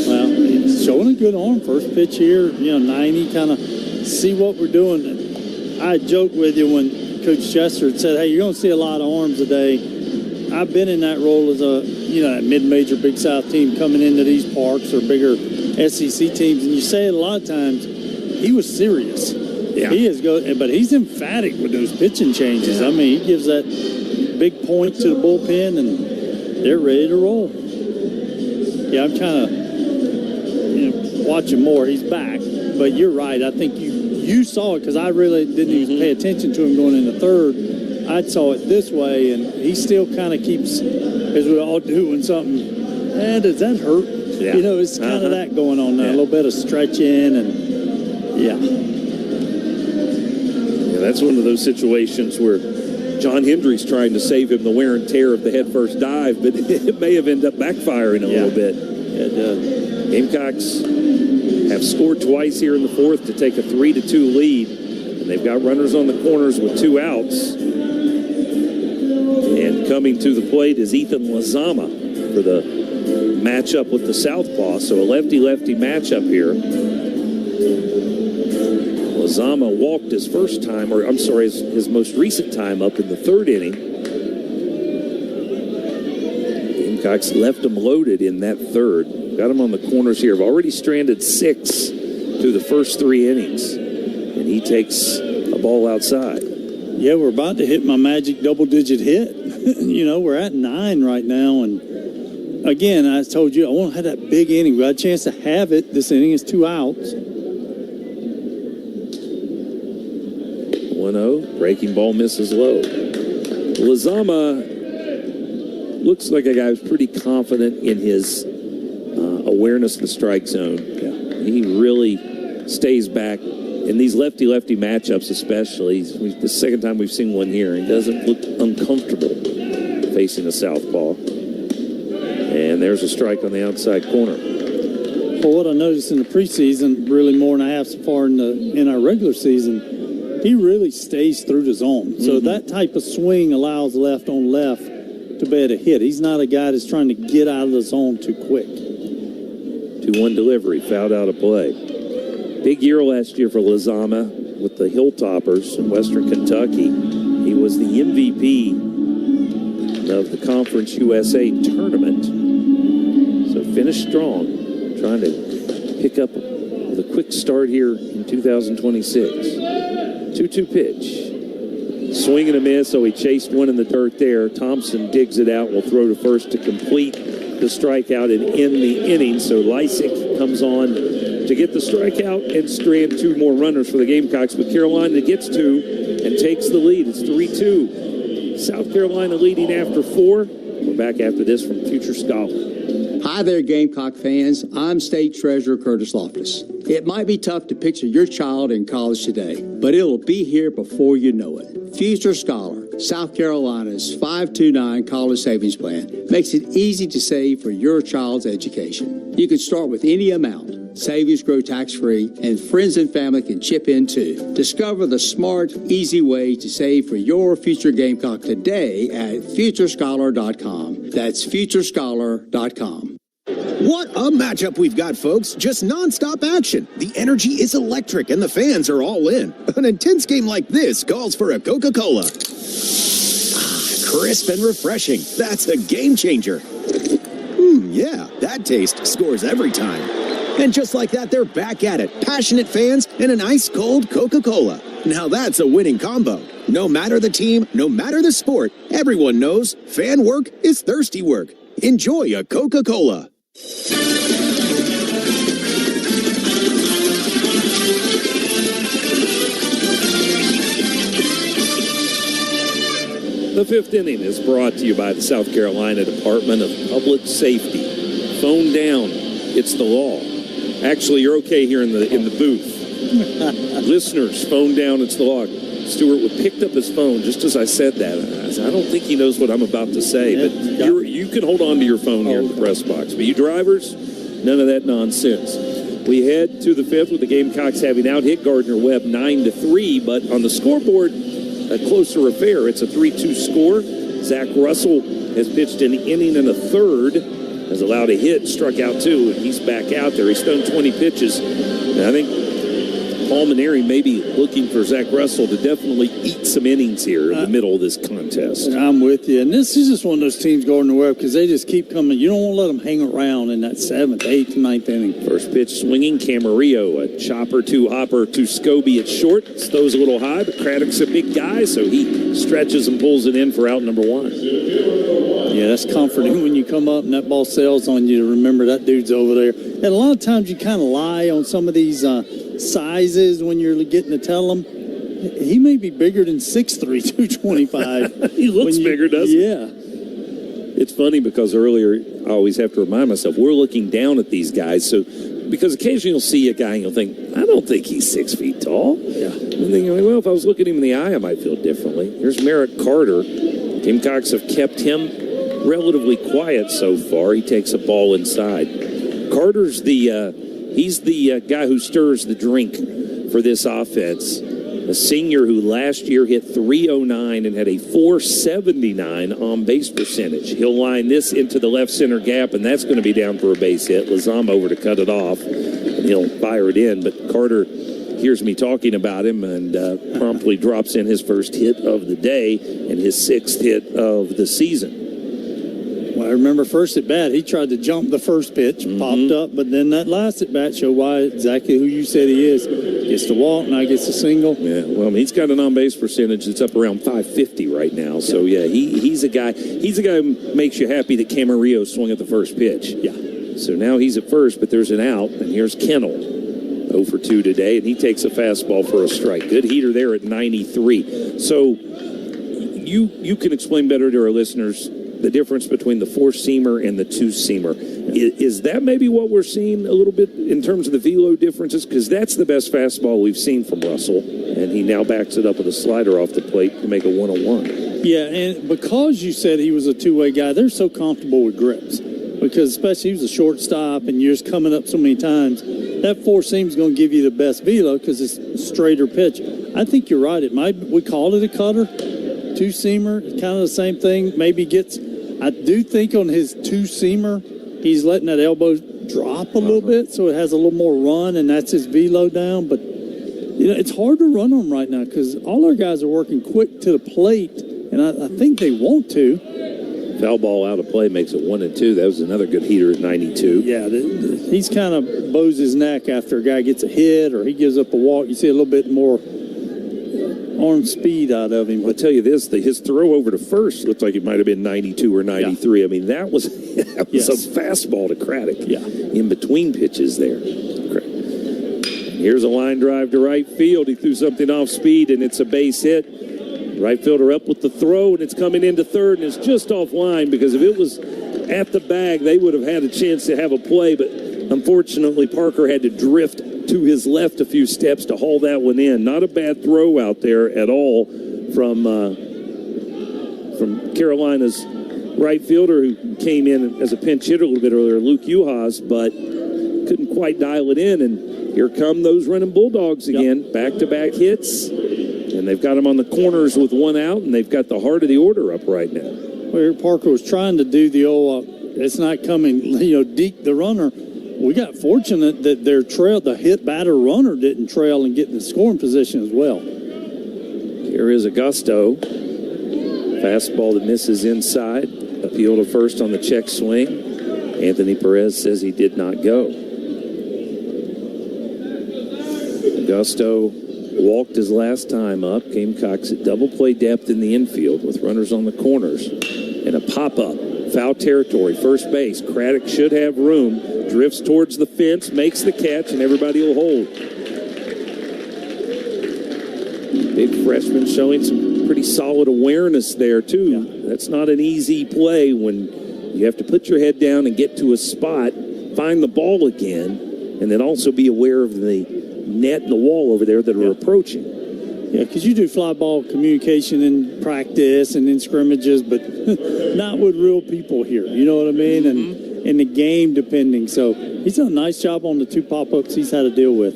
Well, he's showing a good arm. First pitch here, 90, kind of see what we're doing. I joked with you when Coach Chester said, hey, you're going to see a lot of arms today. I've been in that role as a mid-major Big South team coming into these parks or bigger SEC teams, and you say it a lot of times, he was serious. Yeah. He is good, but he's emphatic with those pitching changes. Yeah. I mean, he gives that big point to the bullpen, and they're ready to roll. Yeah, I'm kind of watching more. He's back, but you're right. I think you saw it, because I really didn't even pay attention to him going into third. I saw it this way, and he still kind of keeps, as we all do when something, does that hurt? Yeah. It's kind of that going on now. A little bit of stretching, and that's one of those situations where John Hendry's trying to save him the wear and tear of the headfirst dive, but it may have ended up backfiring a little bit. Gamecocks have scored twice here in the fourth to take a 3-2 lead, and they've got runners on the corners with 2 outs. And coming to the plate is Ethan Lazama for the matchup with the southpaw, so a lefty-lefty matchup here. Lazama walked his his most recent time up in the third inning. Gamecocks left him loaded in that third. Got him on the corners here. Have already stranded 6 through the first 3 innings. And he takes a ball outside. Yeah, we're about to hit my magic double-digit hit. We're at 9 right now. And, again, I told you, I want to have that big inning. We got a chance to have it. This inning is 2 outs. 1-0. Breaking ball misses low. Lazama looks like a guy who's pretty confident in his awareness of the strike zone. Yeah. He really stays back in these lefty-lefty matchups, especially. The second time we've seen one here. He doesn't look uncomfortable facing a southpaw. And there's a strike on the outside corner. Well, what I noticed in the preseason, really more than I have so far in our regular season, he really stays through the zone. So that type of swing allows left on left to be able to hit. He's not a guy that's trying to get out of the zone too quick. 2-1 delivery, fouled out of play. Big year last year for Lizama with the Hilltoppers in Western Kentucky. He was the MVP of the Conference USA tournament. So finished strong, trying to pick up with a quick start here in 2026. 2-2 pitch. Swing and a miss, so he chased one in the dirt there. Thompson digs it out, will throw to first to complete the strikeout and end the inning. So Lysick comes on to get the strikeout and strand 2 more runners for the Gamecocks. But Carolina gets 2 and takes the lead. It's 3-2. South Carolina leading after 4. We're back after this from Future Scholar. Hi there, Gamecock fans. I'm State Treasurer Curtis Loftus. It might be tough to picture your child in college today, but it'll be here before you know it. Future Scholar, South Carolina's 529 college savings plan, makes it easy to save for your child's education. You can start with any amount. Savings grow tax-free, and friends and family can chip in too. Discover the smart, easy way to save for your future Gamecock today at futurescholar.com. That's futurescholar.com. What a matchup we've got, folks. Just nonstop action. The energy is electric and the fans are all in. An intense game like this calls for a Coca-Cola. Crisp and refreshing. That's a game changer. Yeah, that taste scores every time. And just like that, they're back at it. Passionate fans and an ice-cold Coca-Cola. Now that's a winning combo. No matter the team, no matter the sport, everyone knows fan work is thirsty work. Enjoy a Coca-Cola. The 5th inning is brought to you by the South Carolina Department of Public Safety. Phone down. It's the law. Actually, you're okay here in the booth. Listeners, phone down. It's the law. Stewart picked up his phone just as I said that. I said, I don't think he knows what I'm about to say, but you can hold on to your phone here in the press box. But you drivers, none of that nonsense. We head to the 5th with the Gamecocks having out-hit Gardner-Webb 9-3, but on the scoreboard, a closer affair. It's a 3-2 score. Zach Russell has pitched an inning and a third, has allowed a hit, struck out 2, and he's back out there. He's thrown 20 pitches. And I think Paul Maneri may be looking for Zach Russell to definitely eat some innings here in the middle of this contest. I'm with you. And this is just one of those teams, Gardner-Webb, because they just keep coming. You don't want to let them hang around in that 7th, 8th, 9th inning. First pitch swinging, Camarillo, a chopper to hopper to Scobie at short. Throws a little high, but Craddock's a big guy, so he stretches and pulls it in for out number 1. Yeah, that's comforting when you come up and that ball sails on you to remember that dude's over there. And a lot of times you kind of lie on some of these sizes when you're getting to tell them. He may be bigger than 6'3", 225. He looks bigger, doesn't he? Yeah. It's funny because earlier I always have to remind myself we're looking down at these guys. So because occasionally you'll see a guy and you'll think, I don't think he's 6 feet tall. Yeah. And then you're like, well, if I was looking him in the eye, I might feel differently. Here's Merritt Carter. Gamecocks have kept him relatively quiet so far. He takes a ball inside. Carter's he's the guy who stirs the drink for this offense. A senior who last year hit .309 and had a .479 on-base percentage. He'll line this into the left center gap, and that's going to be down for a base hit. Lazama over to cut it off, and he'll fire it in. But Carter hears me talking about him and promptly drops in his first hit of the day and his 6th hit of the season. Well, I remember first at bat, he tried to jump the first pitch, popped up, but then that last at bat showed why exactly who you said he is. Gets the walk, now gets a single. Yeah, well, he's got an on-base percentage that's up around .550 right now. So yeah, he's a guy who makes you happy that Camarillo swung at the first pitch. Yeah. So now he's at first, but there's an out, and here's Kennel. 0 for 2 today, and he takes a fastball for a strike. Good heater there at 93. So you can explain better to our listeners the difference between the 4-seamer and the 2-seamer. Is that maybe what we're seeing a little bit in terms of the velo differences? Because that's the best fastball we've seen from Russell, and he now backs it up with a slider off the plate to make a 101. Yeah, and because you said he was a two-way guy, they're so comfortable with grips. Because especially he was a shortstop, and you're just coming up so many times, that 4-seam is going to give you the best velo because it's a straighter pitch. I think you're right. We call it a cutter. 2-seamer, kind of the same thing. Maybe gets I do think on his two-seamer, he's letting that elbow drop a little bit, so it has a little more run, and that's his velo down. But, it's hard to run on right now because all our guys are working quick to the plate, and I think they want to. Foul ball out of play makes it 1-2. That was another good heater at 92. Yeah, he's kind of bows his neck after a guy gets a hit or he gives up a walk. You see a little bit more arm speed out of him. I'll tell you this, his throw over to first looked like it might have been 92 or 93. Yeah. I mean, that was a fastball to Craddock. Yeah. In between pitches there. Here's a line drive to right field. He threw something off speed, and it's a base hit. Right fielder up with the throw, and it's coming into third, and it's just offline because if it was at the bag, they would have had a chance to have a play, but unfortunately Parker had to drift to his left a few steps to haul that one in. Not a bad throw out there at all from Carolina's right fielder who came in as a pinch hitter a little bit earlier, Luke Uhas, but couldn't quite dial it in, and here come those running Bulldogs again. Back-to-back hits. And they've got him on the corners with one out, and they've got the heart of the order up right now. Where Parker was trying to do the old, it's not coming, deke the runner. We got fortunate that the hit batter runner didn't trail and get in the scoring position as well. Here is Augusto. Fastball that misses inside. Appeal to first on the check swing. Anthony Perez says he did not go. Augusto walked his last time up. Gamecocks at double play depth in the infield with runners on the corners. And a pop-up. Foul territory. First base. Craddock should have room. Drifts towards the fence. Makes the catch, and everybody will hold. Big freshman showing some pretty solid awareness there, too. Yeah. That's not an easy play when you have to put your head down and get to a spot, find the ball again, and then also be aware of the net and the wall over there that are approaching. Yeah, because you do fly ball communication in practice and in scrimmages, but not with real people here. You know what I mean? And in the game, depending. So he's done a nice job on the two pop-ups he's had to deal with.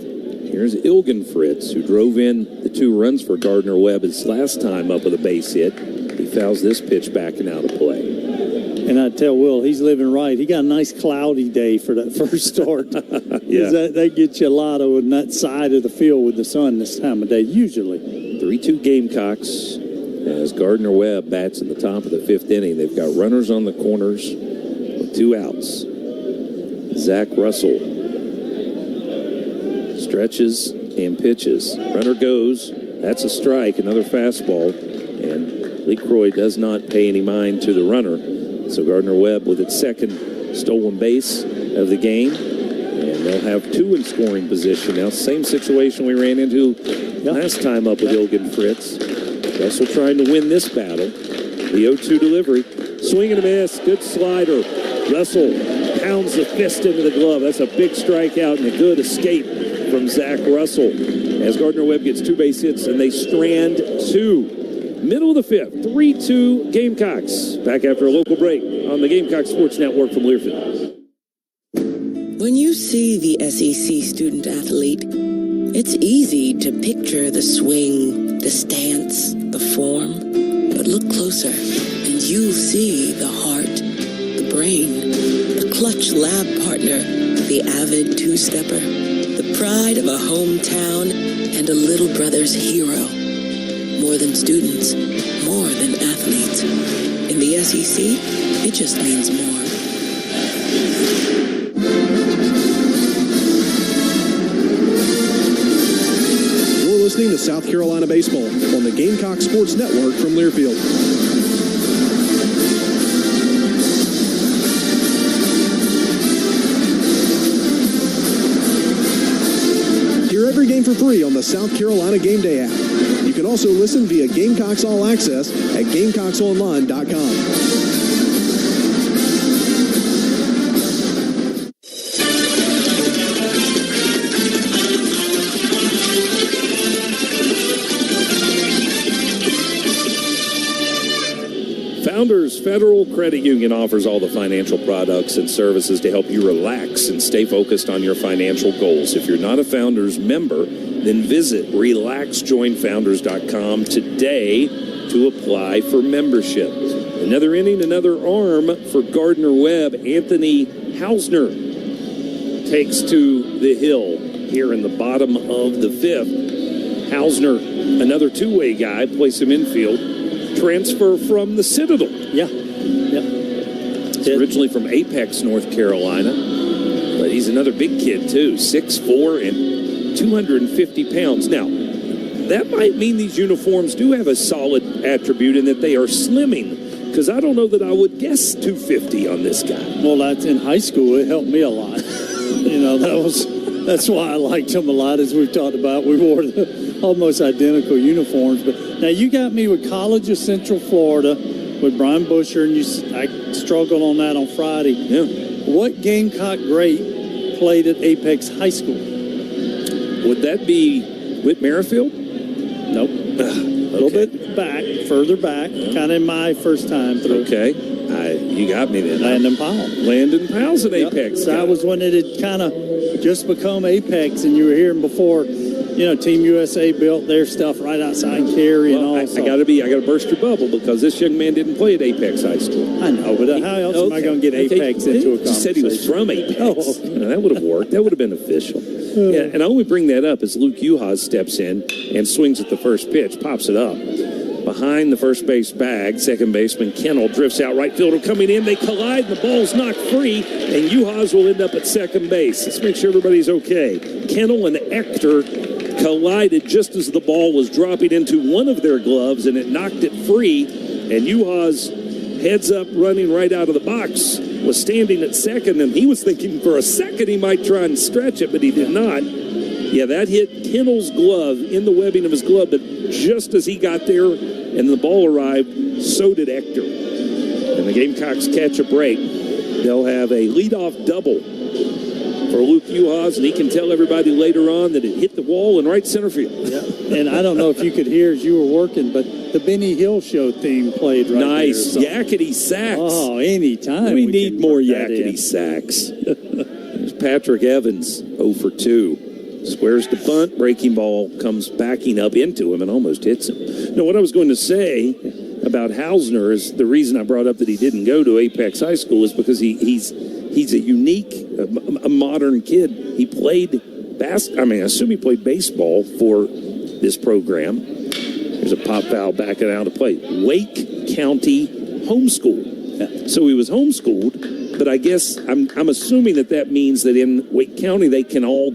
Here's Ilgen Fritz, who drove in the 2 runs for Gardner-Webb his last time up with a base hit. He fouls this pitch back and out of play. And I tell Will, he's living right. He got a nice cloudy day for that first start. Yeah. That gets you a lot on that side of the field with the sun this time of day, usually. 3-2 Gamecocks as Gardner-Webb bats in the top of the 5th inning. They've got runners on the corners with 2 outs. Zach Russell stretches and pitches. Runner goes. That's a strike. Another fastball. And Lee Croy does not pay any mind to the runner. So Gardner-Webb with its second stolen base of the game. And they'll have 2 in scoring position now. Same situation we ran into last time up with Ilgen Fritz. Russell trying to win this battle. The 0-2 delivery. Swing and a miss. Good slider. Russell pounds the fist into the glove. That's a big strikeout and a good escape from Zach Russell. As Gardner-Webb gets 2 base hits and they strand 2. Middle of the 5th, 3-2 Gamecocks. Back after a local break on the Gamecock Sports Network from Learfield. When you see the SEC student athlete, it's easy to picture the swing, the stance, the form. But look closer, and you'll see the heart, the brain, the clutch lab partner, the avid two-stepper, the pride of a hometown, and a little brother's hero. More than students, more than athletes. In the SEC, it just means more. You're listening to South Carolina Baseball on the Gamecock Sports Network from Learfield. Hear every game for free on the South Carolina Game Day app. You can also listen via Gamecocks All Access at GamecocksOnline.com. Founders Federal Credit Union offers all the financial products and services to help you relax and stay focused on your financial goals. If you're not a Founders member, then visit relaxjoinfounders.com today to apply for membership. Another inning, another arm for Gardner-Webb. Anthony Hausner takes to the hill here in the bottom of the fifth. Hausner, another two-way guy, plays some infield. Transfer from the Citadel. Yeah. He's originally from Apex, North Carolina. But he's another big kid, too. 6'4" and 250 pounds. Now, that might mean these uniforms do have a solid attribute in that they are slimming. Because I don't know that I would guess 250 on this guy. Well, that's in high school. It helped me a lot. That's why I liked him a lot, as we've talked about. We wore the almost identical uniforms. But now you got me with College of Central Florida with Brian Busher, and I struggled on that on Friday. Yeah. What Gamecock great played at Apex High School? Would that be Whit Merrifield? Nope. A little bit back, further back, kind of in my first time through. Okay. You got me then. Landon Powell. Landon Powell's an Apex. That was when it had kind of just become Apex, and you were hearing before, Team USA built their stuff right outside Cary and all. I got to burst your bubble because this young man didn't play at Apex High School. I know, but how else am I going to get Apex into a conversation? He said he was from Apex. That would have worked. That would have been official. Yeah, and I only bring that up as Luke Uhas steps in and swings at the first pitch, pops it up. Behind the first base bag, second baseman Kennel drifts out. Right fielder coming in. They collide. The ball's knocked free, and Uhas will end up at second base. Let's make sure everybody's okay. Kennel and Ector collided just as the ball was dropping into one of their gloves, and it knocked it free. And Uhas, heads up, running right out of the box, was standing at second, and he was thinking for a second he might try and stretch it, but he did not. Yeah, that hit Kennel's glove in the webbing of his glove, but just as he got there and the ball arrived, so did Ector. And the Gamecocks catch a break. They'll have a leadoff double for Luke Uhas, and he can tell everybody later on that it hit the wall in right center field. Yeah. And I don't know if you could hear as you were working, but the Benny Hill Show theme played right nice. there. Nice. Yakety sax. Oh, anytime. We need more yakety sax. There's Patrick Evans, 0 for 2. Squares the bunt, breaking ball comes backing up into him and almost hits him. Now, what I was going to say about Hausner is the reason I brought up that he didn't go to Apex High School is because he's a unique, a modern kid. He played I assume he played baseball for this program. There's a pop foul backing out of play. Wake County homeschool. Yeah. So he was homeschooled, but I guess I'm assuming that means that in Wake County they can all,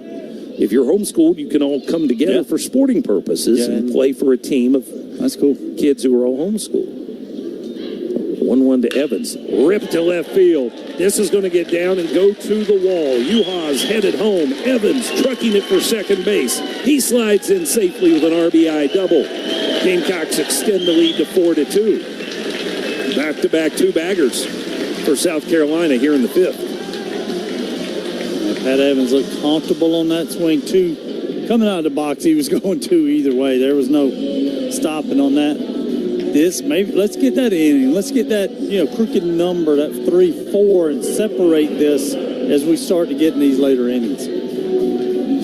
if you're homeschooled, you can all come together for sporting purposes and play for a team of kids who are all homeschooled. 1-1 to Evans. Ripped to left field. This is going to get down and go to the wall. Uhas headed home. Evans trucking it for second base. He slides in safely with an RBI double. Gamecocks extend the lead to 4-2. Back-to-back two-baggers for South Carolina here in the fifth. Pat Evans looked comfortable on that swing, too. Coming out of the box, he was going to either way. There was no stopping on that. Let's get that inning. Let's get that, crooked number, that 3-4, and separate this as we start to get in these later innings.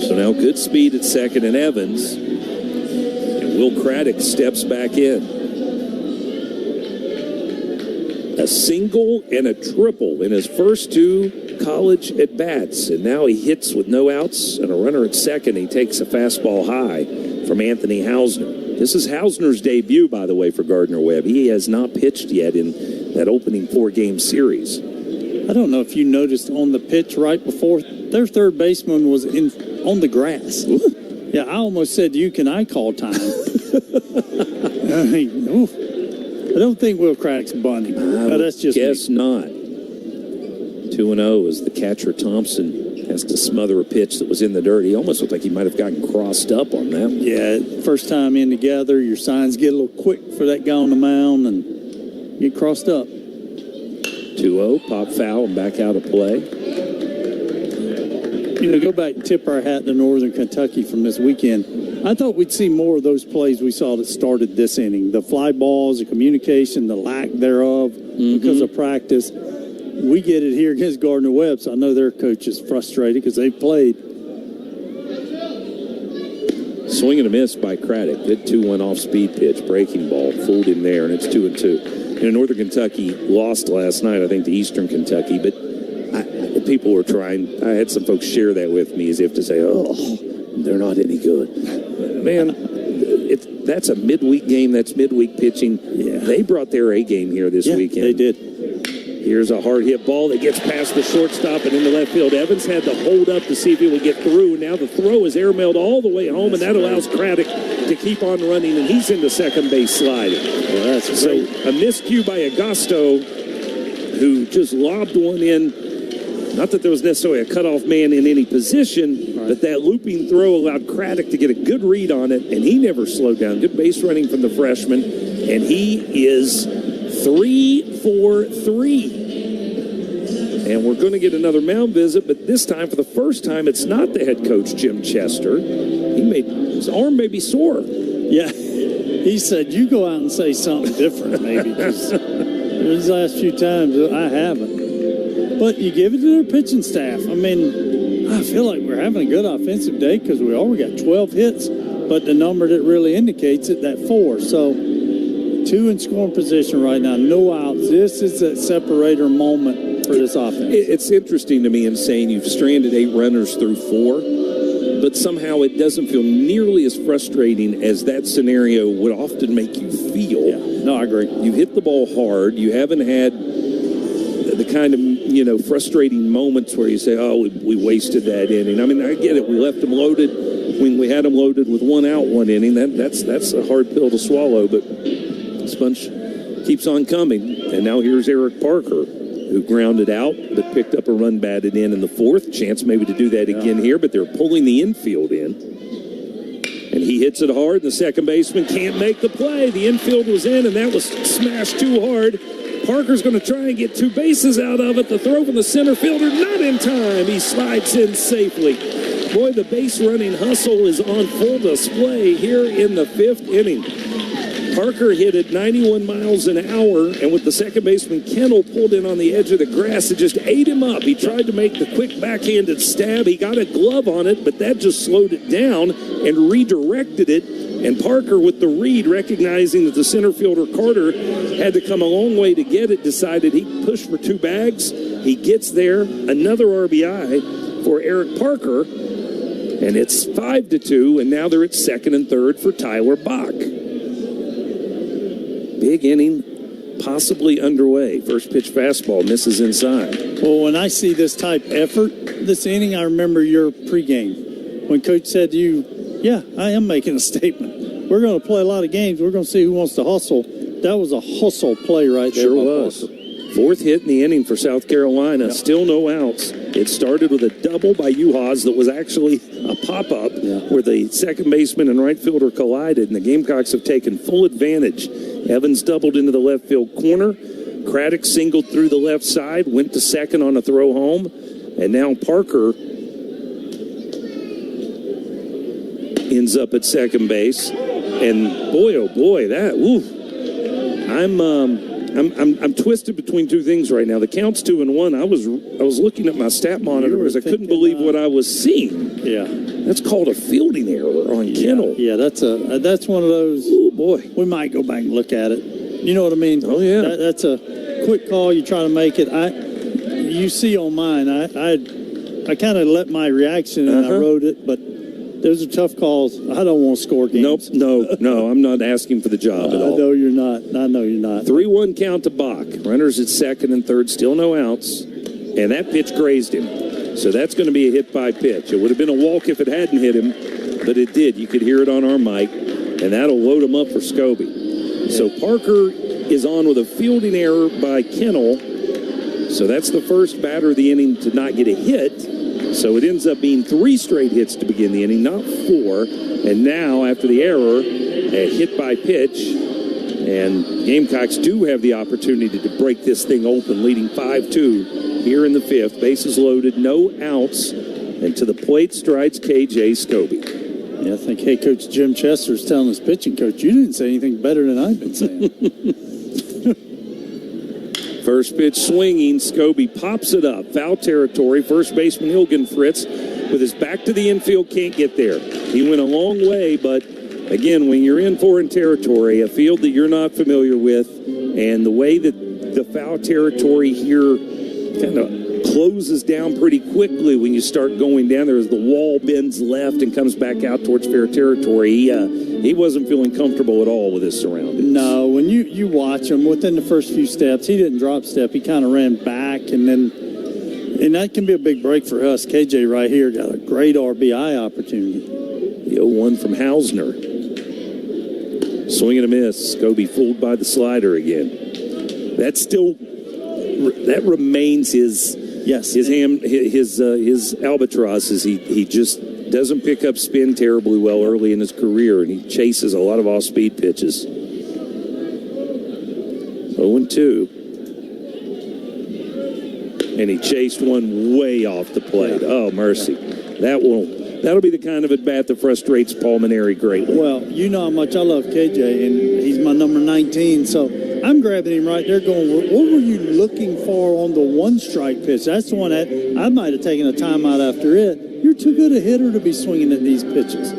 So now good speed at second and Evans. And Will Craddock steps back in. A single and a triple in his first two college at-bats. And now he hits with no outs and a runner at second. He takes a fastball high from Anthony Hausner. This is Hausner's debut, by the way, for Gardner-Webb. He has not pitched yet in that opening 4-game series. I don't know if you noticed on the pitch right before, their third baseman was on the grass. Ooh. Yeah, I almost said, can I call time? I don't think Will Craddock's bunting. That's just guess not. 2-0 as the catcher Thompson has to smother a pitch that was in the dirt. He almost looked like he might have gotten crossed up on that. Yeah, first time in together, your signs get a little quick for that guy on the mound and get crossed up. 2-0, pop foul and back out of play. Go back and tip our hat to Northern Kentucky from this weekend. I thought we'd see more of those plays we saw that started this inning. The fly balls, the communication, the lack thereof because of practice. We get it here against Gardner-Webb, so I know their coach is frustrated because they played. Swing and a miss by Craddock. Good 2-1 off-speed pitch, breaking ball, fooled him there, and it's 2-2. Northern Kentucky lost last night, I think, to Eastern Kentucky, but people were trying. I had some folks share that with me as if to say, oh, they're not any good. Man, that's a midweek game. That's midweek pitching. Yeah. They brought their A game here this weekend. They did. Here's a hard hit ball that gets past the shortstop and into left field. Evans had to hold up to see if he would get through. Now the throw is airmailed all the way home, and that allows Craddock to keep on running, and he's into second base sliding. Well, that's so a miscue by Agosto, who just lobbed one in. Not that there was necessarily a cutoff man in any position, but that looping throw allowed Craddock to get a good read on it, and he never slowed down. Good base running from the freshman, and he is 3 for 3. And we're going to get another mound visit, but this time, for the first time, it's not the head coach, Jim Chester. His arm may be sore. Yeah. He said, you go out and say something different, maybe, because these last few times I haven't. But you give it to their pitching staff. I mean, I feel like we're having a good offensive day because we got 12 hits, but the number that really indicates it, that 4. So 2 in scoring position right now, no outs. This is a separator moment for this offense. It's interesting to me in saying you've stranded 8 runners through 4, but somehow it doesn't feel nearly as frustrating as that scenario would often make you feel. Yeah, no, I agree. You hit the ball hard. You haven't had the kind of, frustrating moments where you say, oh, we wasted that inning. I mean, I get it. We left them loaded when we had them loaded with 1 out 1 inning. That's a hard pill to swallow, but Sponge keeps on coming. And now here's Eric Parker, who grounded out but picked up a run batted in the 4th. Chance maybe to do that again here, but they're pulling the infield in. And he hits it hard, and the second baseman can't make the play. The infield was in, and that was smashed too hard. Parker's going to try and get 2 bases out of it. The throw from the center fielder, not in time. He slides in safely. Boy, the base running hustle is on full display here in the 5th inning. Parker hit it 91 miles an hour, and with the second baseman Kendall pulled in on the edge of the grass, it just ate him up. He tried to make the quick backhanded stab. He got a glove on it, but that just slowed it down and redirected it. And Parker, with the read, recognizing that the center fielder Carter had to come a long way to get it, decided he'd push for 2 bags. He gets there, another RBI for Eric Parker, and it's 5-2, and now they're at second and third for Tyler Bach. Big inning, possibly underway. First pitch fastball misses inside. Well, when I see this type effort this inning, I remember your pregame when Coach said to you, yeah, I am making a statement. We're going to play a lot of games. We're going to see who wants to hustle. That was a hustle play right there. Sure was. Parker. 4th hit in the inning for South Carolina. Yep. Still no outs. It started with a double by Uhas that was actually a pop-up where the second baseman and right fielder collided, and the Gamecocks have taken full advantage. Evans doubled into the left field corner. Craddock singled through the left side, went to second on a throw home, and now Parker ends up at second base. And boy, oh boy, that I'm twisted between 2 things right now. The count's 2-1. I was looking at my stat monitor because I couldn't believe what I was seeing. Yeah, that's called a fielding error on Kennel. Yeah, that's one of those. Oh boy, we might go back and look at it. You know what I mean? Oh yeah, that's a quick call. You try to make it. You see on mine, I kind of let my reaction and I wrote it, but those are tough calls. I don't want to score games. Nope, no, I'm not asking for the job at all. I know you're not. 3-1 count to Bach. Runners at second and third, still no outs. And that pitch grazed him. So that's going to be a hit by pitch. It would have been a walk if it hadn't hit him, but it did. You could hear it on our mic, and that'll load him up for Scobie. Yeah. So Parker is on with a fielding error by Kennel. So that's the first batter of the inning to not get a hit. So it ends up being 3 straight hits to begin the inning, not 4. And now, after the error, a hit by pitch. And Gamecocks do have the opportunity to break this thing open, leading 5-2 here in the 5th. Bases loaded, no outs. And to the plate strides KJ Scobie. Yeah, I think, hey, Coach Jim Chester's telling his pitching coach, you didn't say anything better than I've been saying. First pitch swinging, Scobie pops it up. Foul territory. First baseman Ilgen Fritz with his back to the infield can't get there. He went a long way, but again, when you're in foreign territory, a field that you're not familiar with, And the way that the foul territory here kind of closes down pretty quickly when you start going down there as the wall bends left and comes back out towards fair territory. He wasn't feeling comfortable at all with his surroundings. No, when you watch him within the first few steps, he didn't drop step. He kind of ran back, and that can be a big break for us. KJ right here got a great RBI opportunity. The 0-1 from Hausner. Swing and a miss. Scobie fooled by the slider again. That remains his albatross is he just doesn't pick up spin terribly well early in his career, and he chases a lot of off-speed pitches. 0-2. And he chased one way off the plate. Oh, mercy. That'll be the kind of at-bat that frustrates Paul Maneri greatly. Well, you know how much I love KJ, and he's my number 19, so I'm grabbing him right there going, what were you looking for on the one-strike pitch? That's the one that I might have taken a timeout after it. You're too good a hitter to be swinging at these pitches.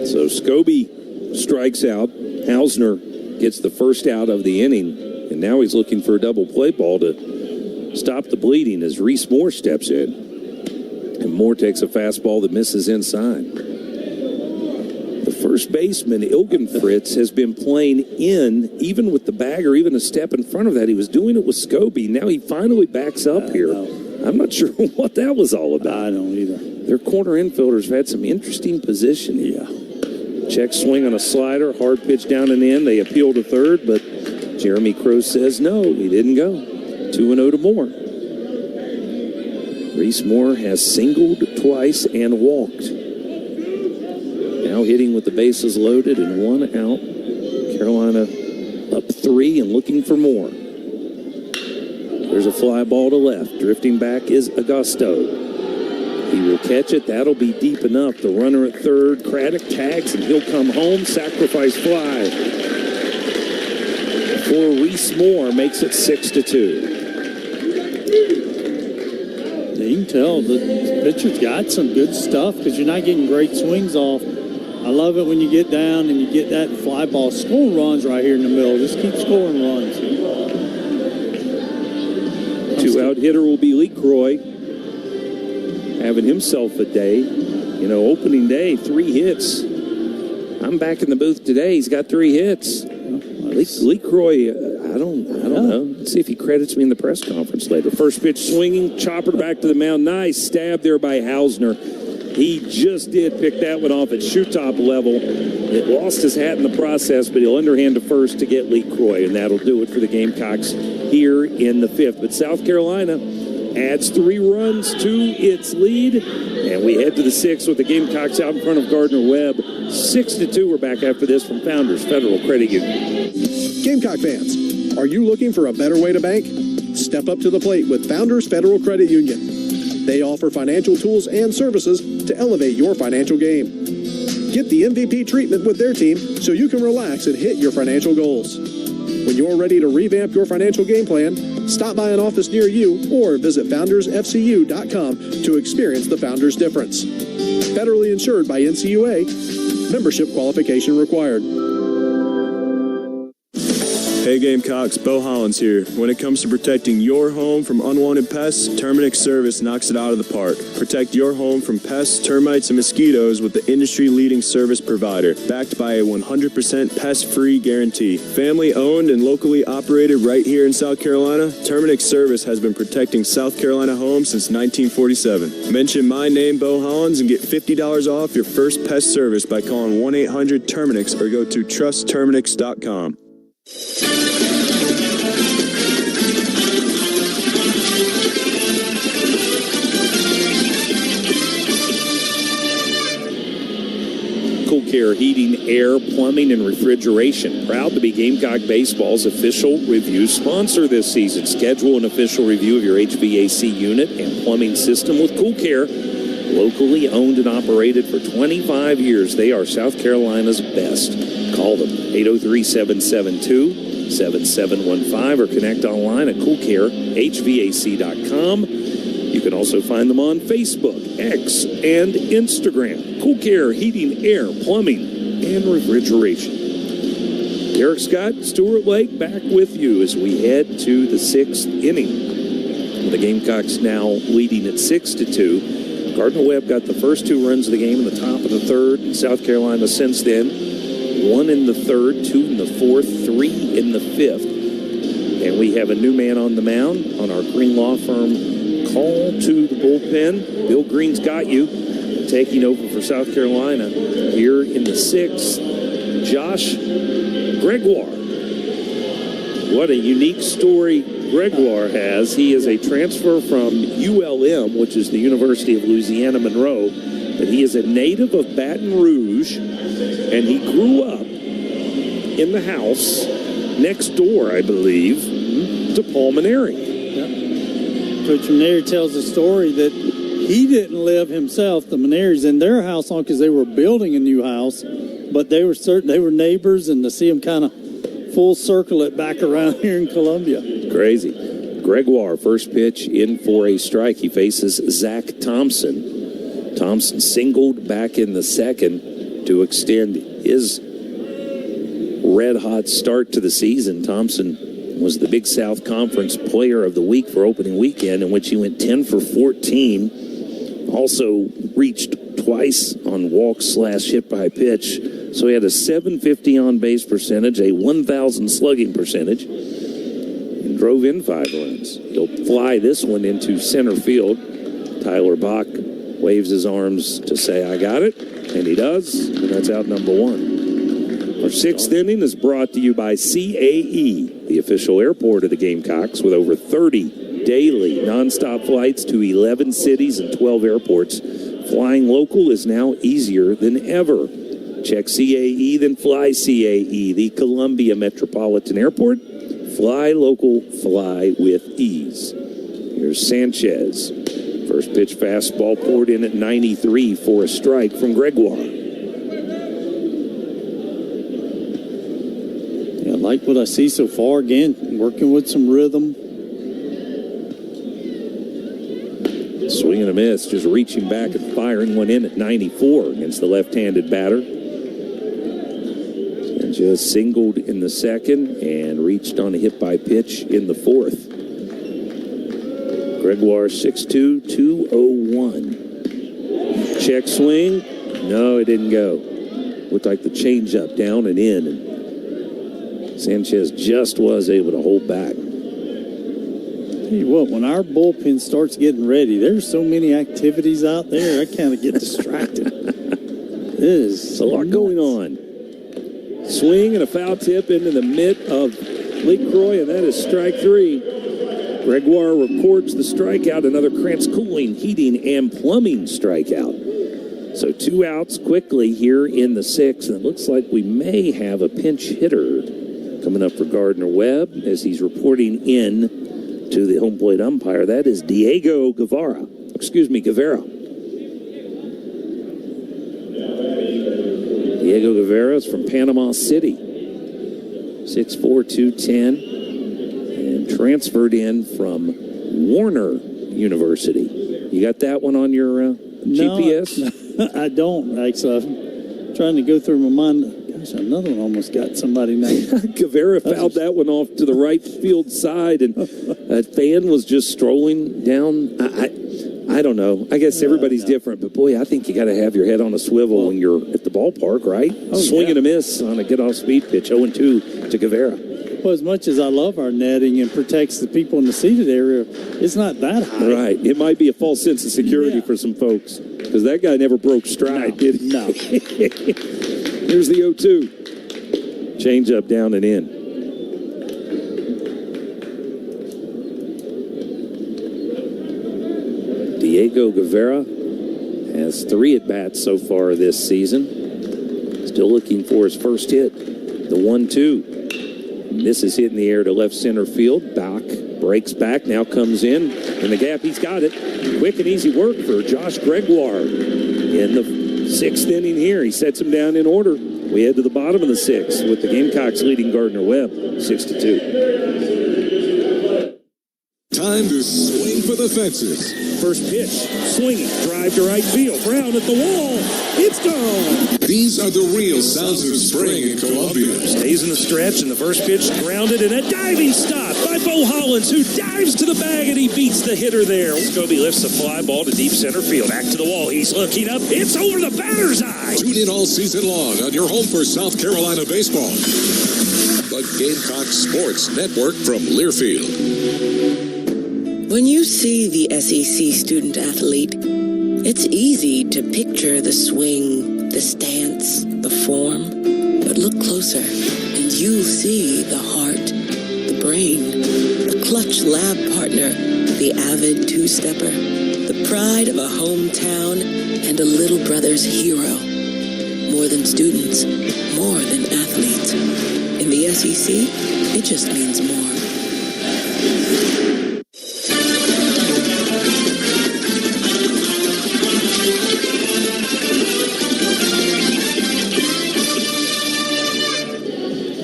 So Scobie strikes out. Hausner gets the first out of the inning, and now he's looking for a double play ball to stop the bleeding as Reese Moore steps in. And Moore takes a fastball that misses inside. The first baseman, Ilgen Fritz, has been playing in, even with the bag or even a step in front of that. He was doing it with Scobie. Now he finally backs up here. I'm not sure what that was all about. I don't either. Their corner infielders have had some interesting positioning. Yeah. Check swing on a slider, hard pitch down and in. They appeal to third, but Jeremy Crow says no, he didn't go. 2-0 to Moore. Reese Moore has singled twice and walked. Now hitting with the bases loaded and 1 out. Carolina up 3 and looking for more. There's a fly ball to left. Drifting back is Augusto. He will catch it. That'll be deep enough. The runner at third. Craddock tags and he'll come home. Sacrifice fly for Reese Moore makes it 6-2. You can tell the pitcher's got some good stuff because you're not getting great swings off. I love it when you get down and you get that fly ball. Score runs right here in the middle. Just keep scoring runs. 2-out hitter will be Lee Croy, having himself a day. You know, opening day, 3 hits. I'm back in the booth today. He's got 3 hits. Lee Croy, I don't know. Let's see if he credits me in the press conference later. First pitch swinging, chopper back to the mound. Nice stab there by Hausner. He just did pick that one off at shoe top level. It lost his hat in the process, but he'll underhand to first to get Lee Croy, and that'll do it for the Gamecocks here in the 5th. But South Carolina adds 3 runs to its lead, and we head to the 6th with the Gamecocks out in front of Gardner-Webb. 6-2. We're back after this from Founders Federal Credit Union. Gamecock fans, are you looking for a better way to bank? Step up to the plate with Founders Federal Credit Union. They offer financial tools and services to elevate your financial game. Get the MVP treatment with their team so you can relax and hit your financial goals. When you're ready to revamp your financial game plan, stop by an office near you or visit foundersfcu.com to experience the Founders difference. Federally insured by NCUA. Membership qualification required. Hey Gamecocks, Bo Hollins here. When it comes to protecting your home from unwanted pests, Terminix Service knocks it out of the park. Protect your home from pests, termites, and mosquitoes with the industry-leading service provider, backed by a 100% pest-free guarantee. Family owned and locally operated right here in South Carolina, Terminix Service has been protecting South Carolina homes since 1947. Mention my name, Bo Hollins, and get $50 off your first pest service by calling 1-800-TERMINIX or go to trustterminix.com. Cool Care Heating, Air, Plumbing, and Refrigeration. Proud to be Gamecock Baseball's official review sponsor this season. Schedule an official review of your HVAC unit and plumbing system with Cool Care. Locally owned and operated for 25 years. They are South Carolina's best. Call them 803-772-7715 or connect online at coolcarehvac.com. You can also find them on Facebook, X, and Instagram. Cool Care Heating, Air, Plumbing, and Refrigeration. Derek Scott, Stuart Lake, back with you as we head to the 6th inning. The Gamecocks now leading at 6-2. Gardner-Webb got the first 2 runs of the game in the top of the 3rd. South Carolina since then, 1 in the 3rd, 2 in the 4th, 3 in the 5th. And we have a new man on the mound on our Green Law Firm call to the bullpen. Bill Green's got you, taking over for South Carolina here in the 6th. Josh Gregoire. What a unique story Gregoire has. He is a transfer from ULM, which is the University of Louisiana Monroe, but he is a native of Baton Rouge, and he grew up in the house next door, I believe, to Paul Maneri. Yep. Coach Maneri tells a story that he didn't live himself. The Maneris in their house on because they were building a new house, but they were neighbors, and to see them kind of full circle it back around here in Columbia. Crazy. Gregoire, first pitch in for a strike. He faces Zach Thompson. Thompson singled back in the 2nd to extend his red-hot start to the season. Thompson was the Big South Conference Player of the Week for opening weekend, in which he went 10 for 14. Also reached twice on walk/hit by pitch. So he had a 750 on-base percentage, a 1,000 slugging percentage, and drove in 5 runs. He'll fly this one into center field. Tyler Bach waves his arms to say, "I got it," and he does, and that's out number 1. Our 6th inning is brought to you by CAE, the official airport of the Gamecocks, with over 30 daily nonstop flights to 11 cities and 12 airports. Flying local is now easier than ever. Check CAE, then fly CAE, the Columbia Metropolitan Airport. Fly local, fly with ease. Here's Sanchez. First pitch fastball poured in at 93 for a strike from Gregoire. Yeah, I like what I see so far. Again, working with some rhythm. Swing and a miss, just reaching back and firing one in at 94 against the left-handed batter. And just singled in the 2nd and reached on a hit by pitch in the 4th. Gregoire 6'2", 201. Check swing. No, it didn't go. Looked like the changeup down and in. And Sanchez just was able to hold back. Tell you what, when our bullpen starts getting ready, there's so many activities out there, I kind of get distracted. There's a lot going on. Swing and a foul tip into the mitt of LeCroy, and that is strike 3. Gregoire records the strikeout, another Krantz Cooling, Heating, and Plumbing strikeout. So 2 outs quickly here in the 6th, and it looks like we may have a pinch hitter coming up for Gardner-Webb as he's reporting in to the home plate umpire. That is Diego Guevara. Guevara. Diego Guevara is from Panama City. 6'4", 210. And transferred in from Warner University. You got that one on your GPS? No, I don't, actually. I'm trying to go through my mind. Gosh, another one almost got somebody named. Guevara fouled that one off to the right field side, and a fan was just strolling down. I don't know. I guess everybody's different, but boy, I think you got to have your head on a swivel when you're at the ballpark, right? Swing and a miss on a get-off speed pitch, 0-2 to Guevara. Well, as much as I love our netting and protects the people in the seated area, it's not that high. Right. It might be a false sense of security for some folks, because that guy never broke stride, did he? No. Here's the 0-2. Change up, down and in. Diego Guevara has 3 at-bats so far this season. Still looking for his first hit. The 1-2. This is hit in the air to left center field. Bach breaks back, now comes in the gap. He's got it. Quick and easy work for Josh Gregoire in the 6th inning here. He sets him down in order. We head to the bottom of the 6th with the Gamecocks leading Gardner-Webb 6-2. Time to swing for the fences. First pitch, swinging, drive to right field. Brown at the wall. It's gone. These are the real sounds of spring in Columbia. Stays in the stretch, and the first pitch grounded, and a diving stop by Bo Hollins, who dives to the bag, and he beats the hitter there. Scobie lifts the fly ball to deep center field. Back to the wall. He's looking up. It's over the batter's eye. Tune in all season long on your home for South Carolina baseball. The Gamecocks Sports Network from Learfield. When you see the SEC student athlete, it's easy to picture the swing, the stance, the form. But look closer, and you'll see the heart, the brain, the clutch lab partner, the avid two-stepper, the pride of a hometown, and a little brother's hero. More than students, more than athletes. In the SEC, it just means more.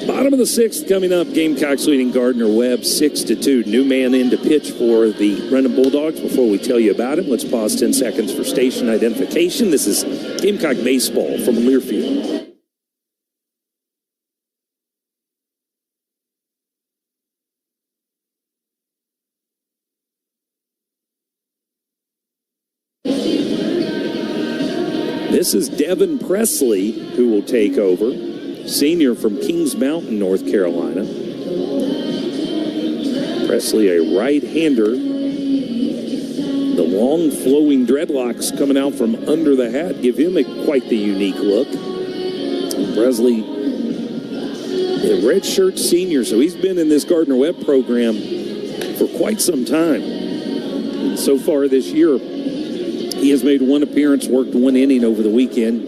Bottom of the sixth coming up. Gamecocks leading Gardner-Webb 6-2. New man in to pitch for the running Bulldogs. Before we tell you about him, let's pause 10 seconds for station identification. This is Gamecock Baseball from Learfield. This is Devin Presley who will take over. Senior from Kings Mountain, North Carolina. Presley, a right-hander. The long flowing dreadlocks coming out from under the hat give him quite the unique look. Presley, a redshirt senior, so he's been in this Gardner-Webb program for quite some time. And so far this year, he has made one appearance, worked one inning over the weekend.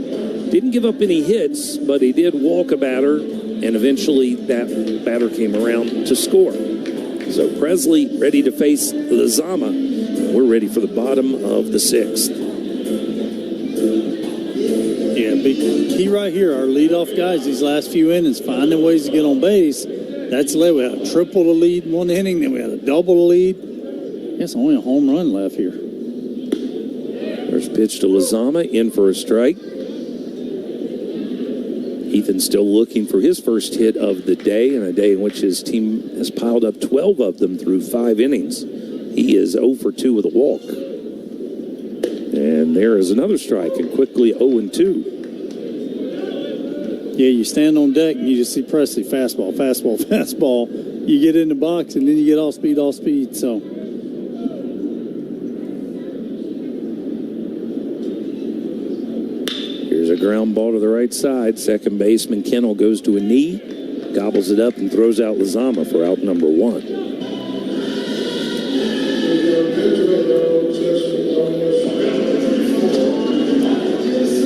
Didn't give up any hits, but he did walk a batter, and eventually that batter came around to score. So Presley ready to face Lizama. We're ready for the bottom of the sixth. Yeah, big key right here. Our leadoff guys these last few innings finding ways to get on base. That's led. We had a triple to lead in one inning, then we had a double to lead. That's only a home run left here. First pitch to Lizama, in for a strike. Ethan's still looking for his first hit of the day, and a day in which his team has piled up 12 of them through 5 innings. He is 0 for 2 with a walk. And there is another strike, and quickly 0-2. Yeah, you stand on deck and you just see Presley, fastball, fastball, fastball. You get in the box and then you get off speed, so. Here's a ground ball to the right side. Second baseman Kennel goes to a knee, gobbles it up, and throws out Lizama for out number 1.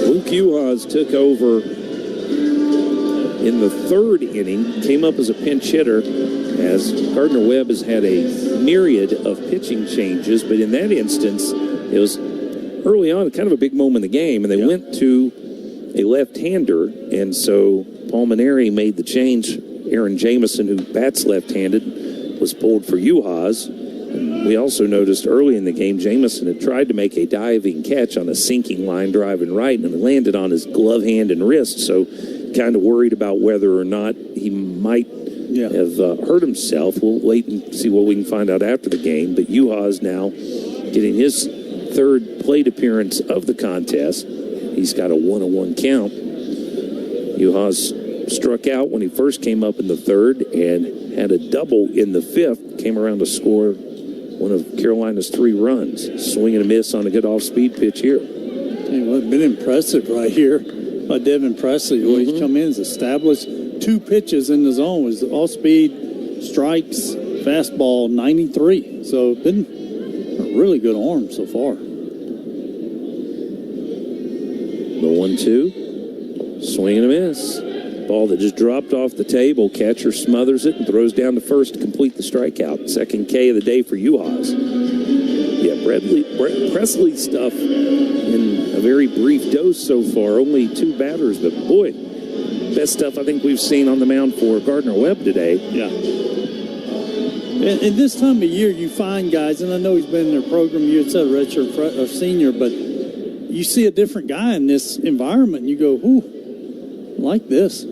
Luke Uhas took over in the 3rd inning, came up as a pinch hitter, as Gardner-Webb has had a myriad of pitching changes, but in that instance, it was early on, kind of a big moment in the game, and they went to a left-hander, and so Paul Maneri made the change. Aaron Jamison, who bats left-handed, was pulled for Uhas. And we also noticed early in the game, Jamison had tried to make a diving catch on a sinking line driving right, and it landed on his glove hand and wrist, so kind of worried about whether or not he might have hurt himself. We'll wait and see what we can find out after the game, but Uhas now getting his 3rd plate appearance of the contest. He's got a 1-1 count. Uhas struck out when he first came up in the 3rd and had a double in the 5th. Came around to score one of Carolina's 3 runs. Swing and a miss on a good off-speed pitch here. Tell you what, been impressive right here by Devin Presley. The way he's come in, has established 2 pitches in the zone. Was off-speed, strikes, fastball, 93. So been a really good arm so far. The 1-2, swing and a miss. Ball that just dropped off the table. Catcher smothers it and throws down to first to complete the strikeout. Second K of the day for Uhas. Yeah, Presley stuff in a very brief dose so far. Only 2 batters, but boy, best stuff I think we've seen on the mound for Gardner-Webb today. Yeah. And this time of year, you find guys, and I know he's been in their program, you said redshirt or senior, but you see a different guy in this environment, and you go, ooh, I like this.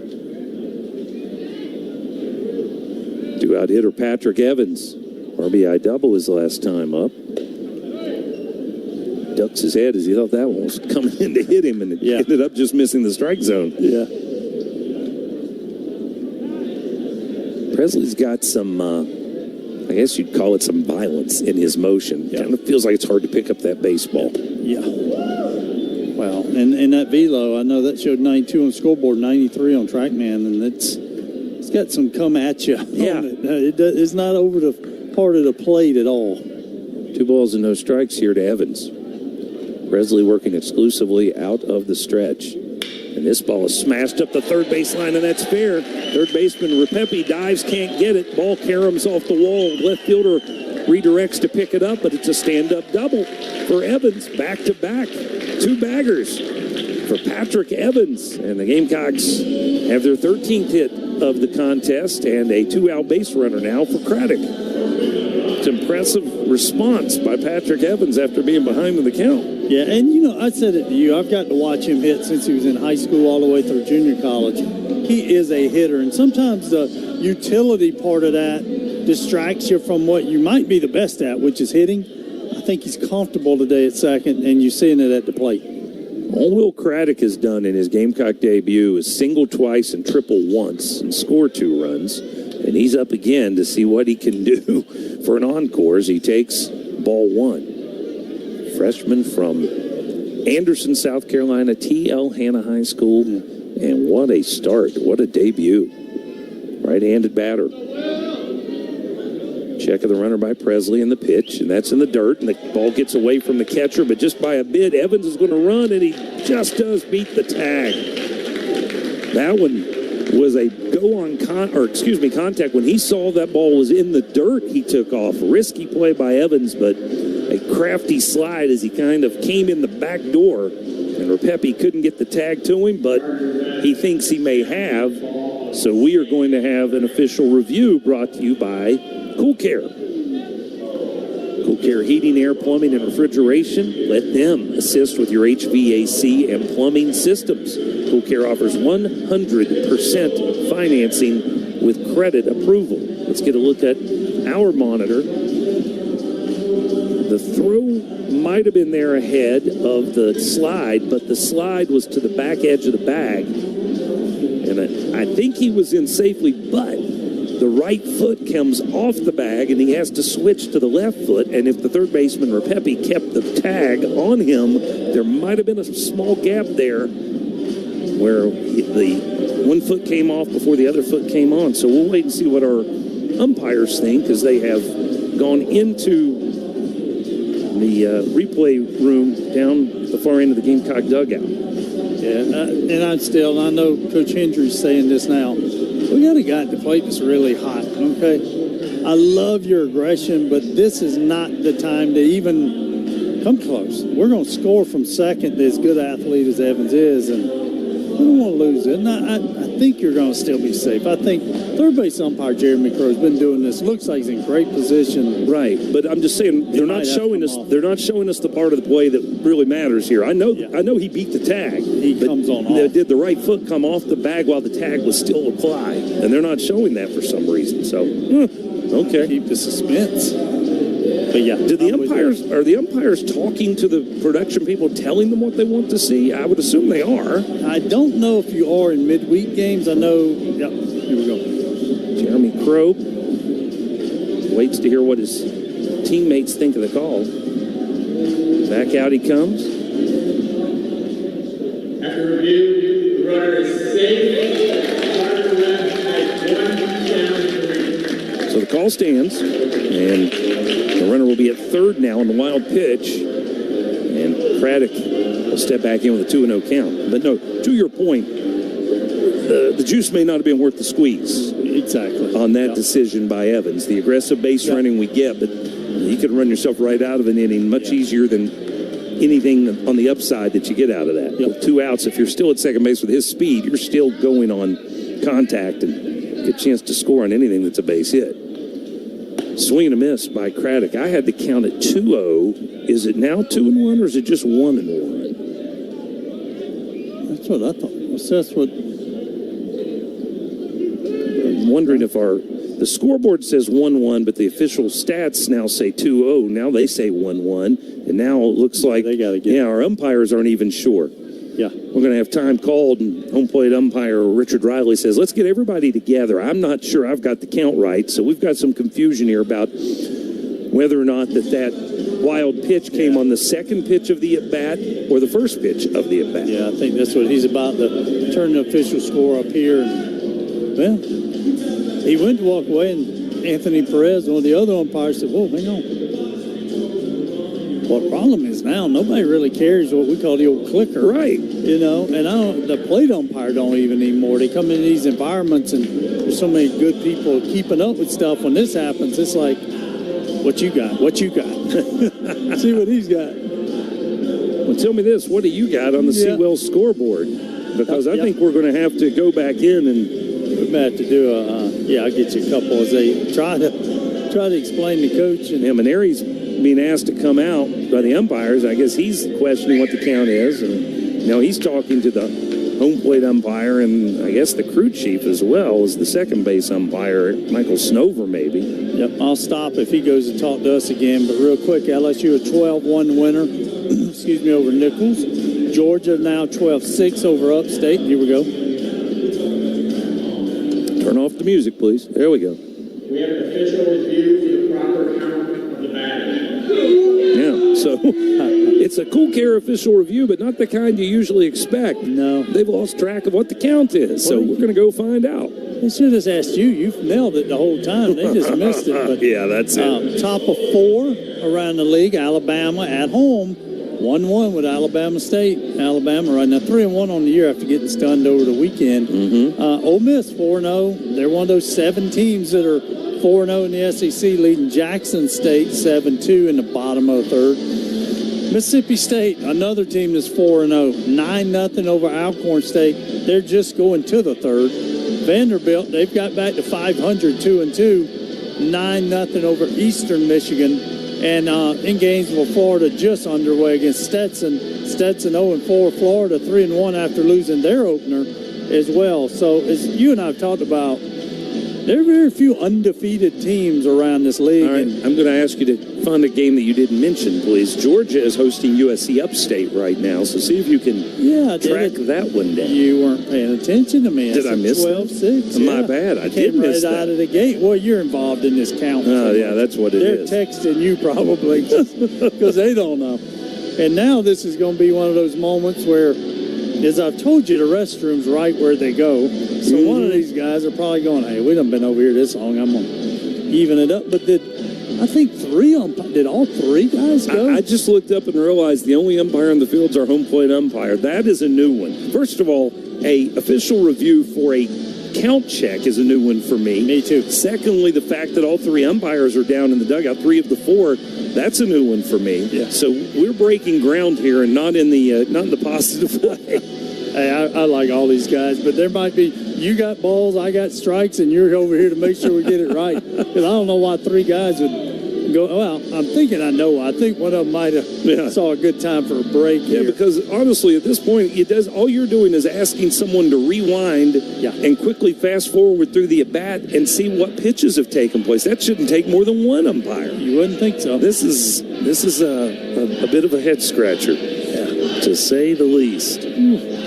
Two-out hitter Patrick Evans. RBI double his last time up. Ducks his head as he thought that one was coming in to hit him, and it ended up just missing the strike zone. Yeah. Presley's got some, I guess you'd call it some violence in his motion. Yeah. Kind of feels like it's hard to pick up that baseball. Yeah. Well, and that velo, I know that showed 92 on scoreboard, 93 on TrackMan, and it's got some come at you. Yeah. It's not over the part of the plate at all. 2 balls and no strikes here to Evans. Presley working exclusively out of the stretch. And this ball is smashed up the third base line, and that's fair. Third baseman Repepe dives, can't get it. Ball caroms off the wall. Left fielder redirects to pick it up, but it's a stand-up double for Evans. Back-to-back. 2 baggers for Patrick Evans. And the Gamecocks have their 13th hit of the contest and a 2-out base runner now for Craddock. It's impressive response by Patrick Evans after being behind in the count. Yeah, and I said it to you. I've got to watch him hit since he was in high school all the way through junior college. He is a hitter, and sometimes the utility part of that distracts you from what you might be the best at, which is hitting. I think he's comfortable today at second, and you're seeing it at the plate. All Will Craddock has done in his Gamecock debut is single twice and triple once and score 2 runs. And he's up again to see what he can do for an encore as he takes ball 1. Freshman from Anderson, South Carolina, T.L. Hanna High School. And what a start. What a debut. Right-handed batter. Check of the runner by Presley in the pitch, and that's in the dirt, and the ball gets away from the catcher, but just by a bit, Evans is going to run, and he just does beat the tag. That one was a contact. When he saw that ball was in the dirt, he took off. Risky play by Evans, but a crafty slide as he kind of came in the back door, and Repepe couldn't get the tag to him, but he thinks he may have. So we are going to have an official review brought to you by Cool Care. Cool Care Heating, Air, Plumbing, and Refrigeration. Let them assist with your HVAC and plumbing systems. Cool Care offers 100% financing with credit approval. Let's get a look at our monitor. The throw might have been there ahead of the slide, but the slide was to the back edge of the bag. And I think he was in safely, but the right foot comes off the bag, and he has to switch to the left foot. And if the third baseman, Repepe, kept the tag on him, there might have been a small gap there where the one foot came off before the other foot came on. So we'll wait and see what our umpires think, because they have gone into the replay room down at the far end of the Gamecock dugout. Yeah, and I know Coach Hendry's saying this now. We got a guy at the plate that's really hot, okay? I love your aggression, but this is not the time to even come close. We're going to score from second to as good athlete as Evans is, and we don't want to lose it. And I think you're going to still be safe. I think third base umpire Jeremy Crow's been doing this. Looks like he's in great position. Right, but I'm just saying they're not showing us the part of the play that really matters here. I know he beat the tag. He comes on off. Did the right foot come off the bag while the tag was still applied? And they're not showing that for some reason. So, okay. Keep the suspense. But yeah, are the umpires talking to the production people, telling them what they want to see? I would assume they are. I don't know if you are in midweek games. I know. Yep. Here we go. Jeremy Crow waits to hear what his teammates think of the call. Back out he comes. After review, the runner is safe. So the call stands, and the runner will be at third now on the wild pitch, and Craddock will step back in with a 2-0 count. But no, to your point, the juice may not have been worth the squeeze. Exactly. On that decision by Evans. The aggressive base running we get, but you could run yourself right out of an inning much easier than anything on the upside that you get out of that. With 2 outs, if you're still at second base with his speed, you're still going on contact and get a chance to score on anything that's a base hit. Swing and a miss by Craddock. I had the count at 2-0. Is it now 2-1 or is it just 1-1? That's what I thought. That's what. I'm wondering if the scoreboard says 1-1, but the official stats now say 2-0. Now they say 1-1, and now it looks like our umpires aren't even sure. Yeah, we're going to have time called, and home plate umpire Richard Riley says, "Let's get everybody together." I'm not sure I've got the count right, so we've got some confusion here about whether or not that wild pitch came on the second pitch of the at-bat or the first pitch of the at-bat. Yeah, I think that's what he's about to turn the official score up here. And, well, he went to walk away, and Anthony Perez, one of the other umpires, said, "Whoa, hang on." Well, the problem is now nobody really cares what we call the old clicker. Right. You know, and the plate umpire don't even anymore. They come into these environments, and there's so many good people keeping up with stuff. When this happens, it's like, what you got? What you got? See what he's got. Well, tell me this. What do you got on the Seawell scoreboard? Because I think we're going to have to go back in and... We're going to have to do I'll get you a couple as they try to explain to coach. And Maneri's being asked to come out by the umpires. I guess he's questioning what the count is. And he's talking to the home plate umpire and I guess the crew chief as well as the second base umpire, Michael Snover, maybe. Yep, I'll stop if he goes to talk to us again. But real quick, LSU a 12-1 winner, over Nichols. Georgia now 12-6 over Upstate. Here we go. Turn off the music, please. There we go. We have an official review for the proper count of the batter. Yeah, so it's a cool care official review, but not the kind you usually expect. No. They've lost track of what the count is, so we're going to go find out. They should have asked you. You've nailed it the whole time. They just missed it. But, yeah, that's it. Top of 4 around the league. Alabama at home. 1-1 with Alabama State. Alabama right now 3-1 on the year after getting stunned over the weekend. Ole Miss 4-0. They're one of those 7 teams that are 4-0 in the SEC, leading Jackson State 7-2 in the bottom of the third. Mississippi State, another team that's 4-0, 9-0 over Alcorn State. They're just going to the third. Vanderbilt, they've got back to 500, 2-2, 9-0 over Eastern Michigan. And in Gainesville, Florida, just underway against Stetson. Stetson 0-4, Florida 3-1 after losing their opener as well. So as you and I have talked about, there are very few undefeated teams around this league. All right, I'm going to ask you to find a game that you didn't mention, please. Georgia is hosting USC Upstate right now, so see if you can track that one down. You weren't paying attention to me. Did I miss 12-6. My bad. I did miss that. Out of the gate. Well, you're involved in this count. Oh, yeah, that's what it is. They're texting you probably because they don't know. And now this is going to be one of those moments where, as I've told you, the restroom's right where they go. So one of these guys are probably going, hey, we done been over here this long. I'm going to even it up. But did all 3 guys go? I just looked up and realized the only umpire on the field is our home plate umpire. That is a new one. First of all, a official review for a count check is a new one for me. Me too. Secondly, the fact that all 3 umpires are down in the dugout, 3 of the 4, that's a new one for me. Yeah. So we're breaking ground here and not in the positive way. Hey, I like all these guys, but there might be, you got balls, I got strikes, and you're over here to make sure we get it right. Because I don't know why 3 guys would go, well, I'm thinking I know. I think one of them might have saw a good time for a break here. Yeah, because honestly, at this point, all you're doing is asking someone to rewind and quickly fast forward through the at-bat and see what pitches have taken place. That shouldn't take more than 1 umpire. You wouldn't think so. This is a bit of a head-scratcher, to say the least.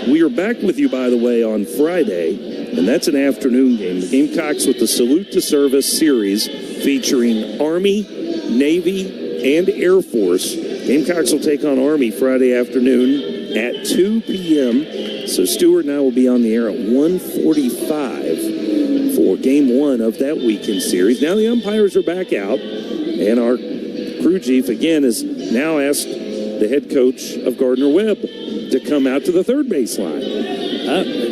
We are back with you, by the way, on Friday, and that's an afternoon game. The Gamecocks with the Salute to Service series featuring Army, Navy, and Air Force. Gamecocks will take on Army Friday afternoon at 2 p.m. So Stewart and I will be on the air at 1:45 for Game 1 of that weekend series. Now the umpires are back out, and our crew chief, again, has now asked the head coach of Gardner-Webb to come out to the third baseline.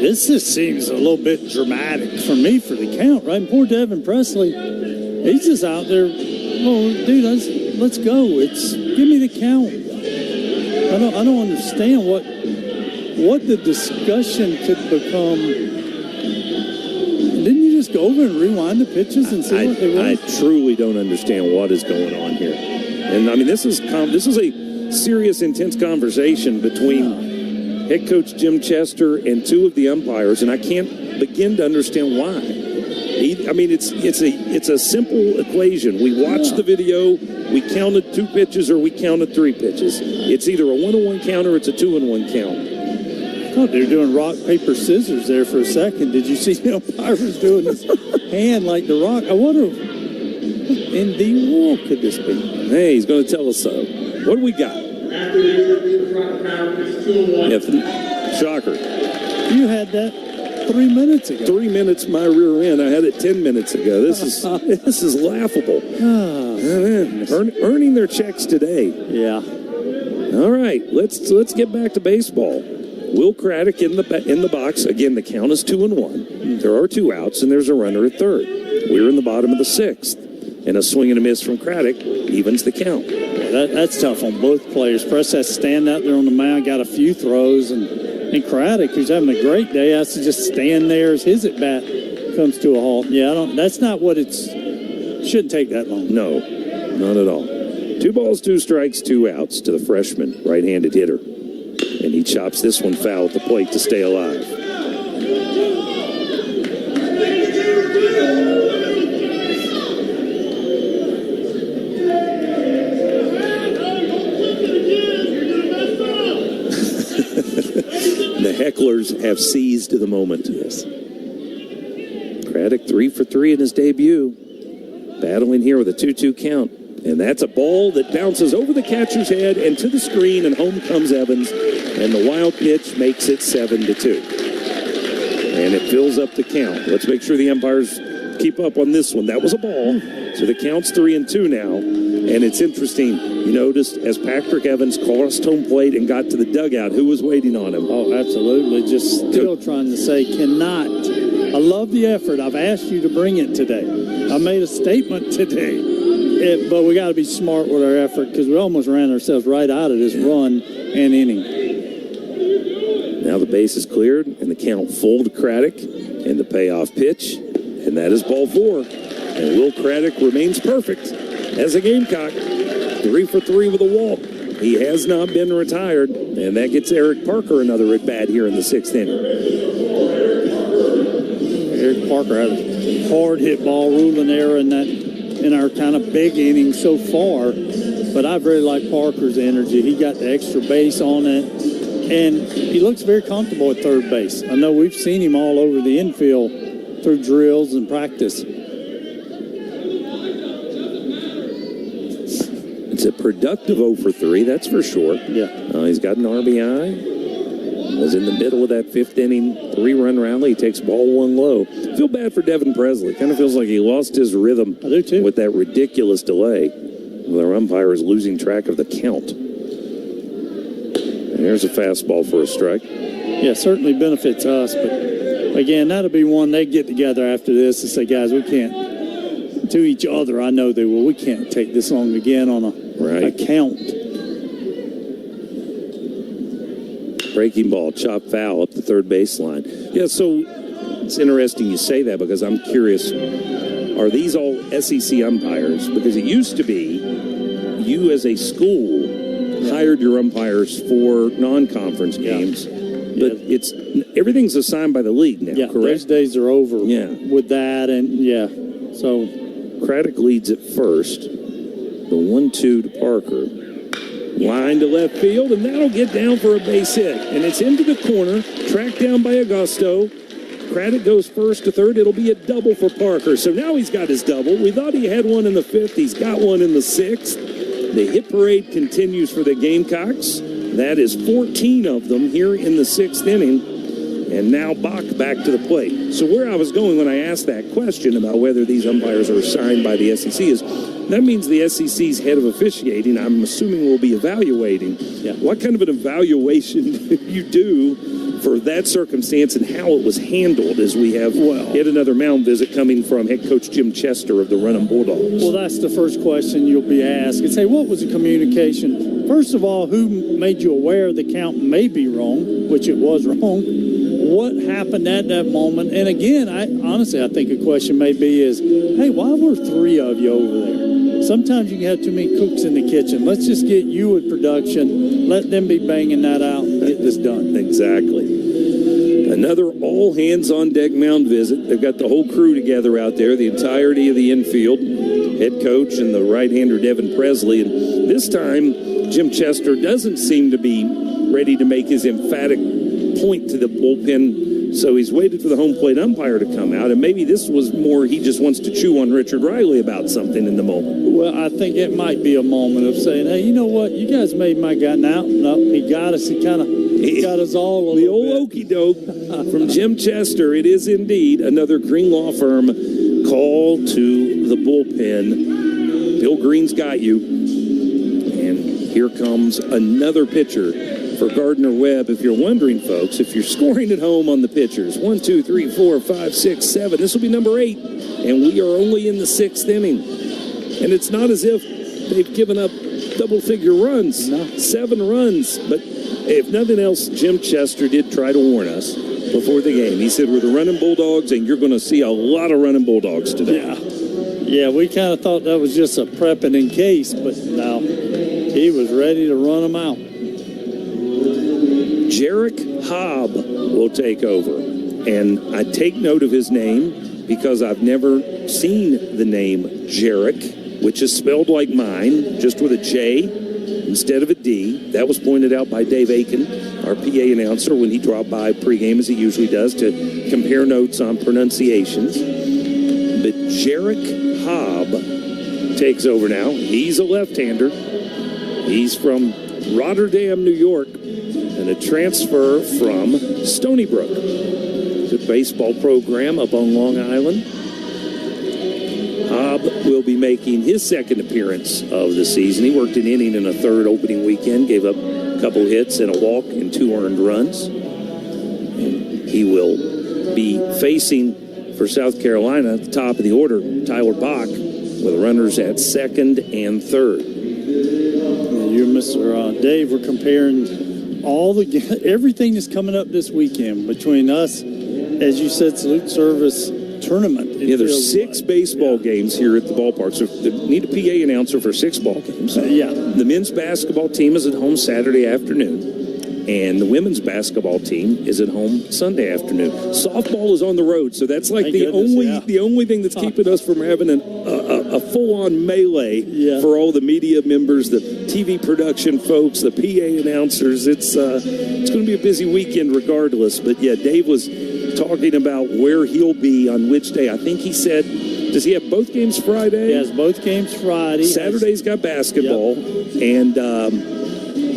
This just seems a little bit dramatic for me for the count, right? And poor Devin Presley, he's just out there. Oh, dude, let's go. Give me the count. I don't understand what the discussion could become. Didn't you just just go over and rewind the pitches and see what they want? I truly don't understand what is going on here. And, I mean, this is a serious, intense conversation between head coach Jim Chester and two of the umpires, and I can't begin to understand why. It's a simple equation. We watched the video, we counted 2 pitches or we counted 3 pitches. It's either a 1-1 count or it's a 2-1 count. I thought they were doing rock, paper, scissors there for a second. Did you see the umpires doing this hand like the Rock? I wonder in the world could this be? Hey, he's going to tell us so. What do we got? Shocker. You had that 3 minutes ago. 3 minutes my rear end. I had it 10 minutes ago. This is laughable. Earning their checks today. Yeah. All right, let's get back to baseball. Will Craddock in the box. Again, the count is 2-1. There are 2 outs, and there's a runner at third. We're in the bottom of the 6th. And a swing and a miss from Craddock evens the count. That's tough on both players. Press has to stand out there on the mound, got a few throws, and Craddock, who's having a great day, has to just stand there as his at-bat comes to a halt. Yeah, that's not what shouldn't take that long. No, not at all. 2 balls, 2 strikes, 2 outs to the freshman right-handed hitter. And he chops this one foul at the plate to stay alive. The hecklers have seized the moment. Yes. Craddock 3 for 3 in his debut. Battling here with a 2-2 count. And that's a ball that bounces over the catcher's head and to the screen, and home comes Evans. And the wild pitch makes it 7-2. And it fills up the count. Let's make sure the umpires keep up on this one. That was a ball. So the count's 3-2 now. And it's interesting. You noticed as Patrick Evans crossed home plate and got to the dugout, who was waiting on him? Oh, absolutely. Just still trying to say, cannot. I love the effort. I've asked you to bring it today. I made a statement today. But we got to be smart with our effort because we almost ran ourselves right out of this run and inning. Now the base is cleared and the count full to Craddock and the payoff pitch. And that is ball 4. And Will Craddock remains perfect as a Gamecock. 3 for 3 with a walk. He has not been retired. And that gets Eric Parker another at-bat here in the 6th inning. Eric Parker had a hard hit ball ruling error in our kind of big inning so far, but I really like Parker's energy. He got the extra base on it, and he looks very comfortable at third base. I know we've seen him all over the infield through drills and practice. It's a productive 0 for 3, that's for sure. Yeah. He's got an RBI. Was in the middle of that 5th inning 3-run rally. He takes ball 1 low. Feel bad for Devin Presley. Kind of feels like he lost his rhythm. I do too. With that ridiculous delay. Well, our umpire is losing track of the count. And here's a fastball for a strike. Yeah, certainly benefits us, but again, that'll be one they get together after this and say, guys, we can't, to each other, I know they will, we can't take this long again on a count. Breaking ball, chop foul up the third baseline. Yeah, so it's interesting you say that because I'm curious, are these all SEC umpires? Because it used to be you as a school hired your umpires for non-conference games, but everything's assigned by the league now, correct? Those days are over with that, and so Craddock leads at first. The 1-2 to Parker. Line to left field, and that'll get down for a base hit. And it's into the corner, tracked down by Augusto. Craddock goes first to third. It'll be a double for Parker. So now he's got his double. We thought he had one in the 5th. He's got one in the 6th. The hit parade continues for the Gamecocks. That is 14 of them here in the 6th inning. And now Bach back to the plate. So where I was going when I asked that question about whether these umpires are assigned by the SEC is that means the SEC's head of officiating, I'm assuming, will be evaluating. What kind of an evaluation do you do for that circumstance and how it was handled as we have yet another mound visit coming from head coach Jim Chester of the Runnin Bulldogs? Well, that's the first question you'll be asked. And say, what was the communication? First of all, who made you aware the count may be wrong, which it was wrong? what happened at that moment. And again, I think a question may be is, hey, why were 3 of you over there? Sometimes you can have too many cooks in the kitchen. Let's just get you in production. Let them be banging that out and get this done. Exactly. Another all-hands-on-deck mound visit. They've got the whole crew together out there, the entirety of the infield, head coach and the right-hander Devin Presley. And this time, Jim Chester doesn't seem to be ready to make his emphatic point to the bullpen, so he's waited for the home plate umpire to come out, and maybe this was more he just wants to chew on Richard Riley about something in the moment. Well, I think it might be a moment of saying, hey, you know what, you guys made my guy now. No, he got us. He got us all. The old okey doke from Jim Chester. It is indeed another Green Law Firm call to the bullpen. Bill Green's got you, and here comes another pitcher for Gardner-Webb. If you're wondering, folks, if you're scoring at home on the pitchers, 1, 2, 3, 4, 5, 6, 7, this will be number 8, and we are only in the 6th inning. And it's not as if they've given up double-figure runs, 7 runs. But if nothing else, Jim Chester did try to warn us before the game. He said, we're the running Bulldogs, and you're going to see a lot of running Bulldogs today. Yeah, we kind of thought that was just a prepping in case, but no, he was ready to run them out. Jarek Hobb will take over. And I take note of his name because I've never seen the name Jarek, which is spelled like mine, just with a J instead of a D. That was pointed out by Dave Aiken, our PA announcer, when he dropped by pregame, as he usually does, to compare notes on pronunciations. But Jarek Hobb takes over now. He's a left-hander. He's from Rotterdam, New York, and a transfer from Stony Brook. Good baseball program up on Long Island. Hobb will be making his second appearance of the season. He worked an inning in a third opening weekend, gave up a couple hits and a walk and 2 earned runs. And he will be facing, for South Carolina, at the top of the order, Tyler Bach, with runners at second and third. You and Mr. Dave were comparing everything that's coming up this weekend between us, as you said, salute service tournament. There's 6 baseball games here at the ballpark, so they need a PA announcer for 6 ball games. The men's basketball team is at home Saturday afternoon, and the women's basketball team is at home Sunday afternoon. Softball is on the road, so that's like the only thing that's keeping us from having a full-on melee for all the media members, the TV production folks, the PA announcers. It's going to be a busy weekend regardless. But yeah, Dave was talking about where he'll be on which day. I think he said, does he have both games Friday? He has both games Friday. Saturday's got basketball, and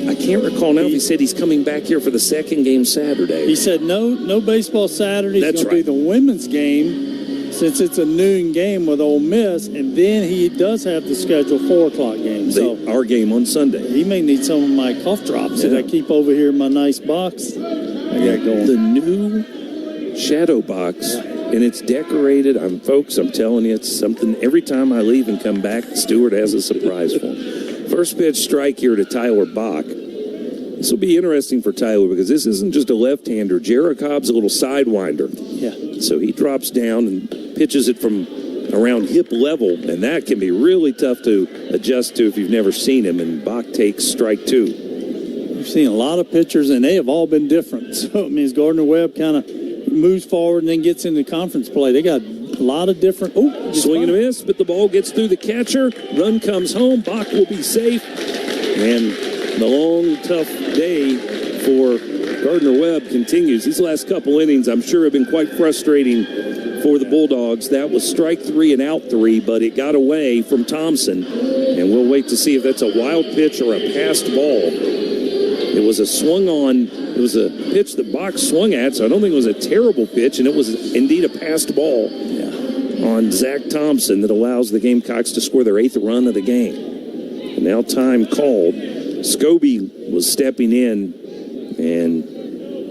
I can't recall now if he said he's coming back here for the second game Saturday. He said no baseball Saturday. It's going to be the women's game, since it's a noon game with Ole Miss, and then he does have the scheduled 4 o'clock game. So our game on Sunday. He may need some of my cough drops that I keep over here in my nice box. I got going. The new shadow box, and it's decorated. Folks, I'm telling you, it's something. Every time I leave and come back, Stewart has a surprise for him. First pitch strike here to Tyler Bach. This will be interesting for Tyler because this isn't just a left-hander. Jarek Hobb's a little sidewinder. Yeah. So he drops down and pitches it from around hip level, and that can be really tough to adjust to if you've never seen him, and Bach takes strike 2. We've seen a lot of pitchers, and they have all been different. So it means Gardner-Webb kind of moves forward and then gets into conference play. They got a lot of different... Swing and a miss, but the ball gets through the catcher. Run comes home. Bach will be safe. And the long, tough day for Gardner-Webb continues. These last couple innings, I'm sure, have been quite frustrating for the Bulldogs. That was strike 3 and out 3, but it got away from Thompson. And we'll wait to see if that's a wild pitch or a passed ball. It was a a pitch that Bach swung at, so I don't think it was a terrible pitch, and it was indeed a passed ball on Zach Thompson that allows the Gamecocks to score their 8th run of the game. And now time called. Scobie was stepping in, and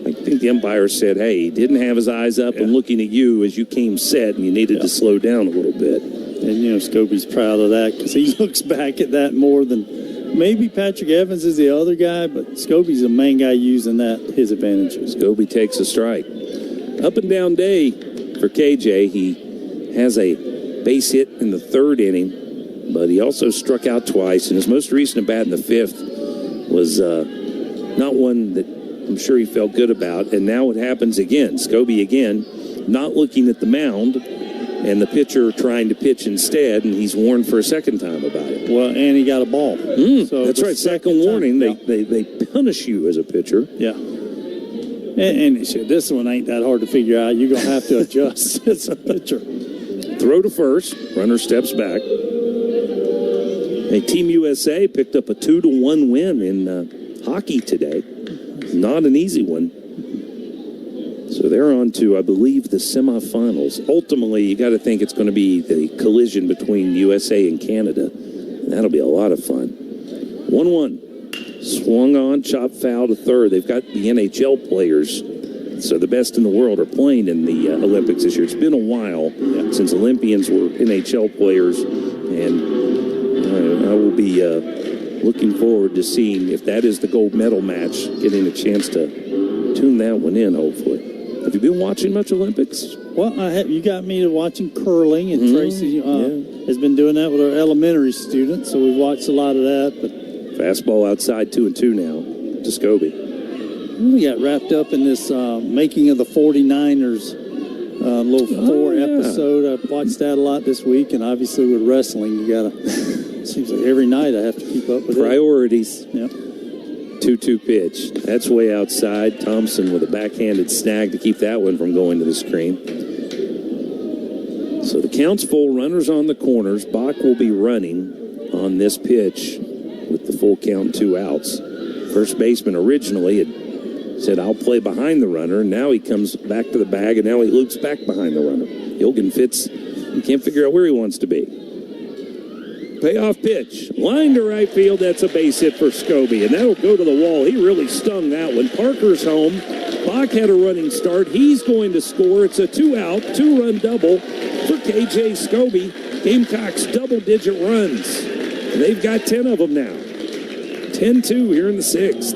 I think the umpire said, hey, he didn't have his eyes up and looking at you as you came set, and you needed to slow down a little bit. And, Scobie's proud of that because he looks back at that more than maybe Patrick Evans is the other guy, but Scobie's the main guy using his advantages. Scobie takes a strike. up and down day for KJ. He has a base hit in the third inning, but he also struck out twice, and his most recent at bat in the fifth was not one that I'm sure he felt good about. And now it happens again. Scobie again, not looking at the mound, and the pitcher trying to pitch instead, and he's warned for a second time about it. Well, and he got a ball. So that's right. Second warning. They punish you as a pitcher. Yeah. And this one ain't that hard to figure out. You're going to have to adjust as a pitcher. Throw to first. Runner steps back. Hey, Team USA picked up a 2-1 win in hockey today. Not an easy one. So they're on to, I believe, the semifinals. Ultimately, you got to think it's going to be the collision between USA and Canada. That'll be a lot of fun. 1-1. Swung on, chopped foul to third. They've got the NHL players. So the best in the world are playing in the Olympics this year. It's been a while since Olympians were NHL players. And I will be looking forward to seeing if that is the gold medal match, getting a chance to tune that one in, hopefully. Have you been watching much Olympics? Well, I have. You got me to watching curling, and Tracy has been doing that with our elementary students, so we've watched a lot of that. But fastball outside 2-2 now to Scobie. We got wrapped up in this making of the 49ers little 4 episode. I watched that a lot this week, and obviously with wrestling, you got to. Seems like every night I have to keep up with priorities. Yep. 2-2 pitch. That's way outside. Thompson with a backhanded snag to keep that one from going to the screen. So the count's full. Runners on the corners. Bach will be running on this pitch with the full count, 2 outs. First baseman originally had said, I'll play behind the runner. And now he comes back to the bag, and now he loops back behind the runner. Gilgan Fitz, he can't figure out where he wants to be. Payoff pitch. Line to right field. That's a base hit for Scobie, and that'll go to the wall. He really stung that one. Parker's home. Bach had a running start. He's going to score. It's a 2-out, 2-run double for KJ Scobie. Gamecocks double-digit runs. They've got 10 of them now. 10-2 here in the 6th.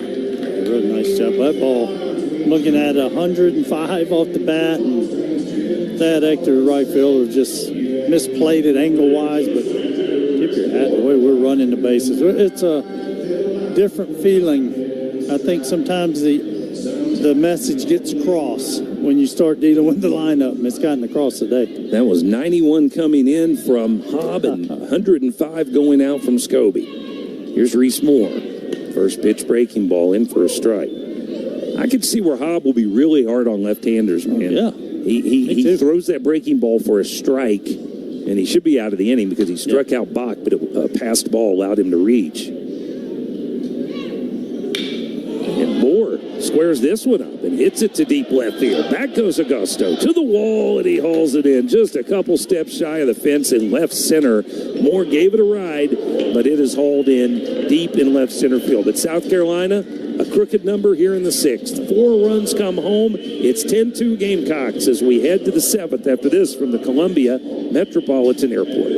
Really nice job. That ball, looking at 105 off the bat, and that Hector right fielder just misplayed it angle-wise, but tip your hat the way we're running the bases. It's a different feeling. I think sometimes the message gets across when you start dealing with the lineup, and it's gotten across today. That was 91 coming in from Hobb and 105 going out from Scobie. Here's Reese Moore. First pitch breaking ball in for a strike. I could see where Hobb will be really hard on left-handers, man. Yeah. He throws that breaking ball for a strike, and he should be out of the inning because he struck out Bach, but a passed ball allowed him to reach. And Moore squares this one up and hits it to deep left field. Back goes Augusto to the wall, and he hauls it in just a couple steps shy of the fence in left center. Moore gave it a ride, but it is hauled in deep in left center field. But South Carolina, a crooked number here in the 6th. 4 runs come home. It's 10-2 Gamecocks as we head to the 7th after this from the Columbia Metropolitan Airport.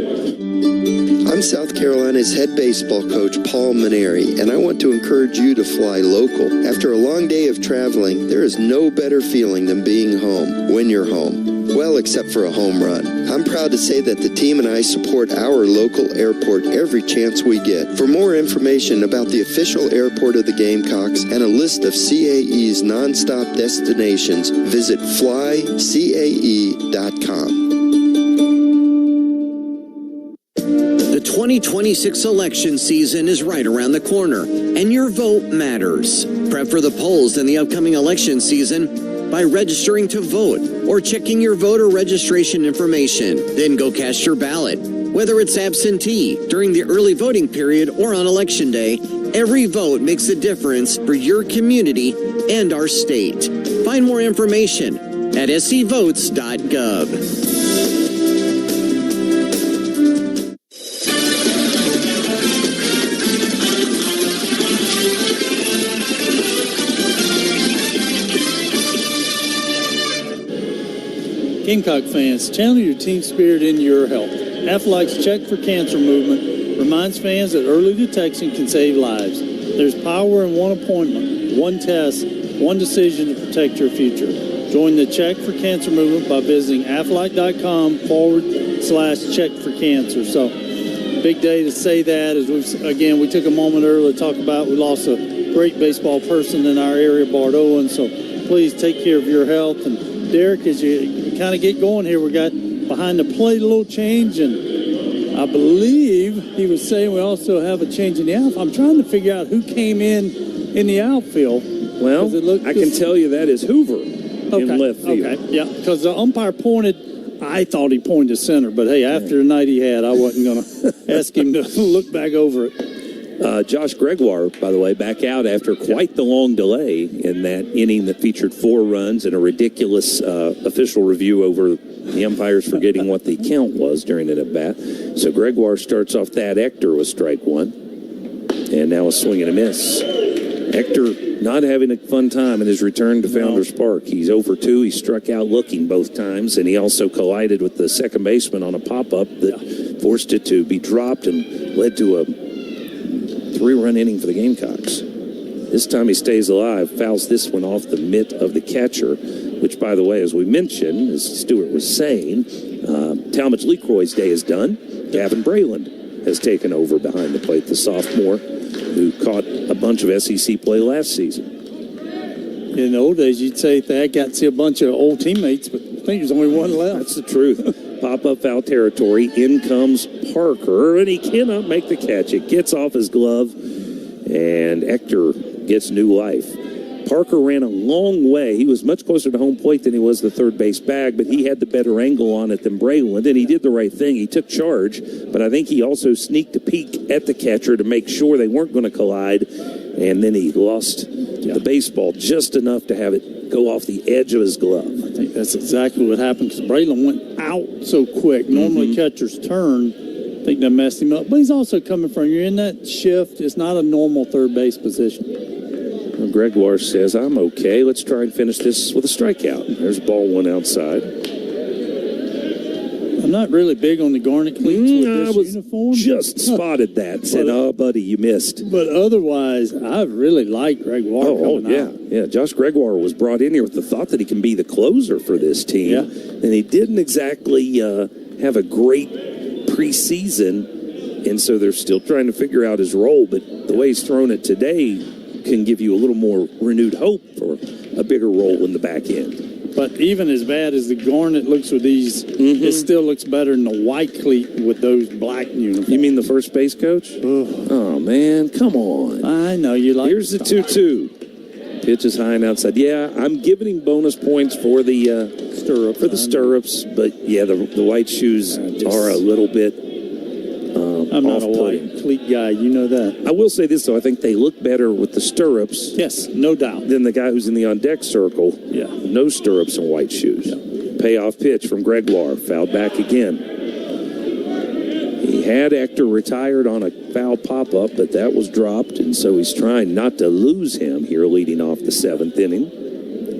I'm South Carolina's head baseball coach, Paul Maneri, and I want to encourage you to fly local. After a long day of traveling, there is no better feeling than being home when you're home. Well, except for a home run. I'm proud to say that the team and I support our local airport every chance we get. For more information about the official airport of the Gamecocks and a list of CAE's nonstop destinations, visit flycae.com. The 2026 election season is right around the corner, and your vote matters. Prep for the polls in the upcoming election season by registering to vote or checking your voter registration information. Then go cast your ballot. Whether it's absentee, during the early voting period, or on Election Day, every vote makes a difference for your community and our state. Find more information at scvotes.gov. Gamecock fans, channel your team spirit into your health. Aflac's Check for Cancer movement reminds fans that early detection can save lives. There's power in one appointment, one test, one decision to protect your future. Join the Check for Cancer movement by visiting aflac.com/check for cancer. So, big day to say that. As we took a moment earlier to talk about, we lost a great baseball person in our area, Bart Owen. So, please take care of your health. And Derek, as you kind of get going here, we got behind the plate a little change, and I believe he was saying we also have a change in the outfield. I'm trying to figure out who came in the outfield. Well, I can tell you that is Hoover in left field. Okay, yeah, because the umpire I thought he pointed to center, but hey, after the night he had, I wasn't going to ask him to look back over it. Josh Gregoire, by the way, back out after quite the long delay in that inning that featured 4 runs and a ridiculous official review over the umpires forgetting what the count was during an at-bat. So Gregoire starts off that. Ector was strike 1. And now a swing and a miss. Ector not having a fun time in his return to Founders Park. He's over 2. He struck out looking both times, and he also collided with the second baseman on a pop-up that forced it to be dropped and led to a 3-run inning for the Gamecocks. This time he stays alive, fouls this one off the mitt of the catcher, which, by the way, as we mentioned, as Stewart was saying, Talmadge Lecroy's day is done. Gavin Brayland has taken over behind the plate, the sophomore who caught a bunch of SEC play last season. In the old days, you'd say they got to see a bunch of old teammates, but I think there's only one left. That's the truth. Pop-up foul territory. In comes Parker, and he cannot make the catch. It gets off his glove, and Ector gets new life. Parker ran a long way. He was much closer to home plate than he was the third base bag, but he had the better angle on it than Brayland, and he did the right thing. He took charge, but I think he also sneaked a peek at the catcher to make sure they weren't going to collide, and then he lost the baseball just enough to have it go off the edge of his glove. I think that's exactly what happened because Brayland went out so quick. Normally catchers turn. I think that messed him up, but he's also coming from you in that shift. It's not a normal third base position. Gregoire says, I'm okay. Let's try and finish this with a strikeout. There's ball 1 outside. I'm not really big on the garnet cleats with this uniform. Just spotted that. Said, buddy, you missed. But otherwise, I really like Gregoire coming out. Yeah, Josh Gregoire was brought in here with the thought that he can be the closer for this team. And he didn't exactly have a great preseason, and so they're still trying to figure out his role. But the way he's thrown it today can give you a little more renewed hope for a bigger role in the back end. But even as bad as the garnet looks with these, it still looks better than the white cleat with those black uniforms. You mean the first base coach? Oh, man, come on. I know you like. Here's the 2-2. Pitch is high and outside. Yeah, I'm giving him bonus points for the stirrups, but yeah, the white shoes are a little bit I'm not a white cleat guy, you know that. I will say this, though. I think they look better with the stirrups. Yes, no doubt. Than the guy who's in the on-deck circle. Yeah. No stirrups and white shoes. Yeah. Payoff pitch from Gregoire. Fouled back again. He had Ector retired on a foul pop-up, but that was dropped, and so he's trying not to lose him here leading off the 7th inning.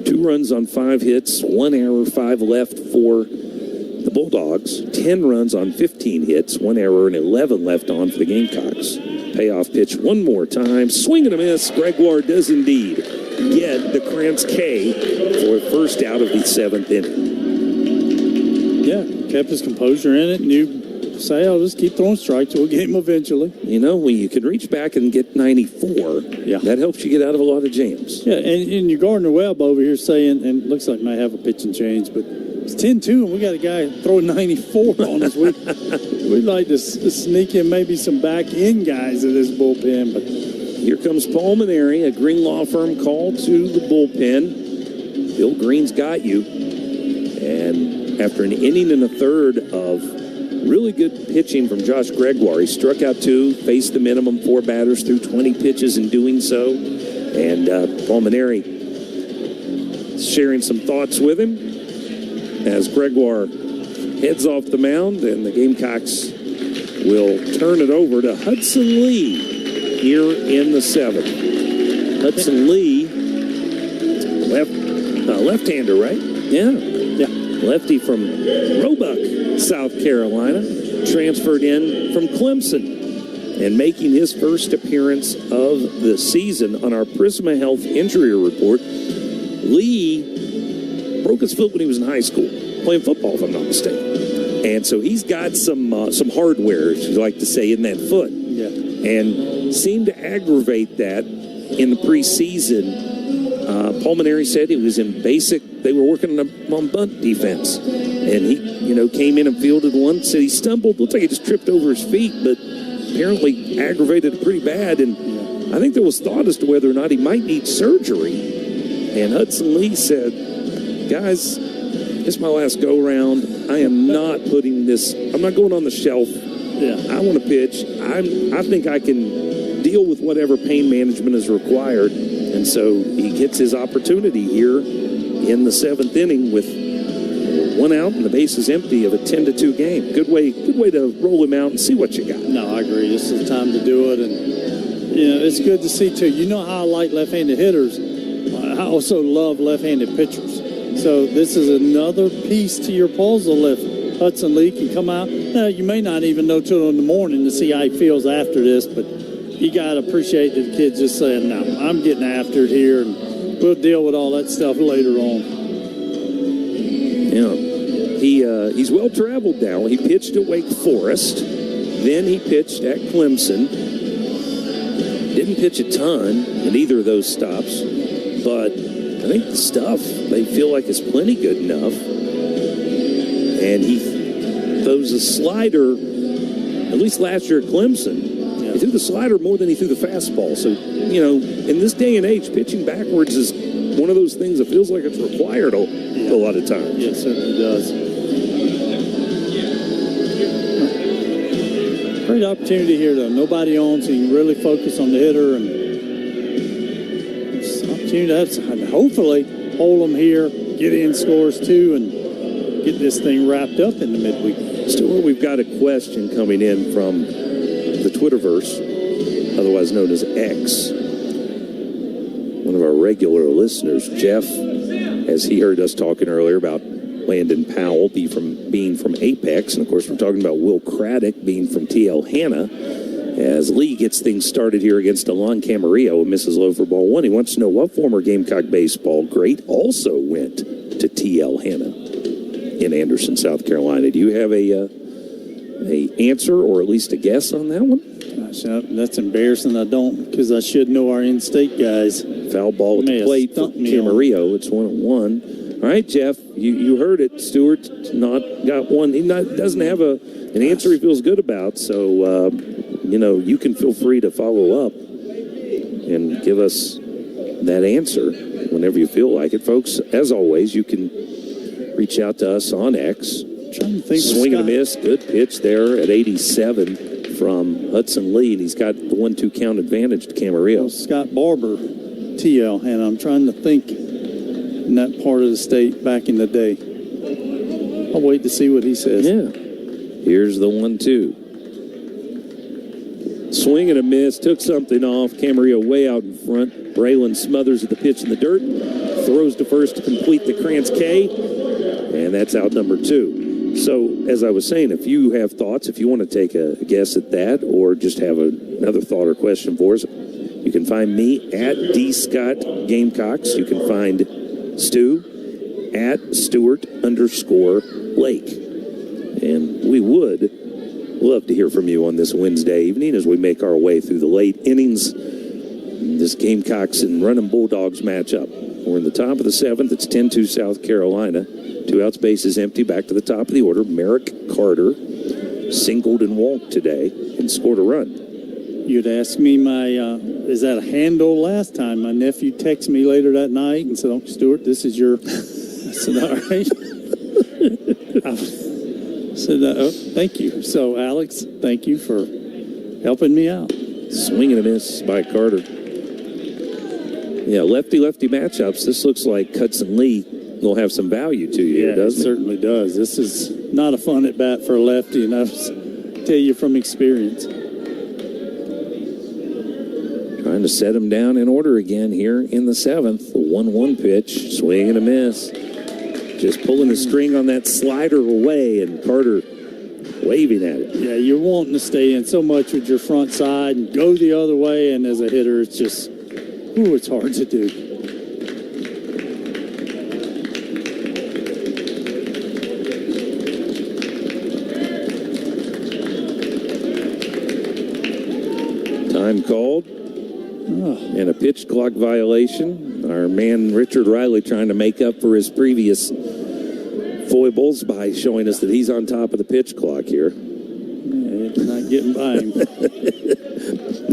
2 runs on 5 hits, 1 error, 5 left for the Bulldogs. 10 runs on 15 hits, 1 error, and 11 left on for the Gamecocks. Payoff pitch one more time. Swing and a miss. Gregoire does indeed get the Krantz K for first out of the 7th inning. Yeah, kept his composure in it, and you say, I'll just keep throwing strikes. We'll get him eventually. You know, when you can reach back and get 94, that helps you get out of a lot of jams. Yeah, and your Gardner-Webb over here saying, and it looks like might have a pitching change, but it's 10-2, and we got a guy throwing 94 on us. We'd like to sneak in maybe some back-end guys in this bullpen. But here comes Paul Maneri, a Green law firm called to the bullpen. Bill Green's got you. And after an inning and a third of really good pitching from Josh Gregoire, he struck out 2, faced the minimum 4 batters through 20 pitches in doing so. And Paul Maneri sharing some thoughts with him as Gregoire heads off the mound, and the Gamecocks will turn it over to Hudson Lee here in the 7th. Hudson Lee, left-hander, right? Yeah. Lefty from Roebuck, South Carolina, transferred in from Clemson, and making his first appearance of the season on our Prisma Health injury report. Lee broke his foot when he was in high school, playing football, if I'm not mistaken. And so he's got some hardware, as you like to say, in that foot. Yeah. And seemed to aggravate that in the preseason. Paul Maneri said he was in basic. They were working on bunt defense, and he, came in and fielded one. Said he stumbled. Looked like he just tripped over his feet, but apparently aggravated it pretty bad. And I think there was thought as to whether or not he might need surgery. And Hudson Lee said, "Guys, this is my last go round. I am not putting this. I'm not going on the shelf. Yeah, I want to pitch. I think I can deal with whatever pain management is required." And so he gets his opportunity here in the 7th inning with 1 out and the base is empty of a 10-2 game. Good way to roll him out and see what you got. No, I agree. This is the time to do it, and it's good to see too. You know how I like left-handed hitters. I also love left-handed pitchers. So this is another piece to your puzzle. If Hudson Lee can come out, now you may not even know till in the morning to see how he feels after this, but you got to appreciate that the kid just saying, "No, I'm getting after it here, and we'll deal with all that stuff later on." Yeah, he's well traveled now. He pitched at Wake Forest, then he pitched at Clemson. Didn't pitch a ton in either of those stops, but I think the stuff they feel like is plenty good enough. And he throws a slider, at least last year at Clemson. He threw the slider more than he threw the fastball. So, in this day and age, pitching backwards is one of those things that feels like it's required a lot of times. Yeah, it certainly does. Great opportunity here, though. Nobody on, so you can really focus on the hitter. And it's an opportunity to hopefully hold them here, get in scores, too, and get this thing wrapped up in the midweek. Stuart, we've got a question coming in from the Twitterverse, otherwise known as X. One of our regular listeners, Jeff, as he heard us talking earlier about Landon Powell being from Apex, and of course we're talking about Will Craddock being from TL Hanna, as Lee gets things started here against Alon Camarillo and misses low for ball 1. He wants to know what former Gamecock baseball great also went to TL Hanna in Anderson, South Carolina. Do you have a answer or at least a guess on that one? Gosh, that's embarrassing. I don't, because I should know our in-state guys. Foul ball at the plate for Camarillo. It's 1-1. All right, Jeff, you heard it. Stewart's not got one. He doesn't have an answer he feels good about. So, you can feel free to follow up and give us that answer whenever you feel like it. Folks, as always, you can reach out to us on X. Trying to think. Swing and a miss. Good pitch there at 87 from Hudson Lee, and he's got the 1-2 count advantage to Camarillo. Scott Barber, TL, and I'm trying to think in that part of the state back in the day. I'll wait to see what he says. Yeah. Here's the 1-2. Swing and a miss. Took something off. Camarillo way out in front. Braylon smothers at the pitch in the dirt. Throws to first to complete the Krantz K. And that's out number 2. So, as I was saying, if you have thoughts, if you want to take a guess at that or just have another thought or question for us, you can find me at @DScott_Gamecocks. You can find Stu at Stewart_Lake. And we would love to hear from you on this Wednesday evening as we make our way through the late innings. This Gamecocks and running Bulldogs matchup. We're in the top of the 7th. It's 10-2 South Carolina. 2 outs, bases empty. Back to the top of the order. Merrick Carter singled and walked today and scored a run. You'd ask me is that a handle last time? My nephew texted me later that night and said, "Uncle Stewart, this is your..." I said, "All right." I said, "Oh, thank you." So, Alex, thank you for helping me out. Swing and a miss by Carter. Yeah, lefty-lefty matchups. This looks like Hudson Lee will have some value to you, doesn't it? It certainly does. This is not a fun at bat for a lefty, and I'll tell you from experience. Trying to set him down in order again here in the 7th. The 1-1 pitch, swing and a miss. Just pulling the string on that slider away, and Carter waving at it. Yeah, you're wanting to stay in so much with your front side and go the other way, and as a hitter, it's just, it's hard to do. Time called. And a pitch clock violation. Our man Richard Riley trying to make up for his previous foibles by showing us that he's on top of the pitch clock here. It's not getting by him.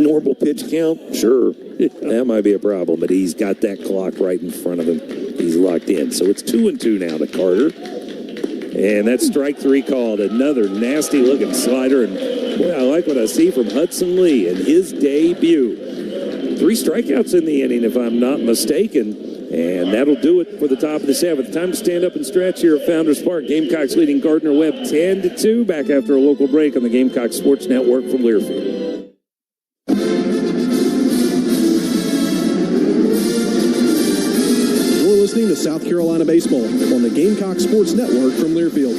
Normal pitch count? Sure. That might be a problem, but he's got that clock right in front of him. He's locked in. So it's 2-2 now to Carter. And that's strike 3 called. Another nasty-looking slider. And, boy, I like what I see from Hudson Lee in his debut. 3 strikeouts in the inning, if I'm not mistaken. And that'll do it for the top of the 7th. Time to stand up and stretch here at Founders Park. Gamecocks leading Gardner-Webb 10-2. Back after a local break on the Gamecock Sports Network from Learfield. You're listening to South Carolina Baseball on the Gamecock Sports Network from Learfield.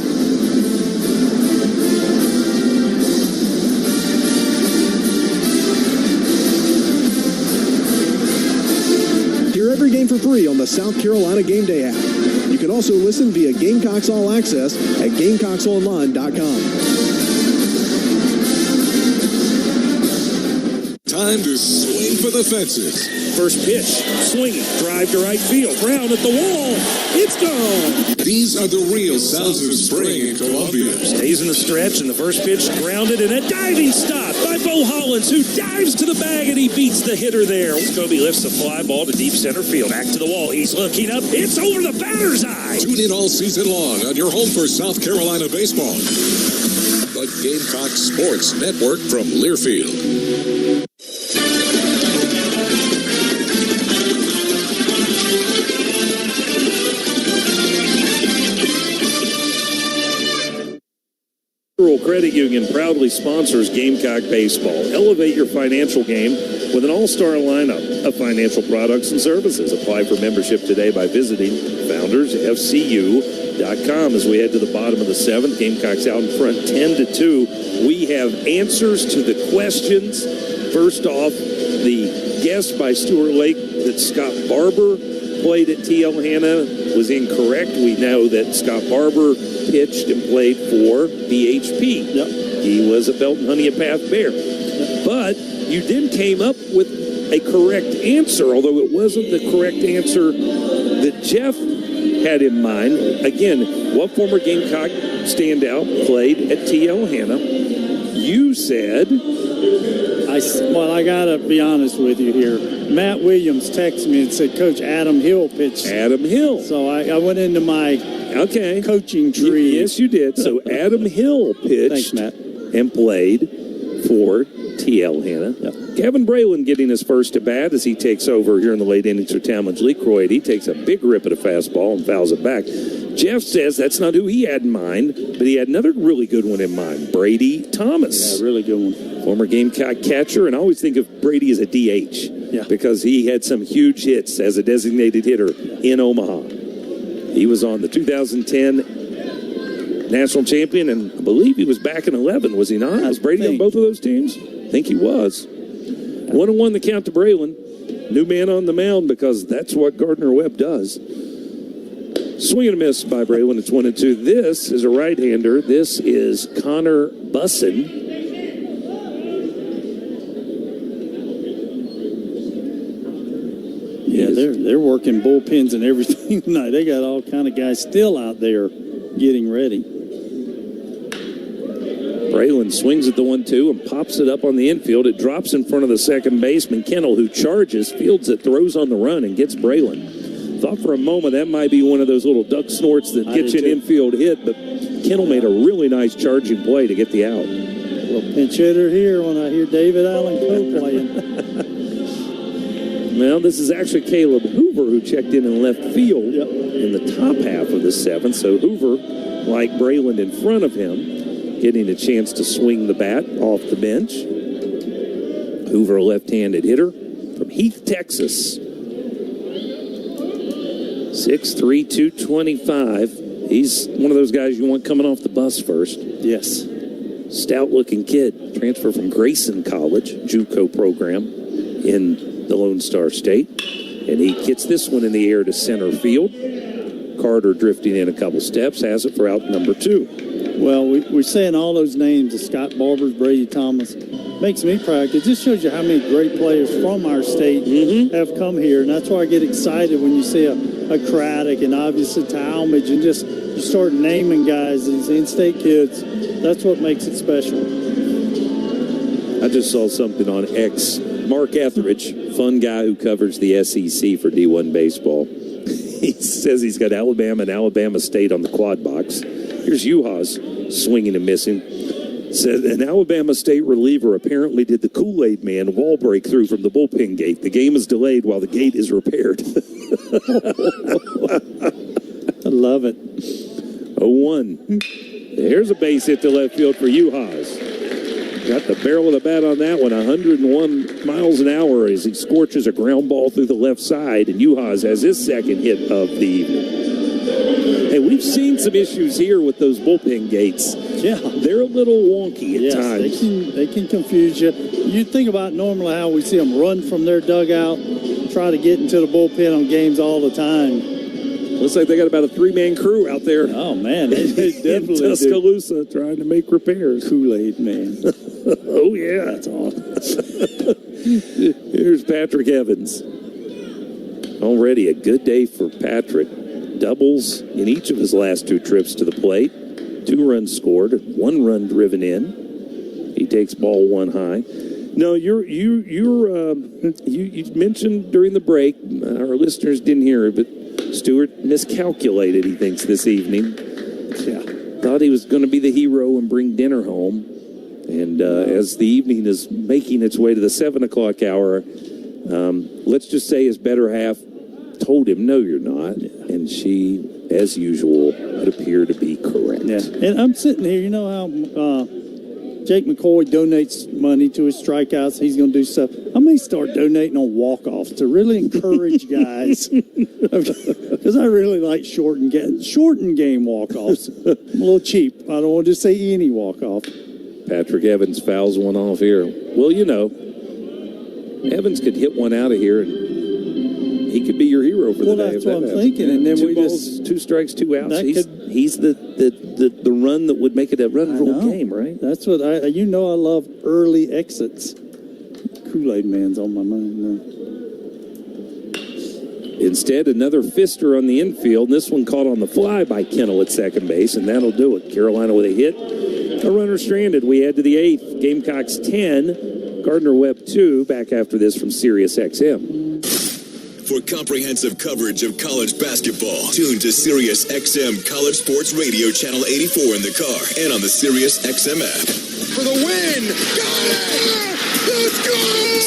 Hear every game for free on the South Carolina Game Day app. You can also listen via Gamecocks All Access at GamecocksOnline.com. Time to swing for the fences. First pitch, swinging, drive to right field. Brown at the wall. It's gone. These are the real sounds of spring in Columbia. Stays in the stretch, and the first pitch grounded, and a diving stop by Bo Hollins, who dives to the bag, and he beats the hitter there. Scobie lifts the fly ball to deep center field. Back to the wall. He's looking up. It's over the batter's eye. Tune in all season long on your home for South Carolina baseball. The Gamecock Sports Network from Learfield. Rural Credit Union proudly sponsors Gamecock Baseball. Elevate your financial game with an all-star lineup of financial products and services. Apply for membership today by visiting foundersfcu.com. As we head to the bottom of the 7th, Gamecocks out in front 10-2. We have answers to the questions. First off, the guess by Stuart Lake that Scott Barber played at TL Hanna was incorrect. We know that Scott Barber pitched and played for BHP. Yep. He was a Belton Honeypath Bear. Yep. But you then came up with a correct answer, although it wasn't the correct answer that Jeff had in mind. Again, what former Gamecock standout played at TL Hanna? You said... I got to be honest with you here. Matt Williams texted me and said, Coach, Adam Hill pitched. Adam Hill. So I went into my coaching tree. Yes, you did. So Adam Hill pitched. Thanks, Matt. And played for TL Hanna. Yep. Kevin Braylon getting his first at bat as he takes over here in the late innings for Talmadge Lee. Croyd, he takes a big rip at a fastball and fouls it back. Jeff says that's not who he had in mind, but he had another really good one in mind, Brady Thomas. Yeah, really good one. Former Gamecock catcher, and I always think of Brady as a DH because he had some huge hits as a designated hitter in Omaha. He was on the 2010 national champion, and I believe he was back in 11, was he not? Was Brady on both of those teams? I think he was. 1-1 the count to Braylon. New man on the mound because that's what Gardner-Webb does. Swing and a miss by Braylon. It's 1-2. This is a right-hander. This is Connor Bussin. Yeah, they're working bullpens and everything tonight. They got all kind of guys still out there getting ready. Braylon swings at the 1-2 and pops it up on the infield. It drops in front of the second baseman, Kennel, who charges, fields it, throws on the run, and gets Braylon. Thought for a moment that might be one of those little duck snorts that gets you an infield hit, but Kennel made a really nice charging play to get the out. A little pinch hitter here when I hear David Allen Coe playing. Well, this is actually Caleb Hoover who checked in left field in the top half of the 7th. So Hoover, like Braylon in front of him, getting a chance to swing the bat off the bench. Hoover, a left-handed hitter from Heath, Texas. 6'3", 225. He's one of those guys you want coming off the bus first. Yes. Stout-looking kid. Transfer from Grayson College, JUCO program in the Lone Star State. And he gets this one in the air to center field. Carter drifting in a couple steps, has it for out number 2. Well, we're saying all those names, the Scott Barbers, Brady Thomas. Makes me proud. It just shows you how many great players from our state have come here. And that's why I get excited when you see a Craddock and obviously Talmadge, and just you start naming guys, these in-state kids. That's what makes it special. I just saw something on X. Mark Etheridge, fun guy who covers the SEC for D1 baseball. He says he's got Alabama and Alabama State on the quad box. Here's Uhas swinging and missing. Said an Alabama State reliever apparently did the Kool-Aid Man wall breakthrough from the bullpen gate. The game is delayed while the gate is repaired. I love it. 0-1. Here's a base hit to left field for Uhas. Got the barrel of the bat on that one, 101 miles an hour as he scorches a ground ball through the left side, and Uhas has his second hit of the evening. Hey, we've seen some issues here with those bullpen gates. Yeah. They're a little wonky at times. They can confuse you. You think about normally how we see them run from their dugout, try to get into the bullpen on games all the time. Looks like they got about a three-man crew out there. Oh, man. They definitely in Tuscaloosa trying to make repairs. Kool-Aid Man. Oh, yeah. That's awesome. Here's Patrick Evans. Already a good day for Patrick. Doubles in each of his last two trips to the plate. 2 runs scored, 1 run driven in. He takes ball 1 high. No, you mentioned during the break, our listeners didn't hear it, but Stewart miscalculated, he thinks, this evening. Yeah. Thought he was going to be the hero and bring dinner home. And as the evening is making its way to the 7 o'clock hour, let's just say his better half told him, no, you're not. And she, as usual, would appear to be correct. Yeah. And I'm sitting here, you know how Jake McCoy donates money to his strikeouts. He's going to do stuff. I may start donating on walk-offs to really encourage guys. Because I really like shortened game walk-offs. I'm a little cheap. I don't want to just say any walk-off. Patrick Evans fouls one off here. Well, you know, Evans could hit one out of here and he could be your hero for the day. That's what I'm thinking. And then 2 we balls, just 2 strikes, 2 outs. He's the run that would make it a run-and-roll game, right? That's what I love early exits. Kool-Aid Man's on my mind now. Instead, another fister on the infield. And this one caught on the fly by Kennel at second base, and that'll do it. Carolina with a hit. A runner stranded. We head to the 8th. Gamecocks 10, Gardner-Webb 2. Back after this from Sirius XM. For comprehensive coverage of college basketball, tune to Sirius XM College Sports Radio Channel 84 in the car and on the Sirius XM app. For the win! Got it! Let's go!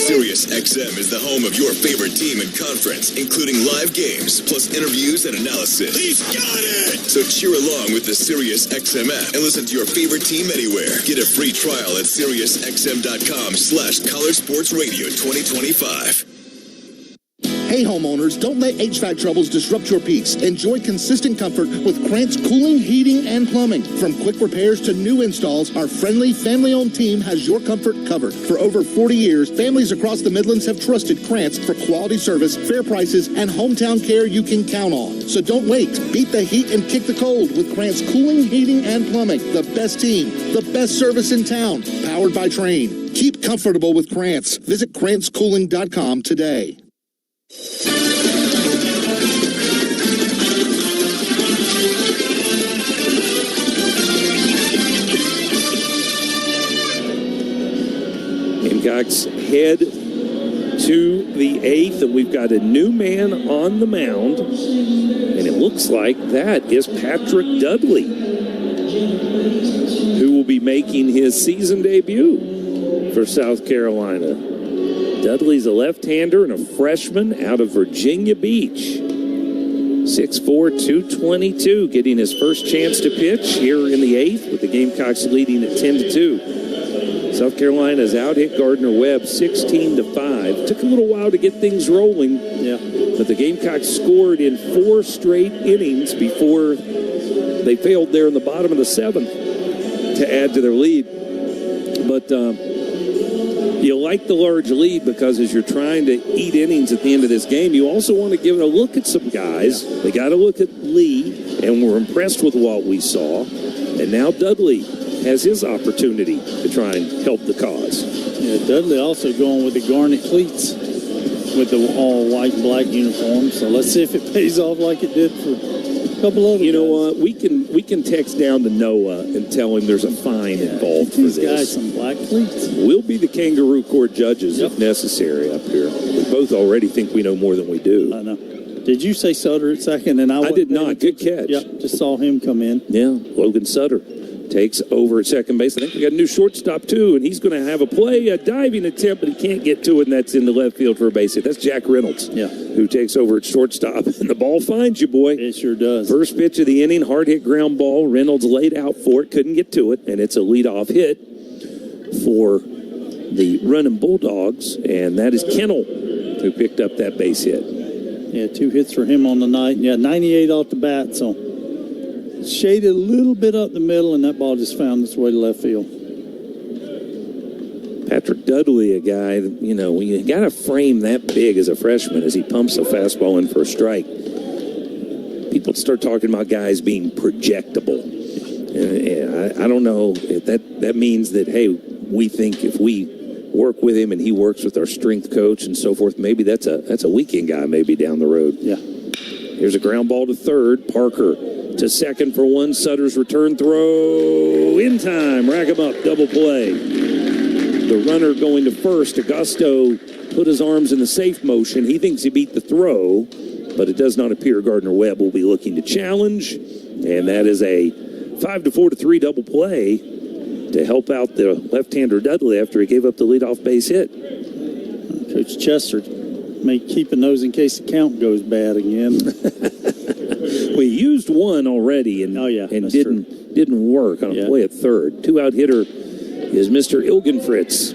Sirius XM is the home of your favorite team and conference, including live games, plus interviews and analysis. He's got it! So cheer along with the Sirius XM app and listen to your favorite team anywhere. Get a free trial at SiriusXM.com/College Sports Radio 2025. Hey homeowners, don't let HVAC troubles disrupt your peace. Enjoy consistent comfort with Krantz Cooling, Heating, and Plumbing. From quick repairs to new installs, our friendly, family-owned team has your comfort covered. For over 40 years, families across the Midlands have trusted Krantz for quality service, fair prices, and hometown care you can count on. So don't wait. Beat the heat and kick the cold with Krantz Cooling, Heating, and Plumbing. The best team, the best service in town, powered by Trane. Keep comfortable with Krantz. Visit KrantzCooling.com today. Gamecocks head to the 8th, and we've got a new man on the mound, and it looks like that is Patrick Dudley, who will be making his season debut for South Carolina. Dudley's a left-hander and a freshman out of Virginia Beach. 6'4", 222, getting his first chance to pitch here in the 8th with the Gamecocks leading at 10-2. South Carolina's out-hit Gardner-Webb 16-5. Took a little while to get things rolling, but the Gamecocks scored in 4 straight innings before they failed there in the bottom of the 7th to add to their lead. But you like the large lead because as you're trying to eat innings at the end of this game, you also want to give it a look at some guys. They got to look at Lee. and were impressed with what we saw. And now Dudley has his opportunity to try and help the cause. Yeah, Dudley also going with the garnet cleats with the all white and black uniform. So let's see if it pays off like it did for a couple other You know guys. what? We can text down to Noah and tell him there's a fine involved for These this. guys some black cleats. We'll be the kangaroo court judges if necessary up here. We both already think we know more than we do. I know. Did you say Sutter at second? And I did not. Good catch. Yep, just saw him come in. Yeah, Logan Sutter takes over at second base. I think we got a new shortstop, too, and he's going to have a play, a diving attempt, but he can't get to it, and that's in the left field for a base hit. That's Jack Reynolds, who takes over at shortstop, and the ball finds you, boy. It sure does. First pitch of the inning, hard-hit ground ball. Reynolds laid out for it, couldn't get to it, and it's a leadoff hit for the running Bulldogs, and that is Kennel, who picked up that base hit. Yeah, 2 hits for him on the night. Yeah, 98 off the bat, so shaded a little bit up the middle, and that ball just found its way to left field. Patrick Dudley, a guy, you got to frame that big as a freshman as he pumps a fastball in for a strike. People start talking about guys being projectable. And I don't know if that means that, hey, we think if we work with him and he works with our strength coach and so forth, maybe that's a weekend guy maybe down the road. Yeah. Here's a ground ball to third. Parker to second for one. Sutter's return throw in time. Rack him up. Double play. The runner going to first. Augusto put his arms in the safe motion. He thinks he beat the throw, but it does not appear Gardner-Webb will be looking to challenge. And that is a 5-4-3 double play to help out the left-hander Dudley after he gave up the leadoff base hit. Coach Chester may keep a nose in case the count goes bad again. We used one already and didn't work on a play at third. 2-out hitter is Mr. Ilgenfritz.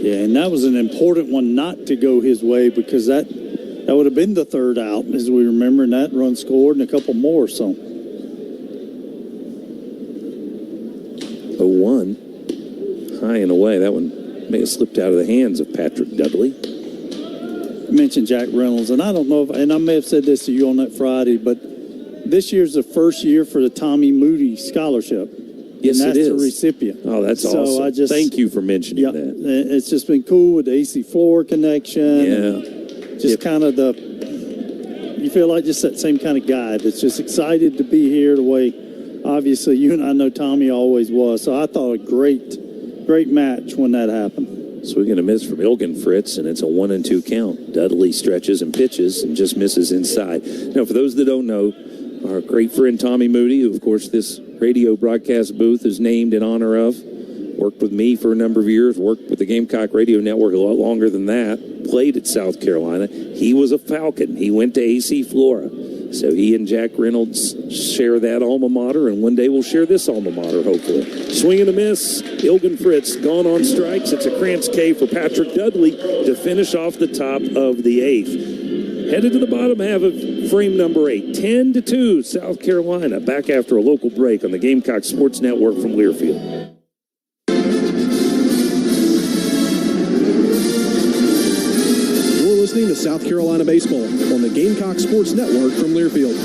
Yeah, and that was an important one not to go his way because that would have been the third out, as we remember, and that run scored and a couple more. So 0-1, high and away. That one may have slipped out of the hands of Patrick Dudley. You mentioned Jack Reynolds, and I don't know and I may have said this to you on that Friday, but this year's the first year for the Tommy Moody Scholarship. Yes, and that's it is. the recipient. Oh, that's awesome. Thank you for mentioning that. It's just been cool with the AC Floor connection. Yeah. Just kind of you feel like just that same kind of guy that's just excited to be here the way, obviously, you and I know Tommy always was. So I thought a great match when that happened. So we're going to miss from Ilgenfritz, and it's a 1-2 count. Dudley stretches and pitches and just misses inside. Now, for those that don't know, our great friend Tommy Moody, who, of course, this radio broadcast booth is named in honor of, worked with me for a number of years, worked with the Gamecock Radio Network a lot longer than that, played at South Carolina. He was a Falcon. He went to AC Flora. So he and Jack Reynolds share that alma mater, and one day we'll share this alma mater, hopefully. Swing and a miss. Ilgenfritz gone on strikes. It's a Krantz K for Patrick Dudley to finish off the top of the eighth. Headed to the bottom half of frame number 8. 10-2, South Carolina. Back after a local break on the Gamecock Sports Network from Learfield. You're listening to South Carolina Baseball on the Gamecock Sports Network from Learfield.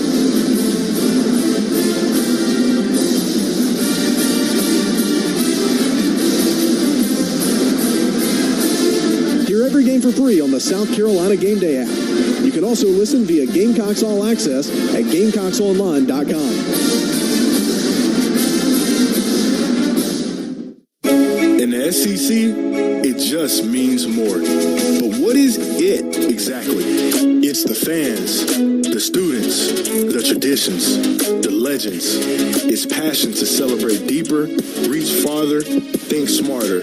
Hear every game for free on the South Carolina Game Day app. You can also listen via Gamecocks All Access at GamecocksOnline.com. In the SEC, it just means more. But what is it exactly? It's the fans, the students, the traditions, the legends. It's passion to celebrate deeper, reach farther, think smarter,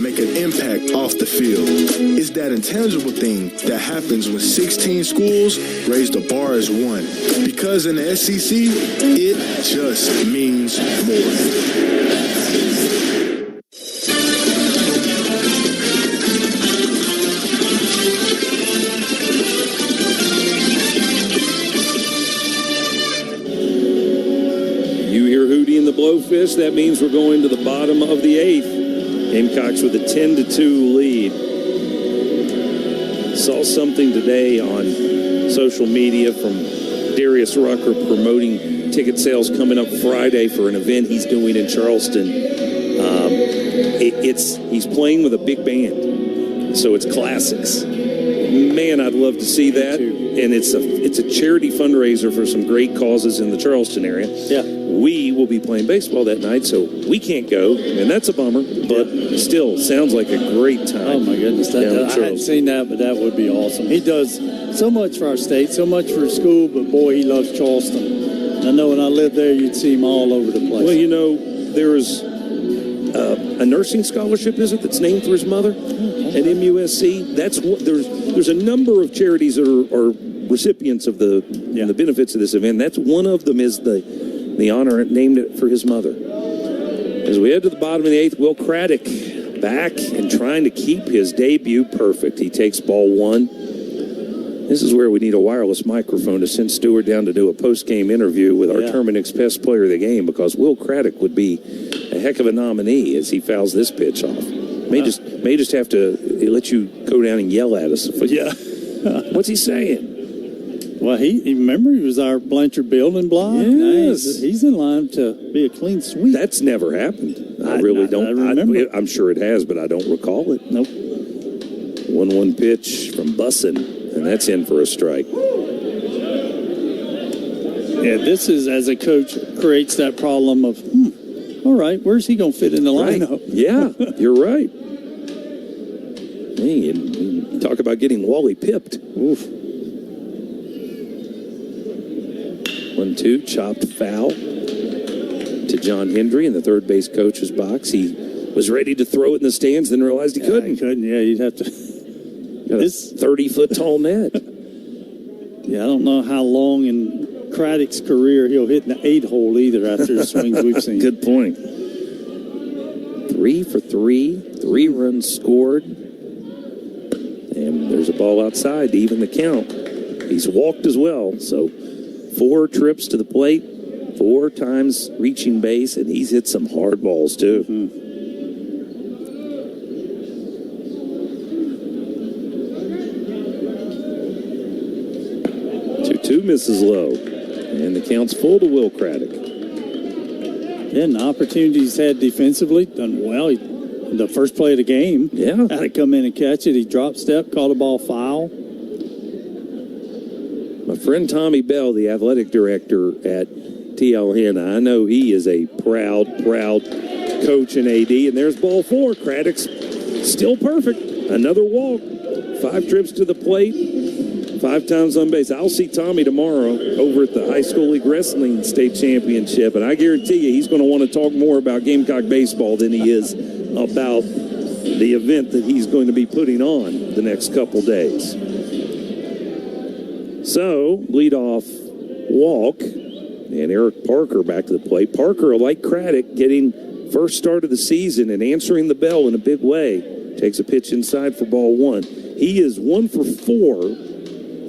make an impact off the field. It's that intangible thing that happens when 16 schools raise the bar as one. Because in the SEC, it just means more. Blowfish, that means we're going to the bottom of the eighth. Gamecocks with a 10-2 lead. Saw something today on social media from Darius Rucker promoting ticket sales coming up Friday for an event he's doing in Charleston. He's playing with a big band, so it's classics. Man, I'd love to see that. And it's a charity fundraiser for some great causes in the Charleston area. Yeah. We will be playing baseball that night, so we can't go, and that's a bummer. But still, sounds like a great time. Oh my goodness, I hadn't seen that, but that would be awesome. He does so much for our state, so much for his school, but boy, he loves Charleston. I know when I lived there, you'd see him all over the place. Well, you know, there's a nursing scholarship, is it, that's named for his mother at MUSC? That's what there's a number of charities that are recipients of the benefits of this event. That's one of them is the honor named it for his mother. As we head to the bottom of the 8th, Will Craddock back and trying to keep his debut perfect. He takes ball 1. This is where we need a wireless microphone to send Stewart down to do a post-game interview with our Terminix Best Player of the Game, because Will Craddock would be a heck of a nominee as he fouls this pitch off. May just have to let you go down and yell at us. What's he saying? Well, remember he was our Blanchard building block. Yes, he's in line to be a clean sweep. That's never happened. I really don't. I remember. I'm sure it has, but I don't recall it. Nope. 1-1 pitch from Bussin, and that's in for a strike. Yeah, this is, as a coach, creates that problem of, all right, where's he going to fit in the lineup? Right. Yeah, you're right. Hey, and talk about getting Wally pipped. Oof. 1-2, chopped foul to John Hendry in the third base coach's box. He was ready to throw it in the stands, then realized he couldn't. Yeah, you'd have to. Got this 30-foot tall net. Yeah, I don't know how long in Craddock's career he'll hit in the 8-hole either after the swings we've seen. Good point. 3 for 3, 3 runs scored. And there's a ball outside to even the count. He's walked as well, so 4 trips to the plate, 4 times reaching base, and he's hit some hard balls too. 2-2 misses low, and the count's full to Will Craddock. Yeah, and the opportunities he's had defensively, done well. The first play of the game, had to come in and catch it. He dropped step, caught a ball foul. My friend Tommy Bell, the athletic director at TL Hanna, I know he is a proud coach and AD. And there's ball 4. Craddock's still perfect. Another walk. 5 trips to the plate. 5 times on base. I'll see Tommy tomorrow over at the High School League Wrestling State Championship. And I guarantee you he's going to want to talk more about Gamecock baseball than he is about the event that he's going to be putting on the next couple days. So, leadoff walk, and Eric Parker back to the plate. Parker, like Craddock, getting first start of the season and answering the bell in a big way. Takes a pitch inside for ball 1. He is 1 for 4.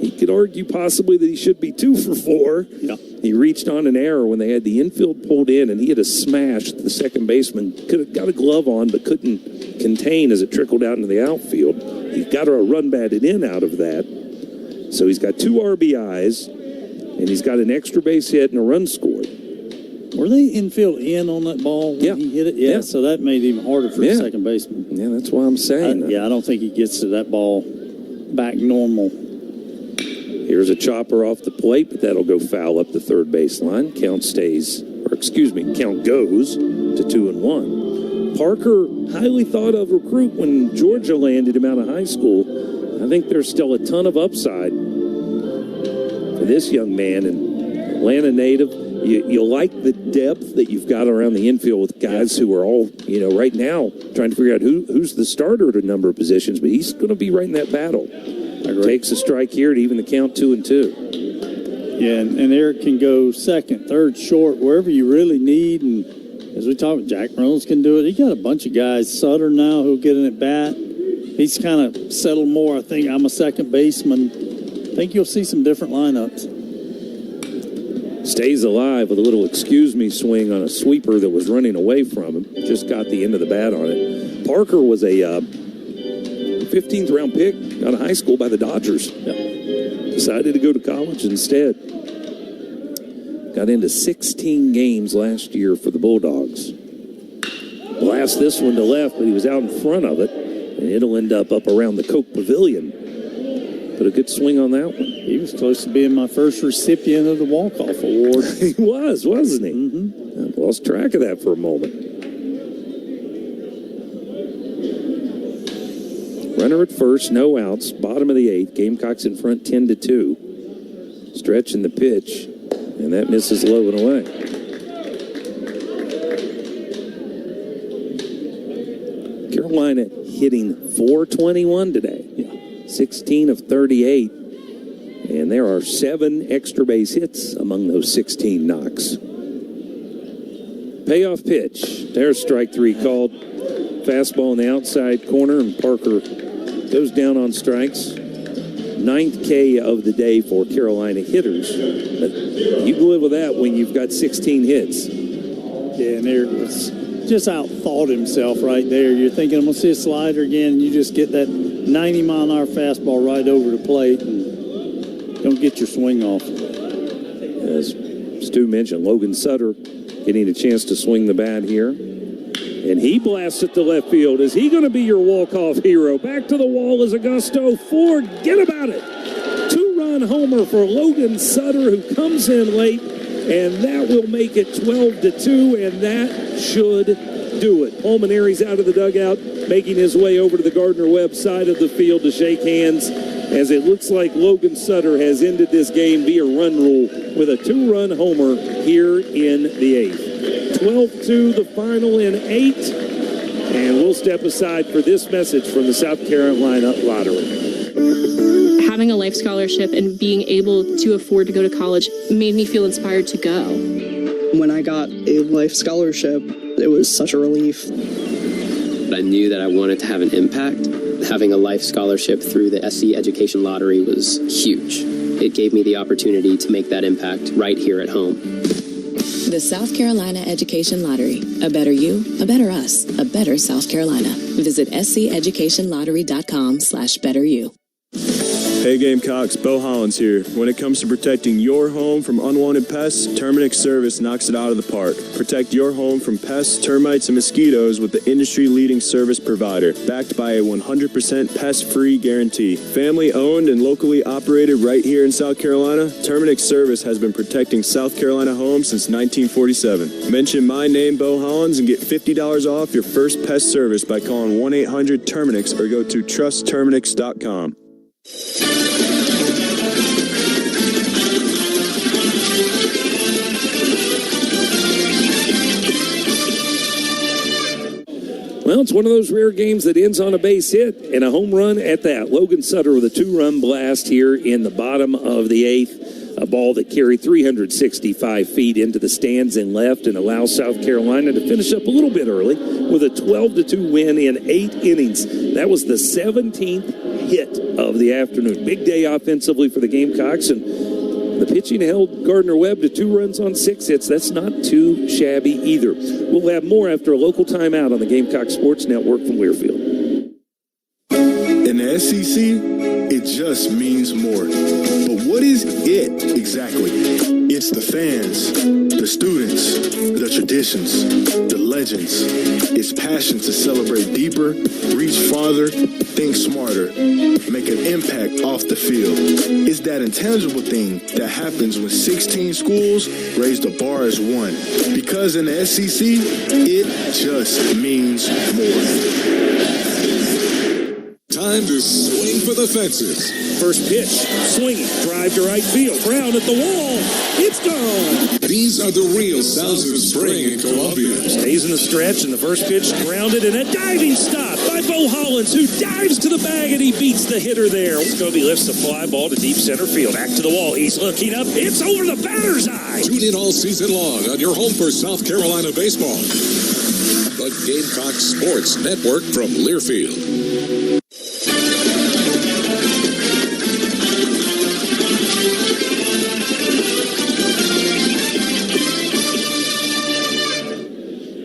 He could argue possibly that he should be 2 for 4. Yeah. He reached on an error when they had the infield pulled in, and he had a smash that the second baseman could have got a glove on but couldn't contain as it trickled out into the outfield. He got a run batted in out of that. So he's got 2 RBIs, and he's got an extra base hit and a run scored. Were they infield in on that ball when he hit it? Yeah, so that made it even harder for the second baseman. Yeah, that's why I'm saying. I don't think he gets to that ball back normal. Here's a chopper off the plate, but that'll go foul up the third baseline. Count goes to 2-1. Parker, highly thought of recruit when Georgia landed him out of high school. I think there's still a ton of upside for this young man, and Atlanta native. You like the depth that you've got around the infield with guys who are all, right now trying to figure out who's the starter at a number of positions, but he's going to be right in that battle. Takes a strike here to even the count 2-2. Yeah, and Eric can go second, third, short, wherever you really need. And as we talked, Jack Reynolds can do it. He got a bunch of guys. Sutter now who'll get an at bat. He's kind of settled more. I think I'm a second baseman. I think you'll see some different lineups. Stays alive with a little excuse me swing on a sweeper that was running away from him. Just got the end of the bat on it. Parker was a 15th round pick out of high school by the Dodgers. Decided to go to college instead. Got into 16 games last year for the Bulldogs. Blast this one to left, but he was out in front of it, and it'll end up around the Coke Pavilion. But a good swing on that one. He was close to being my first recipient of the walk-off award. He was, wasn't he? Mm-hmm. I lost track of that for a moment. Runner at first, no outs, bottom of the 8th. Gamecocks in front 10-2. Stretching the pitch, and that misses low and away. Carolina hitting .421 today. 16 of 38. And there are 7 extra base hits among those 16 knocks. Payoff pitch. There's strike 3 called. Fastball in the outside corner, and Parker goes down on strikes. 9th K of the day for Carolina hitters. But you can live with that when you've got 16 hits. Yeah, and they're just out-thought himself right there. You're thinking, I'm going to see a slider again, and you just get that 90-mile-an-hour fastball right over the plate and don't get your swing off. As Stu mentioned, Logan Sutter getting a chance to swing the bat here. And he blasts it to left field. Is he going to be your walk-off hero? Back to the wall is Augusto. Forget about it. 2-run homer for Logan Sutter, who comes in late, and that will make it 12-2, and that should do it. Pulmonari's out of the dugout, making his way over to the Gardner-Webb side of the field to shake hands, as it looks like Logan Sutter has ended this game via run rule with a 2-run homer here in the 8th. 12-2 the final in 8, and we'll step aside for this message from the South Carolina Lottery. Having a life scholarship and being able to afford to go to college made me feel inspired to go. When I got a life scholarship, it was such a relief. I knew that I wanted to have an impact. Having a life scholarship through the SC Education Lottery was huge. It gave me the opportunity to make that impact right here at home. The South Carolina Education Lottery. A better you, a better us, a better South Carolina. Visit sceducationlottery.com/betteryou. Hey Gamecocks, Bo Hollins here. When it comes to protecting your home from unwanted pests, Terminix Service knocks it out of the park. Protect your home from pests, termites, and mosquitoes with the industry-leading service provider, backed by a 100% pest-free guarantee. Family-owned and locally operated right here in South Carolina, Terminix Service has been protecting South Carolina homes since 1947. Mention my name, Bo Hollins, and get $50 off your first pest service by calling 1-800-TERMINIX or go to trustterminix.com. Well, it's one of those rare games that ends on a base hit and a home run at that. Logan Sutter with a 2-run blast here in the bottom of the 8th. A ball that carried 365 feet into the stands and left and allows South Carolina to finish up a little bit early with a 12-2 win in 8 innings. That was the 17th hit of the afternoon. Big day offensively for the Gamecocks, and the pitching held Gardner-Webb to 2 runs on 6 hits. That's not too shabby either. We'll have more after a local timeout on the Gamecock Sports Network from Learfield. In the SEC, it just means more. But what is it exactly? It's the fans, the students, the traditions, the legends. It's passion to celebrate deeper, reach farther, think smarter, make an impact off the field. It's that intangible thing that happens when 16 schools raise the bar as one. Because in the SEC, it just means more. Time to swing for the fences. First pitch, swinging, drive to right field, Brown at the wall, it's gone. These are the real sounds of spring in Columbia. Stays in the stretch, and the first pitch grounded, and a diving stop by Bo Hollins, who dives to the bag, and he beats the hitter there. Scobie lifts the fly ball to deep center field, back to the wall. He's looking up, it's over the batter's eye. Tune in all season long on your home for South Carolina baseball. The Gamecock Sports Network from Learfield.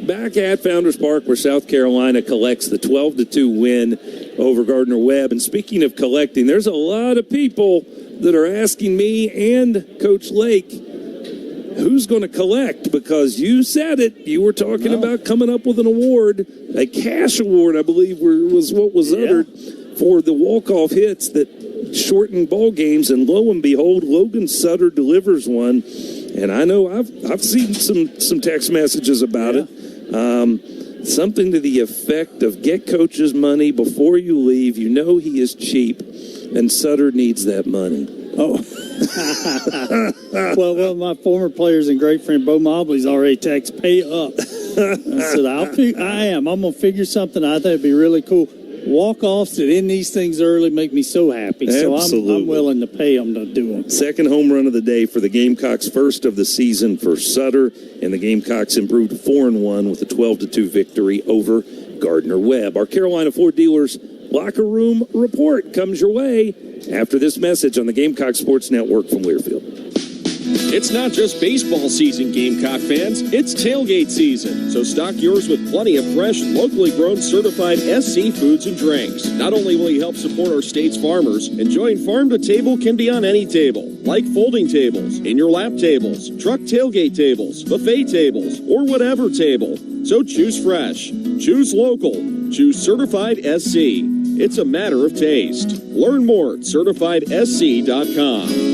Back at Founders Park, where South Carolina collects the 12-2 win over Gardner-Webb. And speaking of collecting, there's a lot of people that are asking me and Coach Lake who's going to collect? Because you said it. You were talking about coming up with an award, a cash award, I believe, was what was uttered for the walk-off hits that shortened ball games. And lo and behold, Logan Sutter delivers one. And I know I've seen some text messages about it. Something to the effect of get coach's money before you leave. You know he is cheap, and Sutter needs that money. Oh. well, my former players and great friend Bo Mobley's already texted, pay up. I said, I'm going to figure something out. I think it'd be really cool. Walk-offs that end these things early make me so happy. Absolutely. So I'm willing to pay them to do them. Second home run of the day for the Gamecocks, first of the season for Sutter, and the Gamecocks improved 4-1 with a 12-2 victory over Gardner-Webb. Our Carolina Ford Dealers Locker Room Report comes your way after this message on the Gamecock Sports Network from Learfield. It's not just baseball season, Gamecock fans. It's tailgate season. So stock yours with plenty of fresh, locally grown, certified SC foods and drinks. Not only will you help support our state's farmers, enjoying farm to table can be on any table, like folding tables, in your lap tables, truck tailgate tables, buffet tables, or whatever table. So choose fresh, choose local, choose certified SC. It's a matter of taste. Learn more at certifiedsc.com.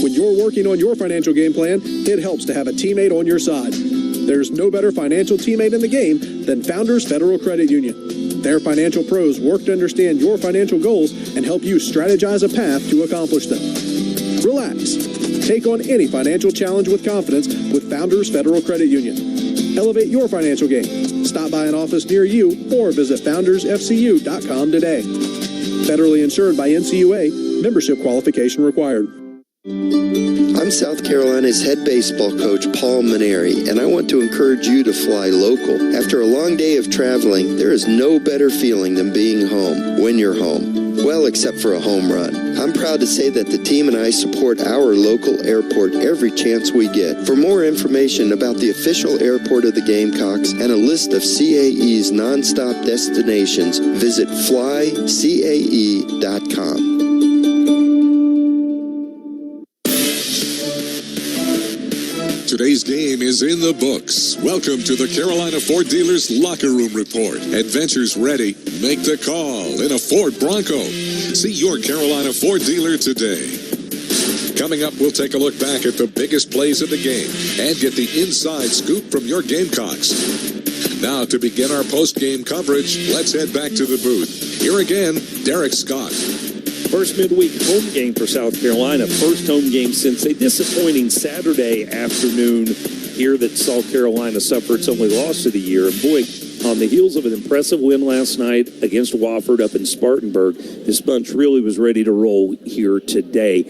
When you're working on your financial game plan, it helps to have a teammate on your side. There's no better financial teammate in the game than Founders Federal Credit Union. Their financial pros work to understand your financial goals and help you strategize a path to accomplish them. Relax. Take on any financial challenge with confidence with Founders Federal Credit Union. Elevate your financial game. Stop by an office near you or visit foundersfcu.com today. Federally insured by NCUA. Membership qualification required. I'm South Carolina's head baseball coach, Paul Maneri, and I want to encourage you to fly local. After a long day of traveling, there is no better feeling than being home when you're home. Well, except for a home run. I'm proud to say that the team and I support our local airport every chance we get. For more information about the official airport of the Gamecocks and a list of CAE's nonstop destinations, visit flycae.com. Today's game is in the books. Welcome to the Carolina Ford Dealers Locker Room Report. Adventures ready. Make the call in a Ford Bronco. See your Carolina Ford dealer today. Coming up, we'll take a look back at the biggest plays of the game and get the inside scoop from your Gamecocks. Now, to begin our post-game coverage, let's head back to the booth. Here again, Derek Scott. First midweek home game for South Carolina. First home game since a disappointing Saturday afternoon here that South Carolina suffered its only loss of the year. And boy, on the heels of an impressive win last night against Wofford up in Spartanburg, this bunch really was ready to roll here today.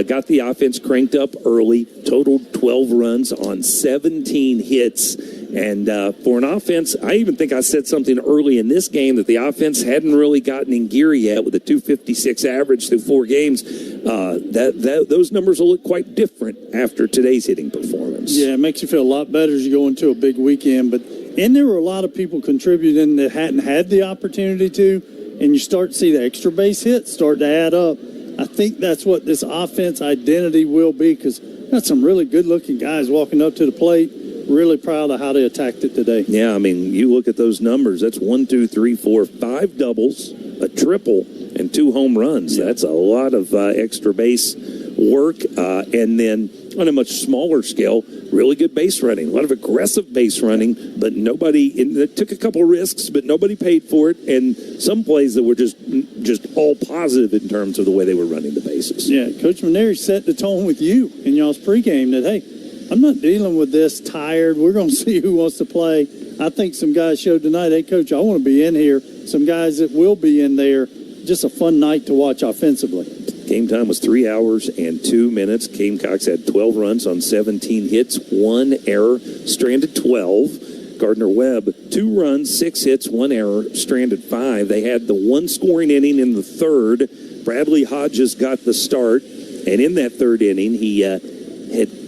Got the offense cranked up early, totaled 12 runs on 17 hits. And for an offense, I even think I said something early in this game that the offense hadn't really gotten in gear yet with a 256 average through 4 games. Those numbers will look quite different after today's hitting performance. Yeah, it makes you feel a lot better as you go into a big weekend. And there were a lot of people contributing that hadn't had the opportunity to, and you start to see the extra base hits start to add up. I think that's what this offense identity will be, because got some really good-looking guys walking up to the plate. Really proud of how they attacked it today. Yeah, I mean, you look at those numbers. That's 1, 2, 3, 4, 5 doubles, a triple, and 2 home runs. Yeah. That's a lot of extra base work. And then on a much smaller scale, really good base running. A lot of aggressive base running, but nobody took a couple risks, but nobody paid for it. And some plays that were just all positive in terms of the way they were running the bases. Yeah, Coach Maneri set the tone with you in y'all's pregame that, hey, I'm not dealing with this tired. We're going to see who wants to play. I think some guys showed tonight, hey, Coach, I want to be in here. Some guys that will be in there. Just a fun night to watch offensively. Game time was 3 hours and 2 minutes. Gamecocks had 12 runs on 17 hits, 1 error, stranded 12. Gardner-Webb, 2 runs, 6 hits, 1 error, stranded 5. They had the 1 scoring inning in the third. Bradley Hodges got the start, and in that third inning, he had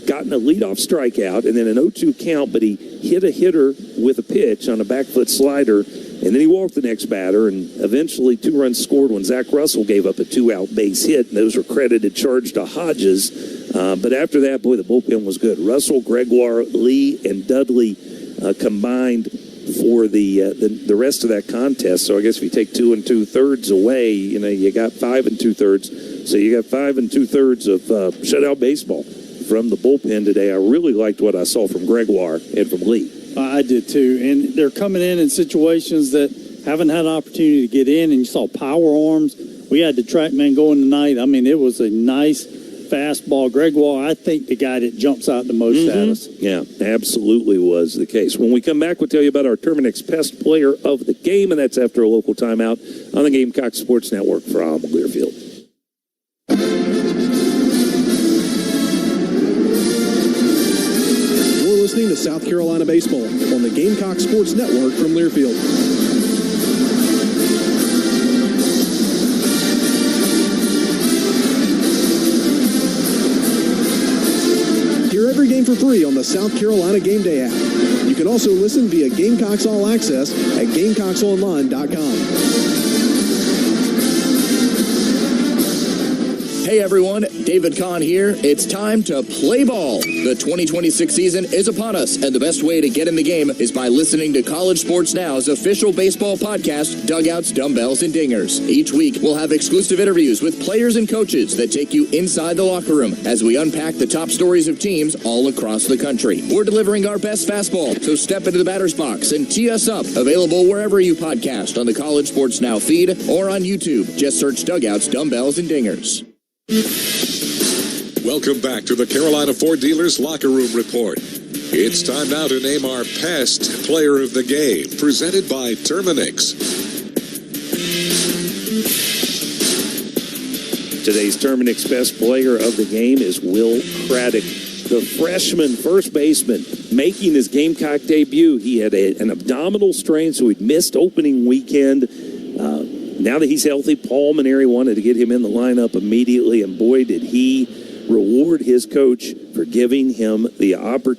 gotten a leadoff strikeout and then an 0-2 count, but he hit a hitter with a pitch on a back foot slider, and then he walked the next batter, and eventually 2 runs scored when Zach Russell gave up a 2-out base hit, and those were credited charge to Hodges. But after that, boy, the bullpen was good. Russell, Gregoire, Lee, and Dudley combined for the rest of that contest. So I guess if you take 2 2/3 away, you got 5 2/3. So you got 5 2/3 of shutout baseball from the bullpen today. I really liked what I saw from Gregoire and from Lee. I did too. And they're coming in situations that haven't had an opportunity to get in, and you saw power arms. We had the track man going tonight. I mean, it was a nice fastball. Gregoire, I think the guy that jumps out the most at us. Yeah, absolutely was the case. When we come back, we'll tell you about our Terminix Pest Player of the Game, and that's after a local timeout on the Gamecock Sports Network from Learfield. You're listening to South Carolina Baseball on the Gamecock Sports Network from Learfield. Hear every game for free on the South Carolina Game Day app. You can also listen via Gamecocks All Access at GamecocksOnline.com. Hey everyone, David Kahn here. It's time to play ball. The 2026 season is upon us, and the best way to get in the game is by listening to College Sports Now's official baseball podcast, Dugouts, Dumbbells, and Dingers. Each week, we'll have exclusive interviews with players and coaches that take you inside the locker room as we unpack the top stories of teams all across the country. We're delivering our best fastball, so step into the batter's box and tee us up. Available wherever you podcast on the College Sports Now feed or on YouTube. Just search Dugouts, Dumbbells, and Dingers. Welcome back to the Carolina Ford Dealers Locker Room Report. It's time now to name our Pest Player of the Game, presented by Terminix. Today's Terminix Pest Player of the Game is Will Craddock, the freshman first baseman making his Gamecock debut. He had an abdominal strain, so he'd missed opening weekend. Now that he's healthy, Paul Maneri wanted to get him in the lineup immediately, and boy, did he reward his coach for giving him the opportunity